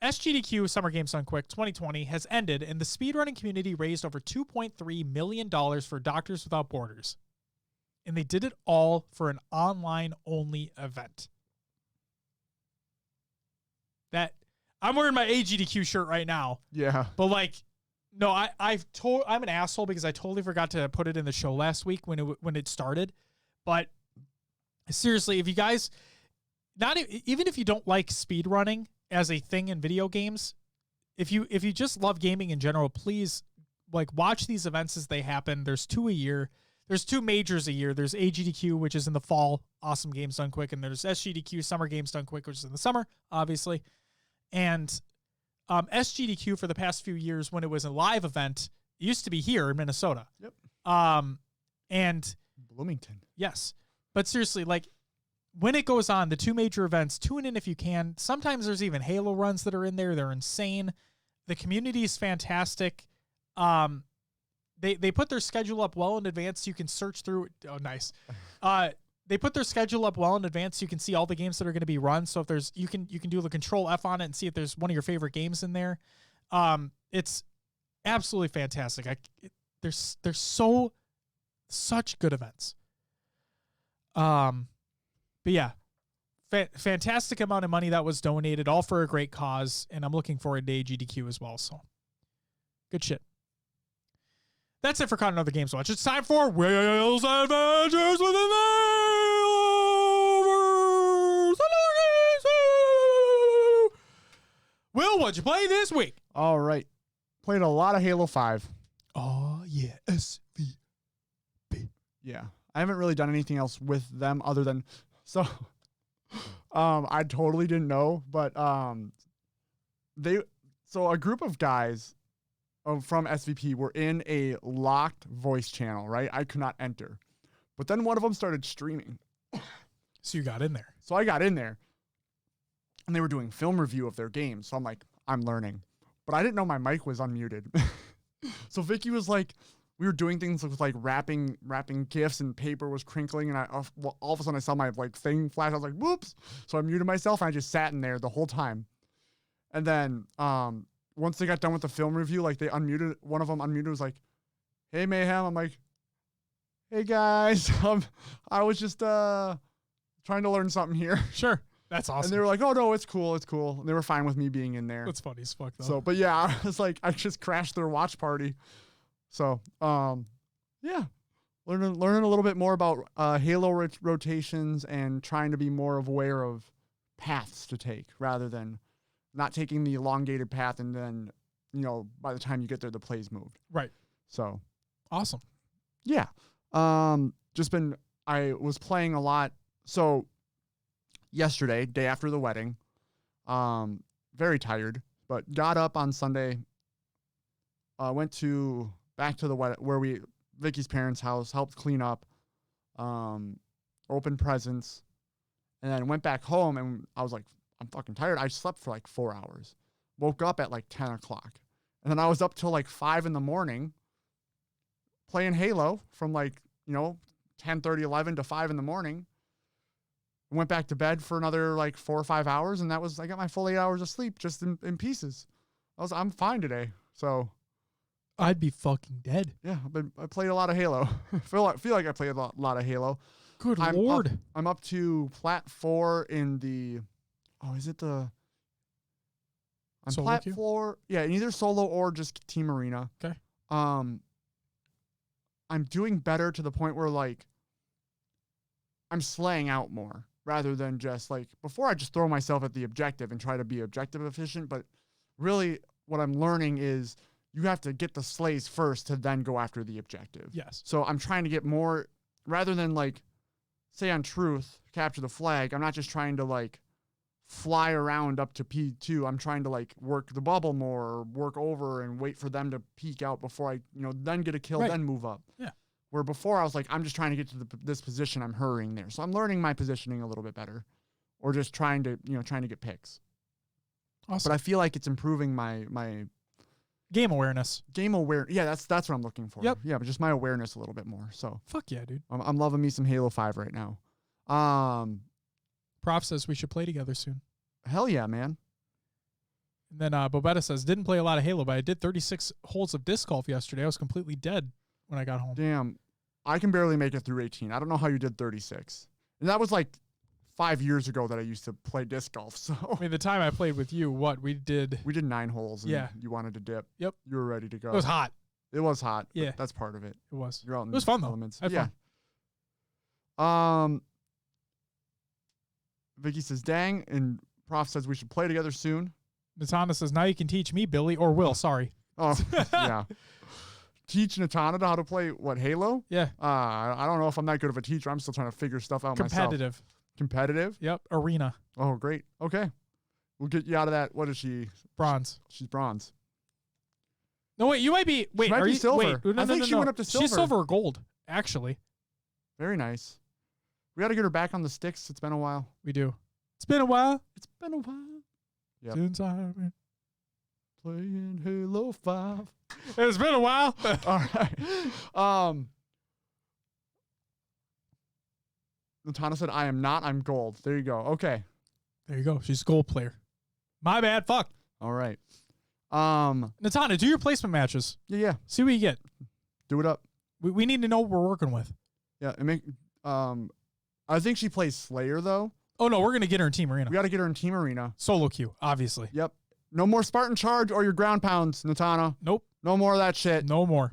SGDQ Summer Games Done Quick 2020 has ended, and the speedrunning community raised over $2.3 million for Doctors Without Borders. And they did it all for an online-only event. I'm wearing my AGDQ shirt right now. Yeah. But like, no, I'm an asshole because I totally forgot to put it in the show last week when it started. But seriously, if you guys, even if you don't like speedrunning as a thing in video games, if you just love gaming in general, please like watch these events as they happen. There's 2 a year. There's 2 majors a year. There's AGDQ, which is in the fall, Awesome Games Done Quick, and there's SGDQ, Summer Games Done Quick, which is in the summer, obviously. And SGDQ for the past few years, when it was a live event, it used to be here in Minnesota. Yep. And Bloomington. Yes. But seriously, like when it goes on, the 2 major events, tune in if you can. Sometimes there's even Halo runs that are in there. They're insane. The community is fantastic. They put their schedule up well in advance so you can search through. Oh, nice. They put their schedule up well in advance so you can see all the games that are going to be run. So if there's you can do the Control F on it and see if there's one of your favorite games in there. It's absolutely fantastic. There's such good events. But yeah, fantastic amount of money that was donated, all for a great cause, and I'm looking forward to AGDQ as well. So, good shit. That's it for Caught Another Games Watch. It's time for Will's Adventures with the Neighbors. Will, what'd you play this week? All right. Played a lot of Halo 5. Oh, yeah. SVB. Yeah. I haven't really done anything else with them other than... So, I totally didn't know, but So a group of guys from SVP were in a locked voice channel, right? I could not enter. But then one of them started streaming. So you got in there. So I got in there. And they were doing film review of their game. So I'm like, I'm learning. But I didn't know my mic was unmuted. So Vicky was like, we were doing things with like wrapping gifts, and paper was crinkling, and all of a sudden I saw my like thing flash. I was like, whoops. So I muted myself, and I just sat in there the whole time. And then once they got done with the film review, like they unmuted, one of them unmuted, was like, hey Mayhem. I'm like, hey guys. I was just trying to learn something here. Sure. That's awesome. And they were like, oh no, it's cool. And they were fine with me being in there. That's funny as fuck though. So, but yeah, I was like, I just crashed their watch party. So, yeah, learning a little bit more about Halo rotations and trying to be more aware of paths to take rather than not taking the elongated path and then, by the time you get there, the play's moved. Right. So, awesome. Yeah. I was playing a lot. So, yesterday, day after the wedding, very tired, but got up on Sunday, went back to the Vicky's parents' house, helped clean up, opened presents, and then went back home, and I was like, I'm fucking tired. I slept for like 4 hours. Woke up at like 10 o'clock. And then I was up till like 5 in the morning playing Halo from like, 10:30, 11 to 5 in the morning. Went back to bed for another like 4 or 5 hours, and I got my full 8 hours of sleep just in pieces. I'm fine today. So I'd be fucking dead. Yeah, I played a lot of Halo. feel like I played a lot of Halo. Good Lord. I'm up to Plat 4 in the... Oh, is it the... I'm Solo Plat queue? 4... Yeah, in either solo or just Team Arena. Okay. I'm doing better to the point where, like, I'm slaying out more rather than just, like... Before, I just throw myself at the objective and try to be objective efficient, but really what I'm learning is... You have to get the slays first to then go after the objective. Yes. So I'm trying to get more, rather than like, say on truth, capture the flag. I'm not just trying to like fly around up to P2. I'm trying to like work the bubble more, or work over and wait for them to peek out before I, then get a kill, right. Then move up. Yeah. Where before I was like, I'm just trying to get to this position. I'm hurrying there. So I'm learning my positioning a little bit better, or just trying to get picks. Awesome. But I feel like it's improving my game awareness. Yeah, that's what I'm looking for. Yep. Yeah, but just my awareness a little bit more. So fuck yeah, dude. I'm loving me some Halo 5 right now. Prof says we should play together soon. Hell yeah, man. And then Bobetta says, didn't play a lot of Halo, but I did 36 holes of disc golf yesterday. I was completely dead when I got home. Damn, I can barely make it through 18. I don't know how you did 36. And that was like 5 years ago that I used to play disc golf. So I mean, the time I played with you, we did 9 holes. And yeah. You wanted to dip. Yep. You were ready to go. It was hot. It was hot. Yeah. That's part of it. It was. You're out in it was fun though. Elements. Yeah. Fun. Vicky says, dang, and Prof says we should play together soon. Natana says, now you can teach me, Billy, or Will. Sorry. Oh, yeah. Teach Natana how to play, Halo? Yeah. I don't know if I'm that good of a teacher. I'm still trying to figure stuff out Competitive. myself. Competitive? Yep. Arena. Oh, great. Okay. We'll get you out of that. What is she? Bronze. She's bronze. No, wait. You might be. Wait, she might are be you silver? Wait, no, I think no, she no. went up to silver. She's silver or gold, actually. Very nice. We got to get her back on the sticks. It's been a while. We do. It's been a while. It's been a while. Yep. Since I've been playing Halo 5. It's been a while. All right. Natana said, I am not. I'm gold. There you go. Okay. There you go. She's a gold player. My bad. Fuck. All right. Natana, do your placement matches. Yeah. See what you get. Do it up. We need to know what we're working with. Yeah. I think she plays Slayer though. Oh, no, we're going to get her in Team Arena. We got to get her in Team Arena. Solo queue, obviously. Yep. No more Spartan Charge or your ground pounds, Natana. Nope. No more of that shit. No more.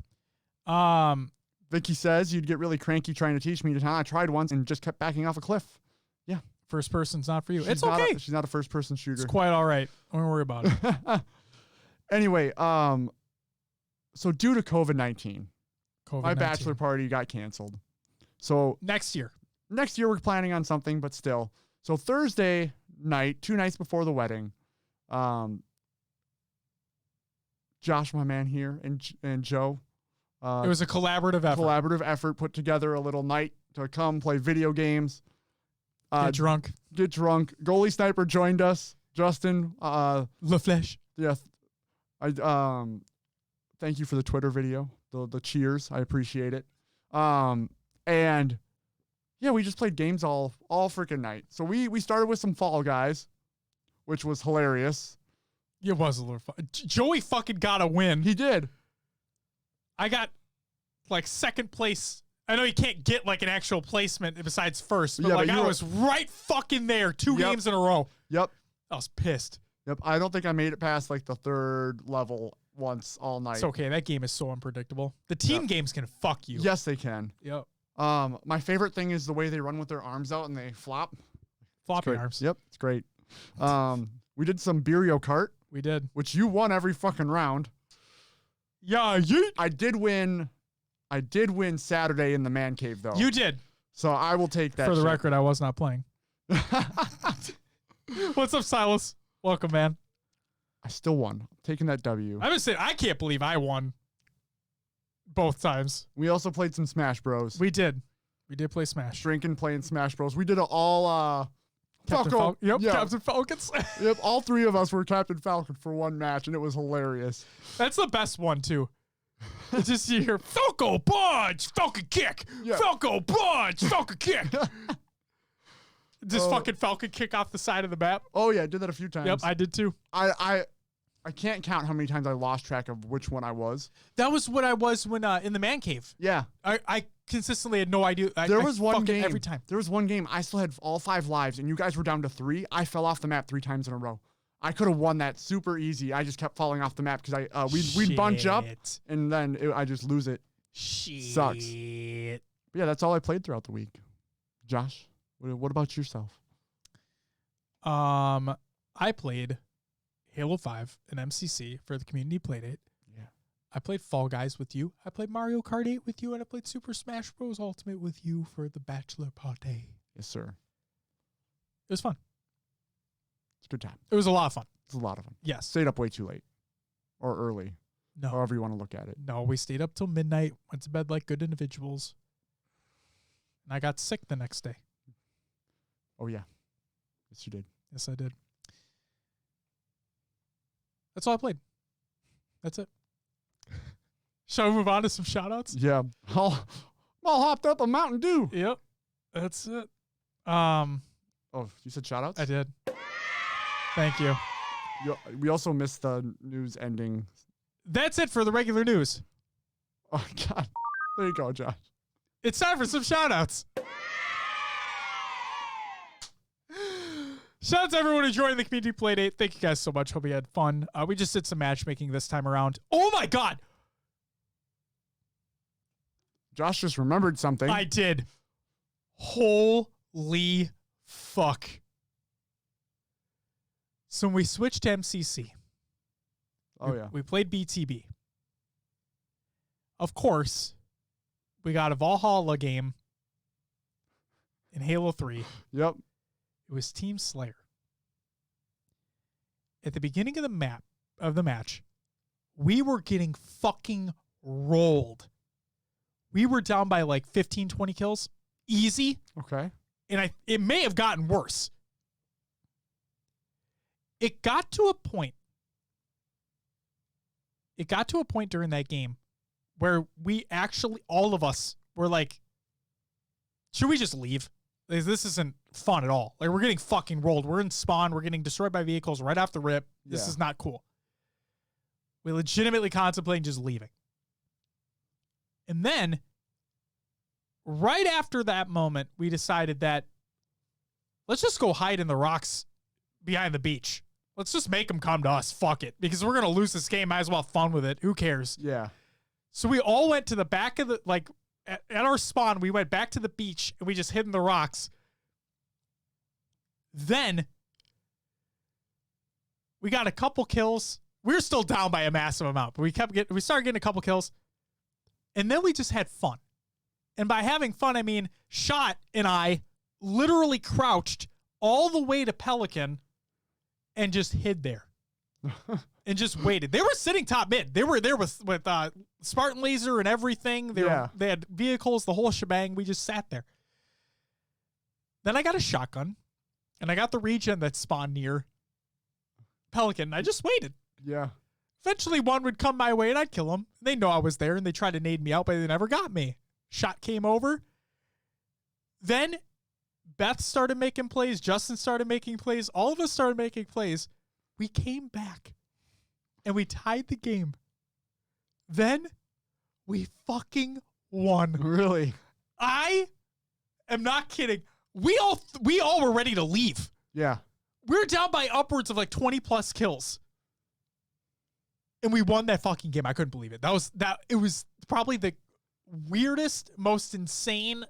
Vicky says you'd get really cranky trying to teach me, Natana. I tried once and just kept backing off a cliff. Yeah. First person's not for you. It's okay. She's not a first person shooter. It's quite all right. Don't worry about it. Anyway, so due to COVID-19, my bachelor party got canceled. So next year we're planning on something, but still. So Thursday night, 2 nights before the wedding, Josh, my man here, and Joe. It was a collaborative effort. Put together a little night to come play video games. Get drunk. Goalie Sniper joined us. Justin. Le Flesh. Yeah. Thank you for the Twitter video. The cheers. I appreciate it. And yeah, we just played games all freaking night. So we started with some Fall Guys, which was hilarious. It was a little fun. Joey fucking got a win. He did. I got like second place. I know you can't get like an actual placement besides first, but I was right fucking there 2 games in a row. Yep. I was pissed. Yep. I don't think I made it past like the 3rd level once all night. It's okay. That game is so unpredictable. The team games can fuck you. Yes, they can. Yep. My favorite thing is the way they run with their arms out and they flop. Floppy arms. Yep. It's great. We did some Beerio Kart. We did. Which you won every fucking round. Yeah, I did win Saturday in the man cave though. You did. So I will take that. For the record, I was not playing. What's up, Silas? Welcome, man. I still won. I'm taking that W. I was saying, I can't believe I won both times. We also played some Smash Bros. We did. We did play Smash. Drinking, playing Smash Bros. We did it all Captain Captain Falcons. Yep, all 3 of us were Captain Falcon for one match, and it was hilarious. That's the best one, too. It's just you hear, Falco Punch, Falcon Kick, Falco Punch, Falcon Kick. Just fucking Falcon Kick off the side of the map. Oh, yeah, I did that a few times. Yep, I did, too. I can't count how many times I lost track of which one I was. That was what I was when in the man cave. Yeah. I consistently had no idea. There was one game every time. There was one game I still had all 5 lives, and you guys were down to 3. I fell off the map 3 times in a row. I could have won that super easy. I just kept falling off the map because we'd bunch up, and then I just lose it. Shit. Sucks. But yeah, that's all I played throughout the week. Josh, what about yourself? I played Halo 5 and MCC for the community playdate. Yeah. I played Fall Guys with you. I played Mario Kart 8 with you, and I played Super Smash Bros. Ultimate with you for the bachelor party. Yes, sir. It was fun. It's a good time. It was a lot of fun. It's a lot of fun. Yes. Stayed up way too late. Or early. No. However you want to look at it. No, we stayed up till midnight, went to bed like good individuals. And I got sick the next day. Oh, yeah. Yes, you did. Yes, I did. That's all I played. That's it. Shall we move on to some shout-outs? Yeah. I'm all hopped up on Mountain Dew. Yep. That's it. Oh, you said shout-outs? I did. Thank you. We also missed the news ending. That's it for the regular news. Oh, God. There you go, Josh. It's time for some shout-outs. Shout out to everyone who joined the community playdate. Thank you guys so much. Hope you had fun. We just did some matchmaking this time around. Oh my God. Josh just remembered something. I did. Holy fuck. So when we switched to MCC. We played BTB. Of course, we got a Valhalla game in Halo 3. Yep. It was Team Slayer. At the beginning of the match, we were getting fucking rolled. We were down by like 15, 20 kills. Easy. Okay. And it may have gotten worse. It got to a point during that game where we actually, all of us were like, should we just leave? This isn't fun at all. Like, we're getting fucking rolled. We're in spawn. We're getting destroyed by vehicles right off the rip. This is not cool. We legitimately contemplating just leaving. And then, right after that moment, we decided that let's just go hide in the rocks behind the beach. Let's just make them come to us. Fuck it. Because we're going to lose this game. Might as well have fun with it. Who cares? Yeah. So we all went to the back of the, like, at our spawn, we went back to the beach and we just hid in the rocks. Then we got a couple kills. We were still down by a massive amount, but we started getting a couple kills. And then we just had fun. And by having fun, I mean, Shot and I literally crouched all the way to Pelican and just hid there. And just waited. They were sitting top mid. They were there with Spartan laser and everything. They had vehicles, the whole shebang. We just sat there. Then I got a shotgun, and I got the regen that spawned near Pelican. And I just waited. Yeah. Eventually, one would come my way, and I'd kill him. They know I was there, and they tried to nade me out, but they never got me. Shot came over. Then Beth started making plays. Justin started making plays. All of us started making plays. We came back, and we tied the game. Then we fucking won. Really? I am not kidding. We all were ready to leave. Yeah. We were down by upwards of like 20 plus kills. And we won that fucking game. I couldn't believe it. It was probably the weirdest, most insane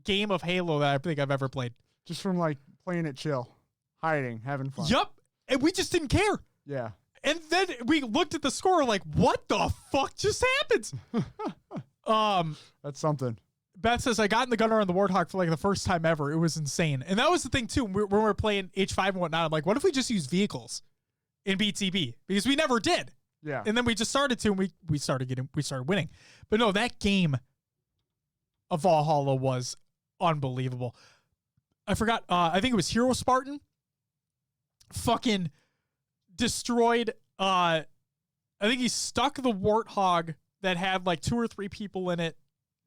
game of Halo that I think I've ever played. Just from like playing it chill, hiding, having fun. Yup. And we just didn't care. Yeah. And then we looked at the score like, what the fuck just happened? That's something. Beth says, I got in the gunner on the Warthog for like the first time ever. It was insane. And that was the thing too. When we were playing H5 and whatnot, I'm like, what if we just use vehicles in BTB? Because we never did. Yeah. And then we just started to, and we started winning. But no, that game of Valhalla was unbelievable. I forgot, I think it was Hero Spartan. Fucking destroyed, I think he stuck the Warthog that had like 2 or 3 people in it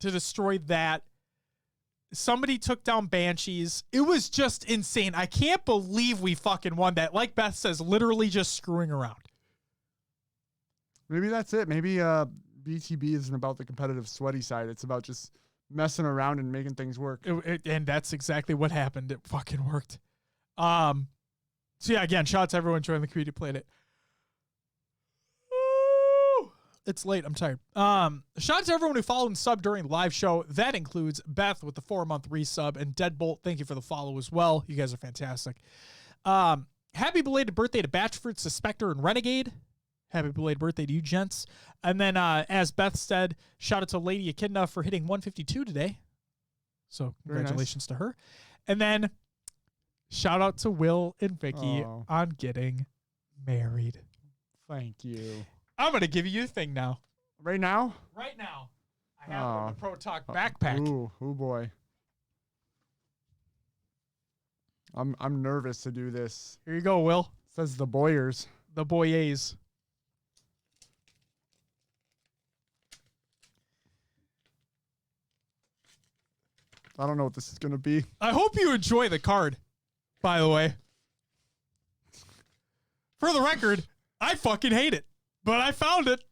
to destroy that. Somebody took down Banshees. It was just insane. I can't believe we fucking won that. Like Beth says, literally just screwing around. Maybe that's it. Maybe BTB isn't about the competitive sweaty side. It's about just messing around and making things work. And that's exactly what happened. It fucking worked. So yeah, again, shout out to everyone joining the community, played it. Woo! It's late. I'm tired. Shout out to everyone who followed and subbed during the live show. That includes Beth with the 4-month resub and Deadbolt. Thank you for the follow as well. You guys are fantastic. Happy belated birthday to Batchford, Suspector, and Renegade. Happy belated birthday to you, gents. And then, as Beth said, shout out to Lady Echidna for hitting 152 today. So congratulations to her. And then shout out to Will and Vicky on getting married. Thank you. I'm going to give you a thing now. Right now? Right now. I have the Pro Talk backpack. Ooh, boy. I'm nervous to do this. Here you go, Will. It says the Boyers. The Boyers. I don't know what this is going to be. I hope you enjoy the card, by the way. For the record, I fucking hate it, but I found it.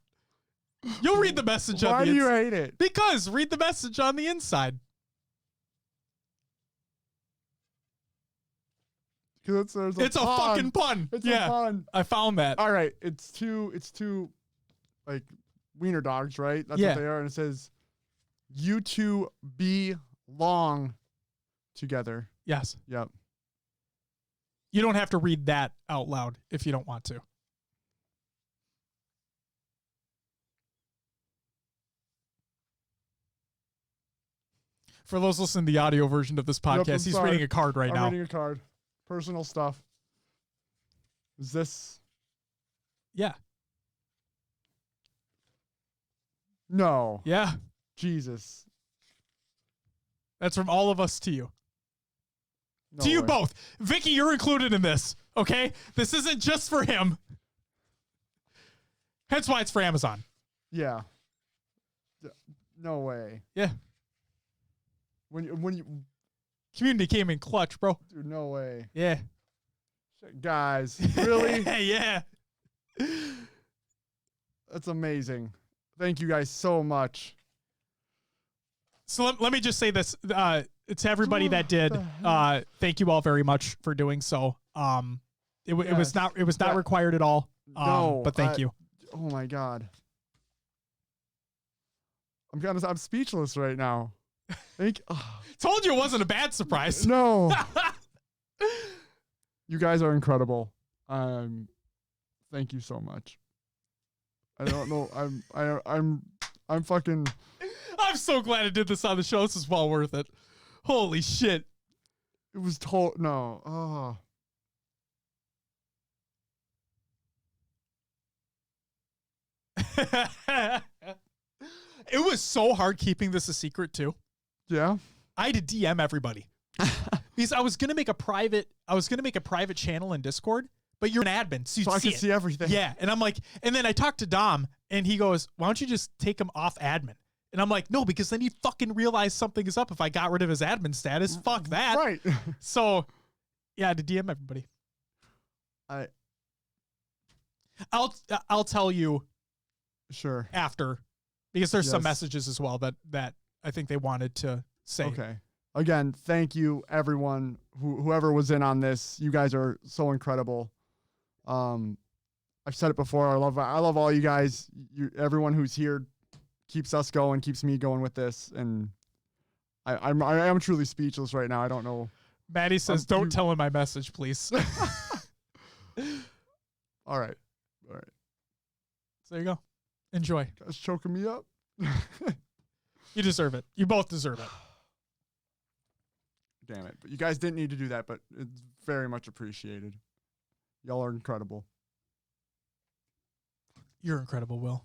You'll read the message on the inside. Why do you hate it? Because read the message on the inside. It's a fucking pun. It's a pun. I found that. All right. It's two like wiener dogs, right? That's what they are. And it says, you two be long together. Yes. Yep. You don't have to read that out loud if you don't want to. For those listening to the audio version of this podcast, he's reading a card right now. I'm reading a card. Personal stuff. Is this? Yeah. No. Yeah. Jesus. That's from all of us to you. No to you way. both. Vicky, you're included in this, okay? This isn't just for him. Hence why it's for Amazon. Yeah. No way. Yeah. When you community came in clutch, bro. Dude, no way. Yeah. Shit, guys, really? Yeah. That's amazing. Thank you guys so much. So let me just say this to everybody that did. Thank you all very much for doing so. It was not required at all. No, but thank you. Oh my God. I'm speechless right now. Told you it wasn't a bad surprise. No. You guys are incredible. Thank you so much. I don't know. I'm fucking. I'm so glad I did this on the show. This is well worth it. Holy shit. It was no. Oh. It was so hard keeping this a secret too. Yeah. I had to DM everybody because I was gonna make a private channel in Discord, but you're an admin, so I can see everything. Yeah, and I'm like, and then I talked to Dom, and he goes, "Why don't you just take him off admin?" And I'm like, "No, because then he fucking realize something is up if I got rid of his admin status. Fuck that." Right. So, yeah, I had to DM everybody. I'll tell you. Sure. After, because there's some messages as well that I think they wanted to say. Okay. Again, thank you everyone whoever was in on this. You guys are so incredible. I've said it before. I love all you guys. Everyone who's here keeps us going, keeps me going with this, and I am truly speechless right now. I don't know. Maddie says, "Don't tell him my message, please." All right. So there you go. Enjoy. That's choking me up. You deserve it. You both deserve it. Damn it. But you guys didn't need to do that, but it's very much appreciated. Y'all are incredible. You're incredible, Will.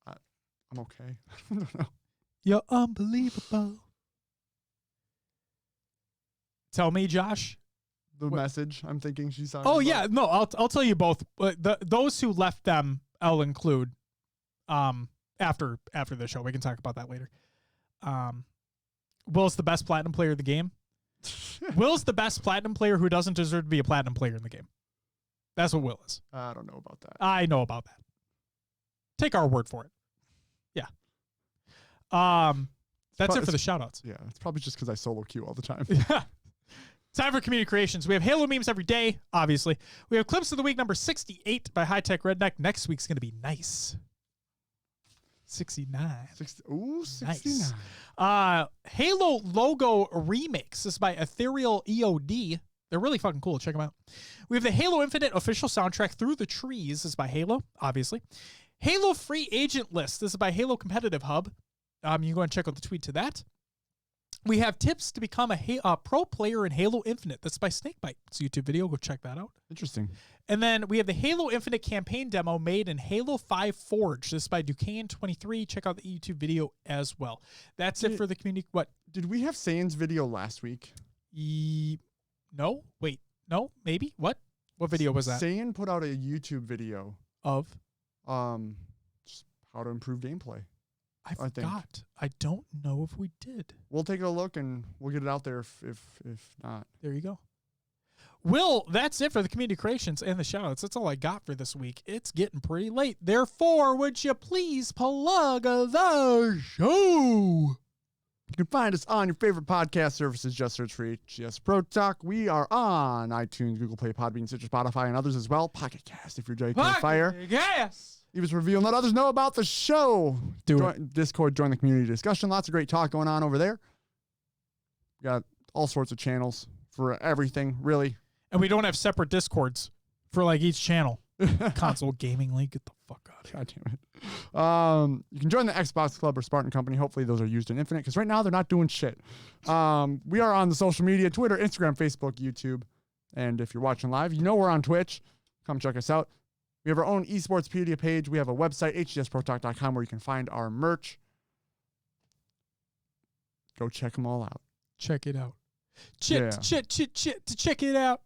I'm okay. I don't know. You're unbelievable. Tell me, Josh. The message I'm thinking she's talking about. Yeah. No, I'll tell you both. Those who left them, I'll include. After the show, we can talk about that later. Will's the best platinum player of the game. Will's the best platinum player who doesn't deserve to be a platinum player in the game. That's what Will is. I don't know about that. I know about that. Take our word for it. Yeah. That's it for the shout-outs. Yeah, it's probably just because I solo queue all the time. Yeah. Time for community creations. We have Halo memes every day, obviously. We have clips of the week number 68 by High Tech Redneck. Next week's going to be nice. 69. 69. Nice. Halo logo remix. This is by Ethereal EOD. They're really fucking cool. Check them out. We have the Halo Infinite official soundtrack, Through the Trees. This is by Halo, obviously. Halo free agent list. This is by Halo Competitive Hub. You can go and check out the tweet to that. We have tips to become a pro player in Halo Infinite. That's by Snakebite. It's a YouTube video. Go check that out. Interesting. And then we have the Halo Infinite campaign demo made in Halo 5 Forge. This is by Duquesne23. Check out the YouTube video as well. That's it for the community. What? Did we have Sane's video last week? No. Wait. No. Maybe. What? What video was that? Sane put out a YouTube video of just how to improve gameplay. I forgot. I don't know if we did. We'll take a look and we'll get it out there if not. There you go. Will, that's it for the community creations and the shoutouts. That's all I got for this week. It's getting pretty late. Therefore, would you please plug the show? You can find us on your favorite podcast services. Just search for HCS Pro Talk. We are on iTunes, Google Play, Podbean, Stitcher, Spotify, and others as well. Pocket Cast if you're JK Fire. Yes. Leave us a review and let others know about the show. Discord, join the community discussion. Lots of great talk going on over there. We got all sorts of channels for everything, really. And we don't have separate Discords for like each channel. Console Gaming League, get the fuck out of here. God damn it. You can join the Xbox Club or Spartan Company. Hopefully those are used in Infinite because right now they're not doing shit. We are on the social media, Twitter, Instagram, Facebook, YouTube. And if you're watching live, you know we're on Twitch. Come check us out. We have our own eSportspedia page. We have a website, hcsprotalk.com, where you can find our merch. Go check them all out. Check it out. Check it out.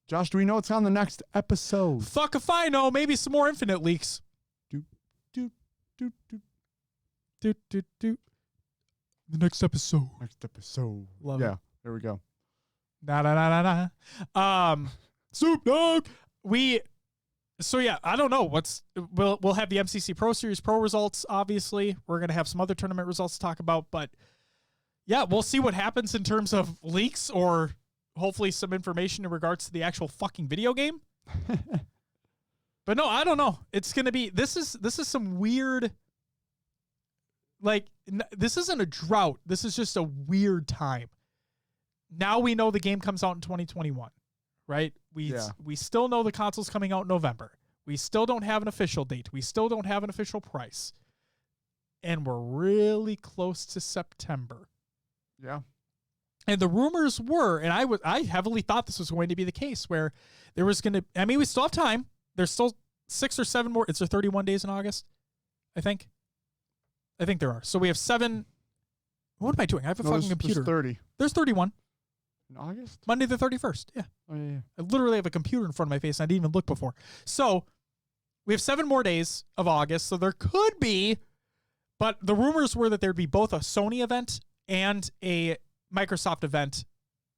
Josh, do we know what's on the next episode? Fuck if I know. Maybe some more Infinite leaks. The next episode. Love it. There we go. Soup Dog. So yeah, I don't know we'll have the MCC Pro Series Pro results. Obviously, we're gonna have some other tournament results to talk about, but Yeah, we'll see what happens in terms of leaks or hopefully some information in regards to the actual fucking video game. But no, I don't know. It's going to be, this is some weird, like, this isn't a drought. This is just a weird time. Now we know the game comes out in 2021, right? We still know the console's coming out in November. We still don't have an official date. We still don't have an official price. And we're really close to September. Yeah. And the rumors were, and I heavily thought this was going to be the case, where there was going to, I mean, we still have time. There's still 6 or 7 more. It's 31 days in August, I think. I think there are. So we have 7. What am I doing? I have a fucking computer. There's 30. There's 31. In August? Monday the 31st. Yeah. Oh, yeah. I literally have a computer in front of my face. And I didn't even look before. So we have 7 more days of August. So there could be, but the rumors were that there'd be both a Sony event and a Microsoft event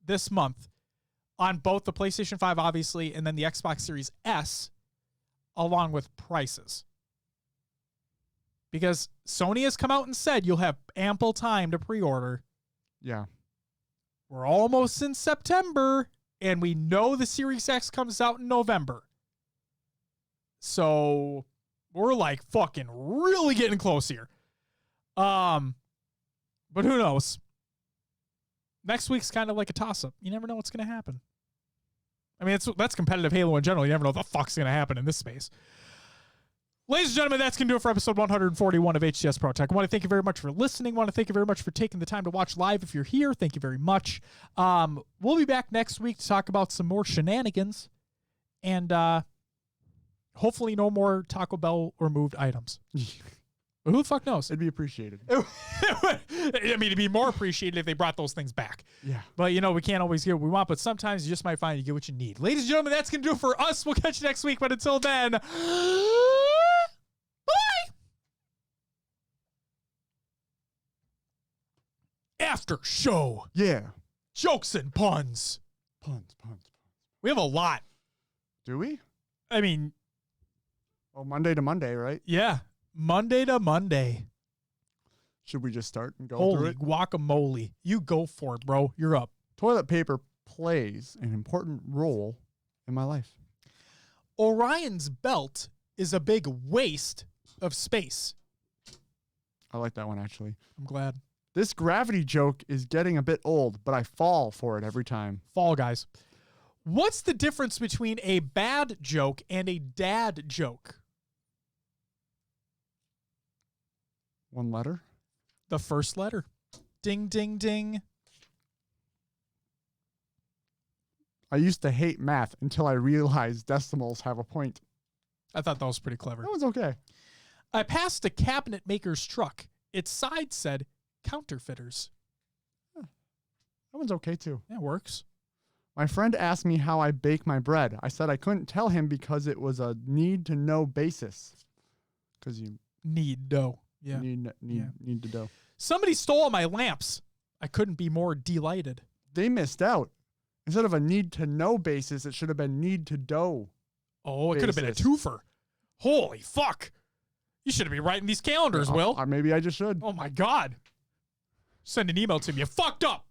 this month on both the PlayStation 5, obviously, and then the Xbox Series S, along with prices. Because Sony has come out and said you'll have ample time to pre-order. Yeah. We're almost in September, and we know the Series X comes out in November. So we're like fucking really getting close here. But who knows? Next week's kind of like a toss-up. You never know what's going to happen. I mean, that's competitive Halo in general. You never know what the fuck's going to happen in this space. Ladies and gentlemen, that's going to do it for episode 141 of HCS Pro Talk. I want to thank you very much for listening. I want to thank you very much for taking the time to watch live if you're here. Thank you very much. We'll be back next week to talk about some more shenanigans and hopefully no more Taco Bell removed items. But who the fuck knows? It'd be appreciated. I mean, it'd be more appreciated if they brought those things back. Yeah. But, you know, we can't always get what we want, but sometimes you just might find you get what you need. Ladies and gentlemen, that's going to do it for us. We'll catch you next week. But until then, bye. After show. Yeah. Jokes and puns. Puns. We have a lot. Do we? I mean. Oh, Monday to Monday, right? Yeah. Monday to Monday. Should we just start and go Holy through it? guacamole. You go for it, bro. You're up. Toilet paper plays an important role in my life. Orion's belt is a big waste of space. I like that one, actually. I'm glad. This gravity joke is getting a bit old, but I fall for it every time. Fall Guys. What's the difference between a bad joke and a dad joke? One letter? The first letter. Ding, ding, ding. I used to hate math until I realized decimals have a point. I thought that was pretty clever. That was okay. I passed a cabinet maker's truck. Its side said counterfeiters. That one's okay, too. That works. My friend asked me how I bake my bread. I said I couldn't tell him because it was a need-to-know basis. Because you need dough. Yeah. Need to know. Somebody stole my lamps. I couldn't be more delighted. They missed out. Instead of a need-to-know basis, it should have been need-to-dough. Oh, it could have been a twofer. Holy fuck. You should be writing these calendars, Will. Maybe I just should. Oh, my God. Send an email to me. You fucked up.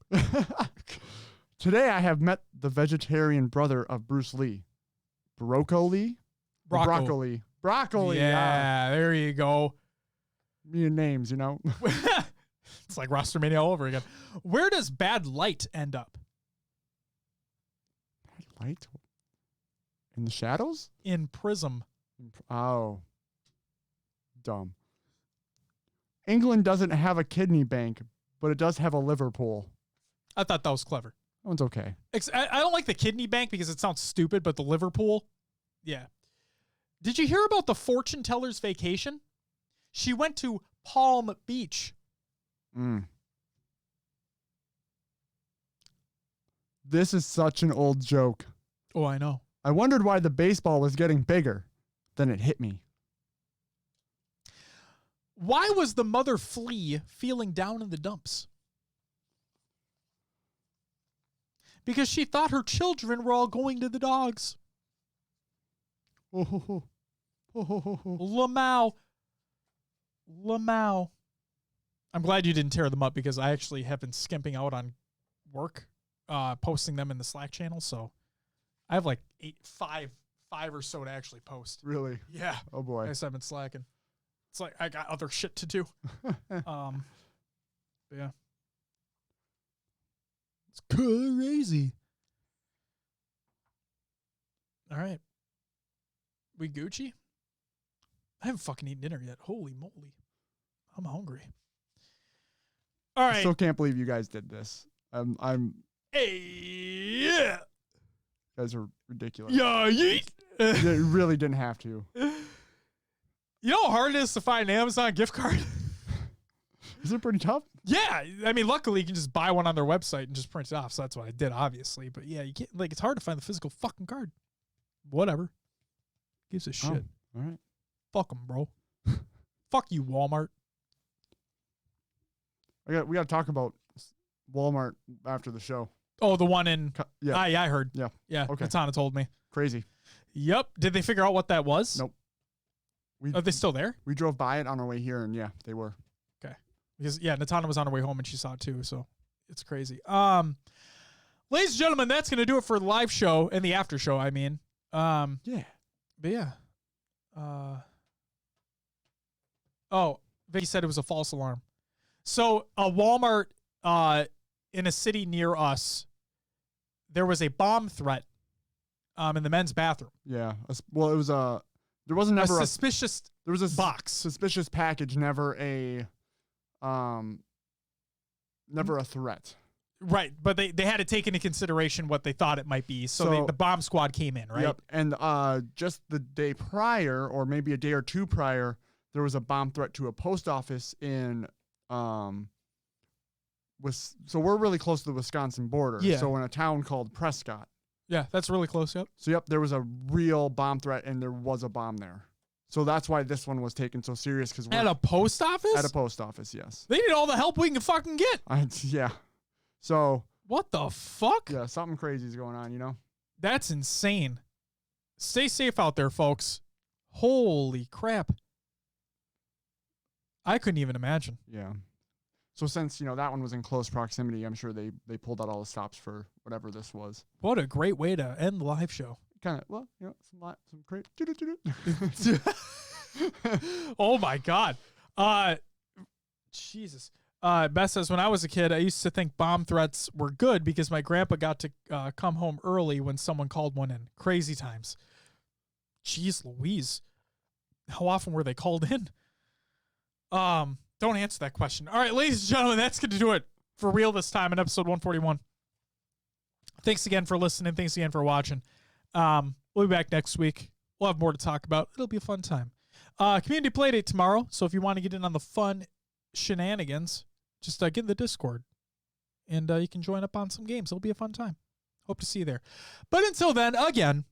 Today, I have met the vegetarian brother of Bruce Lee. Broccoli? Broccoli. Yeah, there you go. Me and names, you know. It's like Rostermania all over again. Where does bad light end up? Bad light? In the shadows? In Prism. Oh. Dumb. England doesn't have a kidney bank, but it does have a Liverpool. I thought that was clever. That one's okay. I don't like the kidney bank because it sounds stupid, but the Liverpool, yeah. Did you hear about the fortune teller's vacation? She went to Palm Beach. This is such an old joke. Oh, I know. I wondered why the baseball was getting bigger. Then it hit me. Why was the mother flea feeling down in the dumps? Because she thought her children were all going to the dogs. Lamau. I'm glad you didn't tear them up because I actually have been skimping out on work, posting them in the Slack channel. So I have like five or so to actually post. Really? Yeah. Oh boy. I guess I've been slacking. It's like I got other shit to do. But yeah. It's crazy. All right. We Gucci? I haven't fucking eaten dinner yet. Holy moly. I'm hungry. All right. I still can't believe you guys did this. Hey, yeah. You guys are ridiculous. Yeah, yeet. Yeah, you really didn't have to. You know how hard it is to find an Amazon gift card? Is it pretty tough? Yeah. I mean, luckily you can just buy one on their website and just print it off. So that's what I did, obviously. But yeah, you can't, like, it's hard to find the physical fucking card. Whatever. Gives a shit. All right. Fuck them, bro. Fuck you, Walmart. We got to talk about Walmart after the show. Oh, the one in. Yeah. Yeah, I heard. Yeah. Yeah. Okay. Katana told me. Crazy. Yep. Did they figure out what that was? Nope. Are they still there? We drove by it on our way here, and yeah, they were. Okay. Because yeah, Natana was on her way home and she saw it too, so it's crazy. Ladies and gentlemen, that's gonna do it for the live show and the after show, I mean. Yeah. But yeah. Oh, Vicky said it was a false alarm. So a Walmart in a city near us, there was a bomb threat in the men's bathroom. Yeah. Well, it was there wasn't A never suspicious there was a box. suspicious package, never a threat. Right, but they had to take into consideration what they thought it might be. So the bomb squad came in, right? Yep. And just the day prior, or maybe a day or two prior, there was a bomb threat to a post office in so we're really close to the Wisconsin border. Yeah. So in a town called Prescott. Yeah, that's really close, yep. So yep, there was a real bomb threat, and there was a bomb there. So that's why this one was taken so serious, because At a post office? At a post office, yes. They need all the help we can fucking get. Yeah. So What the fuck? yeah, something crazy is going on, you know? That's insane. Stay safe out there, folks. Holy crap. I couldn't even imagine. Yeah. So since, that one was in close proximity, I'm sure they pulled out all the stops for whatever this was. What a great way to end the live show. Kind of, some great. Oh my God. Jesus. Beth says, when I was a kid, I used to think bomb threats were good because my grandpa got to come home early when someone called one in. Crazy times. Jeez Louise. How often were they called in? Don't answer that question. All right, ladies and gentlemen, that's going to do it for real this time in episode 141. Thanks again for listening. Thanks again for watching. We'll be back next week. We'll have more to talk about. It'll be a fun time. Community Playdate tomorrow. So if you want to get in on the fun shenanigans, just get in the Discord. And you can join up on some games. It'll be a fun time. Hope to see you there. But until then, again,